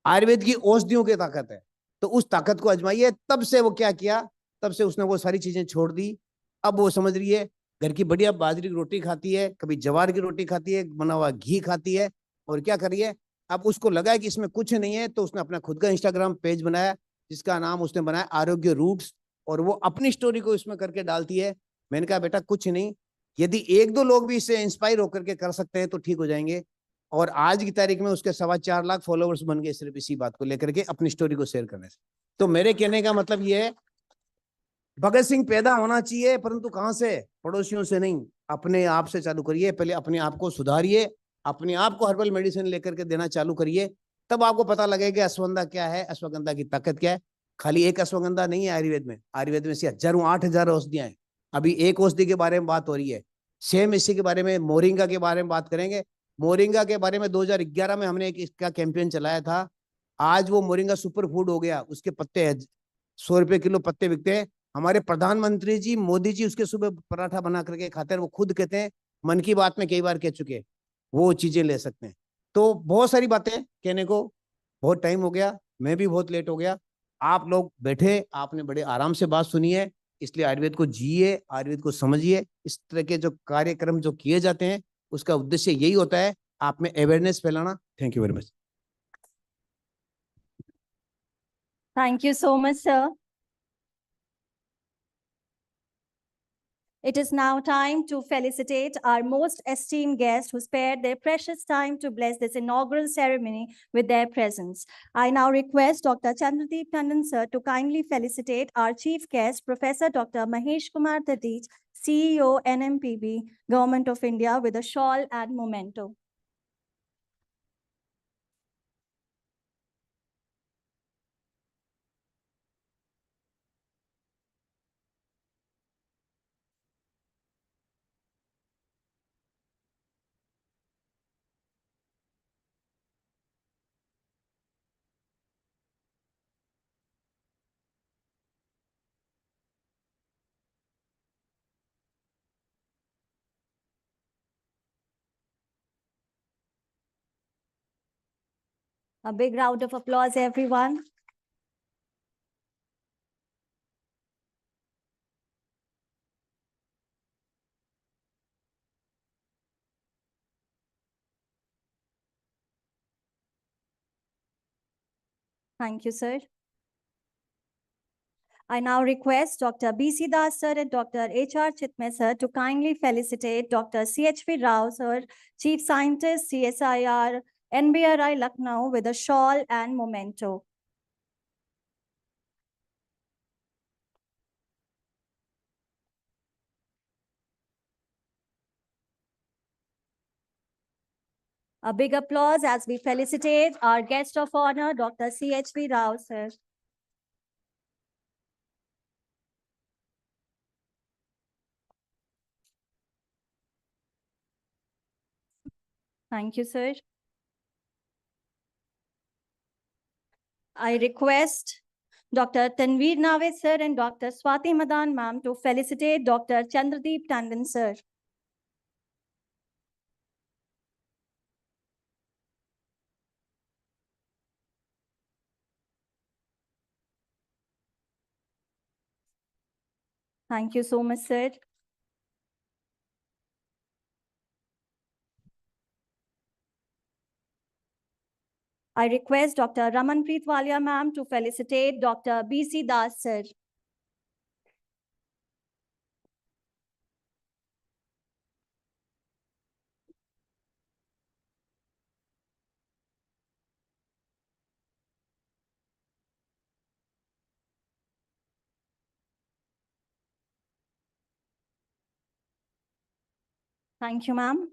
H: आयुर्वेद की औषधियों की ताकत है। तो उस ताकत को आजमाइए। तब से वो क्या किया, तब से उसने वो सारी चीजें छोड़ दी। अब वो समझ रही है, घर की बढ़िया बाजरी की रोटी खाती है, कभी जवार की रोटी खाती है, बना हुआ घी खाती है, और क्या करी है, अब उसको लगा है कि इसमें कुछ नहीं है, तो उसने अपना खुद का इंस्टाग्राम पेज बनाया, जिसका नाम उसने बनाया आरोग्य रूट्स, और वो अपनी स्टोरी को इसमें करके डालती है। मैंने कहा बेटा कुछ नहीं, यदि 1-2 लोग भी इससे इंस्पायर होकर के कर सकते हैं तो ठीक हो जाएंगे। और आज की तारीख में उसके 4.25 लाख फॉलोवर्स बन गए, सिर्फ इसी बात को लेकर के, अपनी स्टोरी को शेयर करने से। तो मेरे कहने का मतलब ये है, भगत सिंह पैदा होना चाहिए, परंतु कहां से? पड़ोसियों से नहीं, अपने आप से चालू करिए। पहले अपने आप को सुधारिए, अपने आप को हर्बल मेडिसिन लेकर के देना चालू करिए, तब आपको पता लगेगा अश्वगंधा क्या है, अश्वगंधा की ताकत क्या है। खाली एक अश्वगंधा नहीं है आयुर्वेद में, आयुर्वेद में से हजारों 8,000 औषधियां हैं। अभी एक औषधि के बारे में बात हो रही है, सेम इसी के बारे में, मोरिंगा के बारे में बात करेंगे। मोरिंगा के बारे में 2011 में हमने एक इसका कैंपेन चलाया था। आज वो मोरिंगा सुपर फूड हो गया, उसके पत्ते 100 रुपए किलो पत्ते बिकते हैं। हमारे प्रधानमंत्री जी मोदी जी उसके सुबह पराठा बना करके खाते हैं। वो खुद कहते हैं, मन की बात में कई बार कह चुके हैं, वो चीजें ले सकते हैं। तो बहुत सारी बातें कहने को, बहुत टाइम हो गया, मैं भी बहुत लेट हो गया। आप लोग बैठे, आपने बड़े आराम से बात सुनी है, इसलिए आयुर्वेद को जिए, आयुर्वेद को समझिए। इस तरह के जो कार्यक्रम जो किए जाते हैं उसका उद्देश्य यही होता है, आप में अवेयरनेस फैलाना। Thank you very much.
A: Thank you so much, sir. It is now time to felicitate our most esteemed guests who spared their precious time to bless this inaugural ceremony with their presence. I now request Dr. Chandradeep Tandon, sir, to kindly felicitate our chief guest, Professor Dr. Mahesh Kumar Dadich, CEO, NMPB, Government of India, with a shawl and memento. A big round of applause, everyone. Thank you, sir. I now request Dr. B.C. Das, sir, and Dr. H.R. Chitme, sir, to kindly felicitate Dr. C.H.V. Rao, sir, Chief Scientist, CSIR, NBRI, Lucknow, with a shawl and memento. A big applause as we felicitate our guest of honor, Dr. C.H.V. Rao, sir. Thank you, sir. I request Dr. Tanveer Nave, sir, and Dr. Swati Madan, ma'am, to felicitate Dr. Chandradeep Tandon, sir. Thank you so much, sir. I request Dr. Ramanpreet Walia, ma'am, to felicitate Dr. B.C. Das, sir. Thank you, ma'am.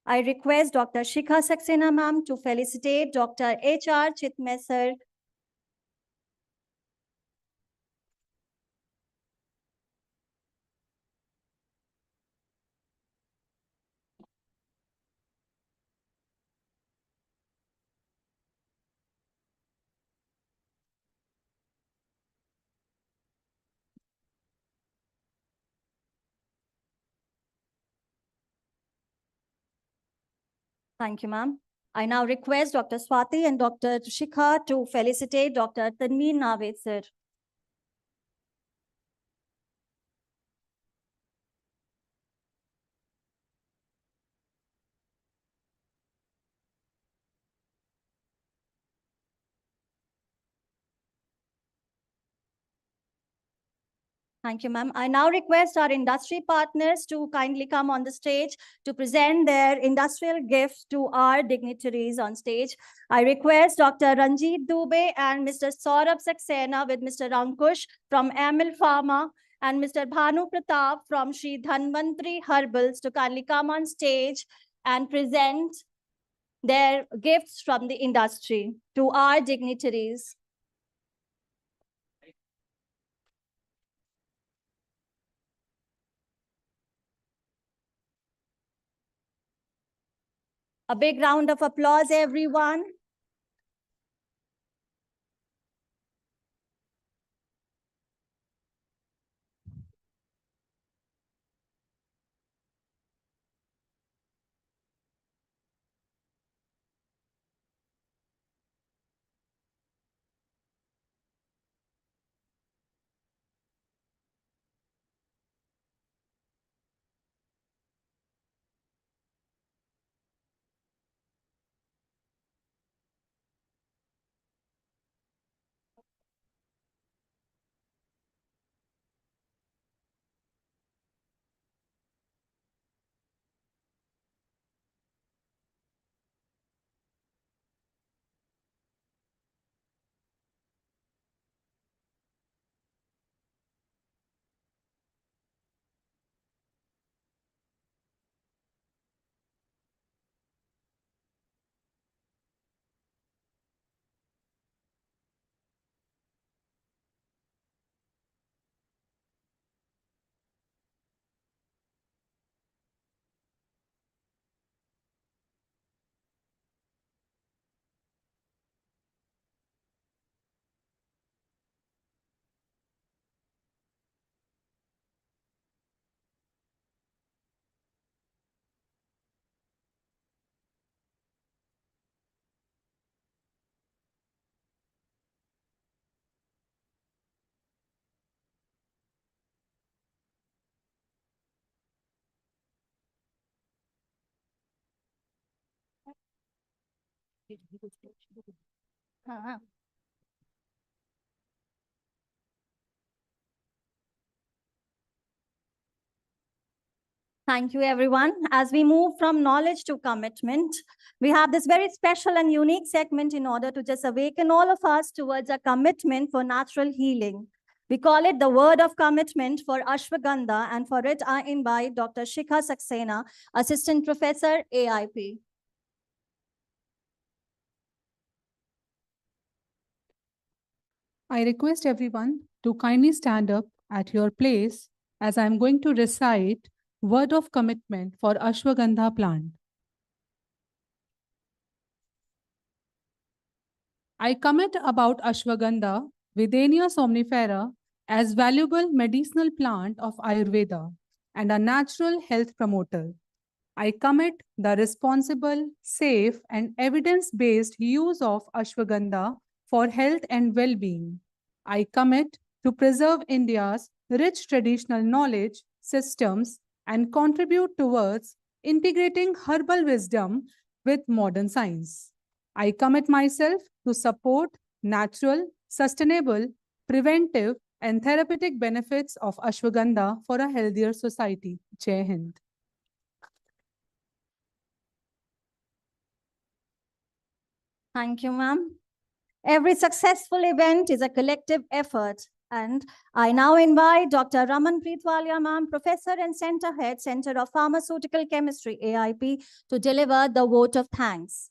A: I request Dr. Shikha Saxena, ma'am, to felicitate Dr. H.R. Chitme, sir. Thank you, ma'am. I now request Dr. Swati and Dr. Shikha to felicitate Dr. Tanveer Nave, sir. Thank you, ma'am. I now request our industry partners to kindly come on the stage to present their industrial gifts to our dignitaries on stage. I request Dr. Ranjit Dubey and Mr. Saurabh Saxena with Mr. Ankush from Amil Pharma and Mr. Bhanu Pratap from Sri Dhanvantri Herbals to kindly come on stage and present their gifts from the industry to our dignitaries. A big round of applause, everyone. हाँ. Thank you, everyone. As we move from knowledge to commitment, we have this very special and unique segment in order to just awaken all of us towards a commitment for natural healing. We call it the word of commitment for Ashwagandha, and for it, I invite Dr. Shikha Saxena, Assistant Professor, AIP.
I: I request everyone to kindly stand up at your place as I am going to recite word of commitment for Ashwagandha plant. I commit about Ashwagandha, Videnia somnifera, as valuable medicinal plant of Ayurveda and a natural health promoter. I commit the responsible, safe, and evidence-based use of Ashwagandha for health and well-being. I commit to preserve India's rich traditional knowledge, systems, and contribute towards integrating herbal wisdom with modern science. I commit myself to support natural, sustainable, preventive, and therapeutic benefits of Ashwagandha for a healthier society. Jai Hind.
A: Thank you, ma'am. Every successful event is a collective effort. And I now invite Dr. Raman Preetwalia, ma'am, Professor and Center Head, Center of Pharmaceutical Chemistry, AIP, to deliver the vote of thanks.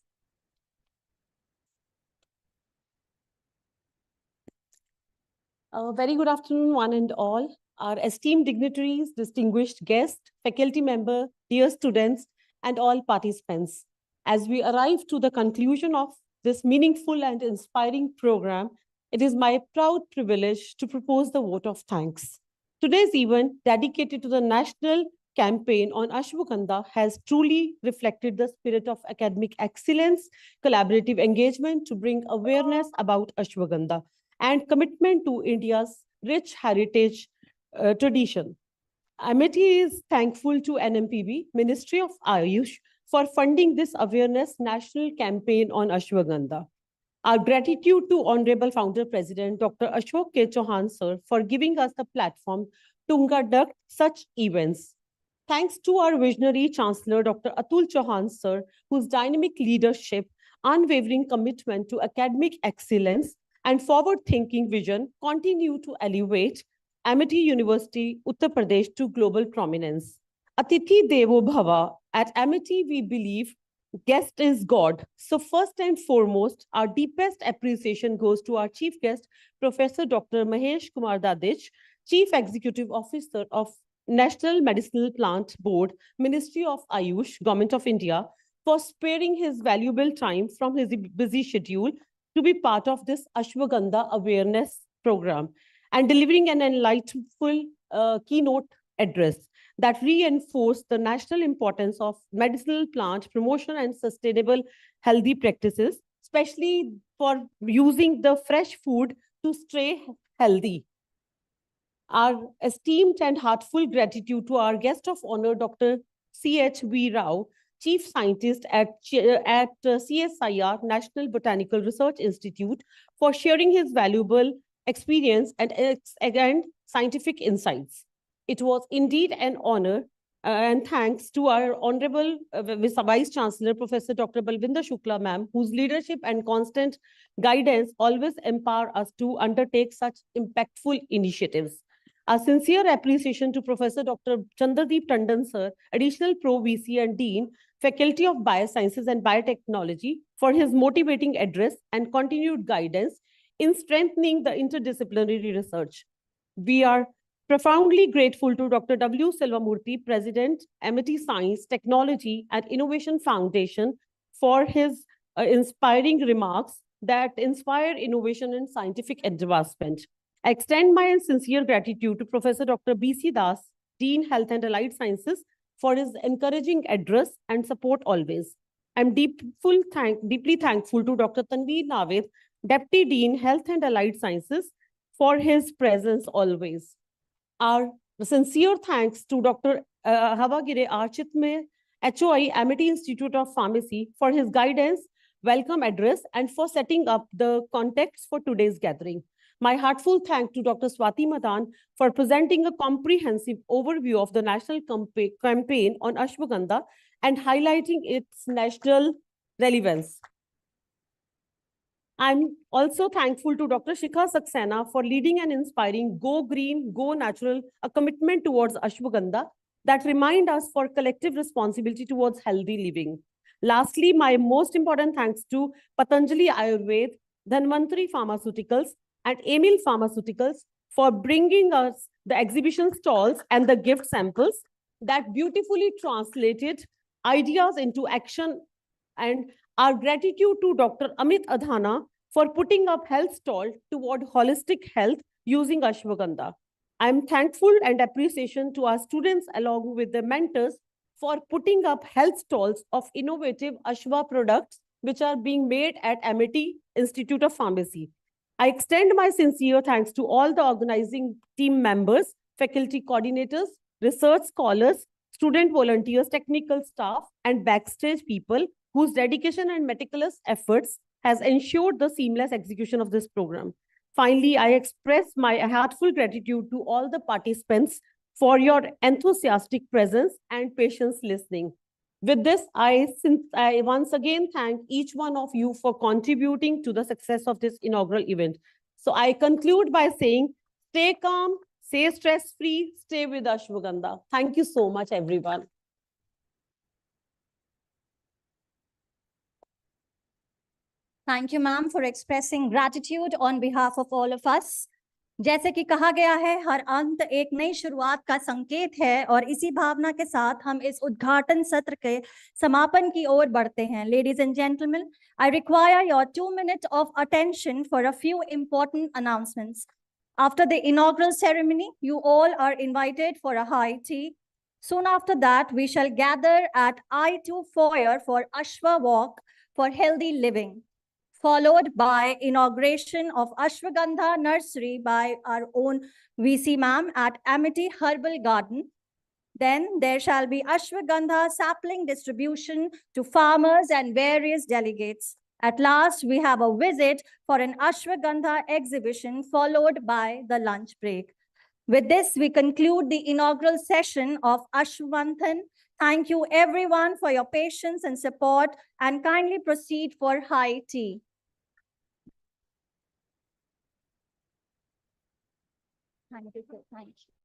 J: Very good afternoon, one and all. Our esteemed dignitaries, distinguished guests, faculty member, dear students, and all participants. As we arrive to the conclusion of this meaningful and inspiring program, it is my proud privilege to propose the vote of thanks. Today's event, dedicated to the national campaign on Ashwagandha, has truly reflected the spirit of academic excellence, collaborative engagement to bring awareness about Ashwagandha, and commitment to India's rich heritage tradition. Amity is thankful to NMPB, Ministry of Ayush, for funding this awareness national campaign on Ashwagandha. Our gratitude to Honorable Founder President Dr. Ashok K. Chauhan, sir, for giving us the platform to conduct such events. Thanks to our visionary Chancellor, Dr. Atul Chauhan, sir, whose dynamic leadership, unwavering commitment to academic excellence, and forward-thinking vision continue to elevate Amity University, Uttar Pradesh to global prominence. Atithi Devo Bhava. At Amity, we believe guest is God. So first and foremost, our deepest appreciation goes to our chief guest, Professor Dr. Mahesh Kumar Dadich, Chief Executive Officer of National Medicinal Plant Board, Ministry of Ayush, Government of India, for sparing his valuable time from his busy schedule to be part of this Ashwagandha awareness program and delivering an enlightful keynote address that reinforced the national importance of medicinal plant promotion and sustainable healthy practices, especially for using the fresh food to stay healthy. Our esteemed and heartful gratitude to our guest of honor, Dr. C.H.V. Rao, Chief Scientist at CSIR, National Botanical Research Institute, for sharing his valuable experience and scientific insights. It was indeed an honor, and thanks to our Honorable Vice Chancellor, Professor Dr. Balvinder Shukla, ma'am, whose leadership and constant guidance always empower us to undertake such impactful initiatives. A sincere appreciation to Professor Dr. Chandradeep Tandon, sir, Additional Pro VC and Dean, Faculty of Biosciences and Biotechnology, for his motivating address and continued guidance in strengthening the interdisciplinary research. We are profoundly grateful to Dr. W. Silvamurthy, President, Amity Science, Technology and Innovation Foundation, for his inspiring remarks that inspire innovation and scientific advancement. I extend my sincere gratitude to Professor Dr. B.C. Das, Dean, Health and Allied Sciences, for his encouraging address and support always. I'm deeply thankful to Dr. Tanveer Navid, Deputy Dean, Health and Allied Sciences, for his presence always. Our sincere thanks to Dr. Havagire Architme, HOI, Amity Institute of Pharmacy, for his guidance welcome address and for setting up the context for today's gathering. My heartfelt thanks to Dr. Swati Madan for presenting a comprehensive overview of the national campaign on Ashwagandha and highlighting its national relevance. I'm also thankful to Dr. Shikha Saxena for leading and inspiring Go Green, Go Natural, a commitment towards Ashwagandha that remind us for collective responsibility towards healthy living. Lastly, my most important thanks to Patanjali Ayurved, Dhanvantari Pharmaceuticals, and Emil Pharmaceuticals for bringing us the exhibition stalls and the gift samples that beautifully translated ideas into action, and our gratitude to Dr. Amit Adhana for putting up health stall toward holistic health using Ashwagandha. I'm thankful and appreciation to our students along with the mentors for putting up health stalls of innovative Ashwa products which are being made at Amity Institute of Pharmacy. I extend my sincere thanks to all the organizing team members, faculty coordinators, research scholars, student volunteers, technical staff, and backstage people whose dedication and meticulous efforts has ensured the seamless execution of this program. Finally, I express my heartfelt gratitude to all the participants for your enthusiastic presence and patience listening. With this, I once again thank each one of you for contributing to the success of this inaugural event. So I conclude by saying, stay calm, stay stress-free, stay with Ashwagandha. Thank you so much, everyone.
A: Thank you, ma'am, for expressing gratitude on behalf of all of us. जैसे कि कहा गया है, हर अंत एक नई शुरुआत का संकेत है और इसी भावना के साथ हम इस उद्घाटन सत्र के समापन की ओर बढ़ते हैं. Ladies and gentlemen, I require your 2 minutes of attention for a few important announcements. After the inaugural ceremony, you all are invited for a high tea. Soon after that, we shall gather at I2 foyer for Ashwa Walk for healthy living, followed by inauguration of Ashwagandha Nursery by our own VC ma'am at Amity Herbal Garden. Then there shall be Ashwagandha sapling distribution to farmers and various delegates. At last, we have a visit for an Ashwagandha exhibition followed by the lunch break. With this, we conclude the inaugural session of Ashwamanthan. Thank you everyone for your patience and support, and kindly proceed for high tea. Thank you, sir. Thank you.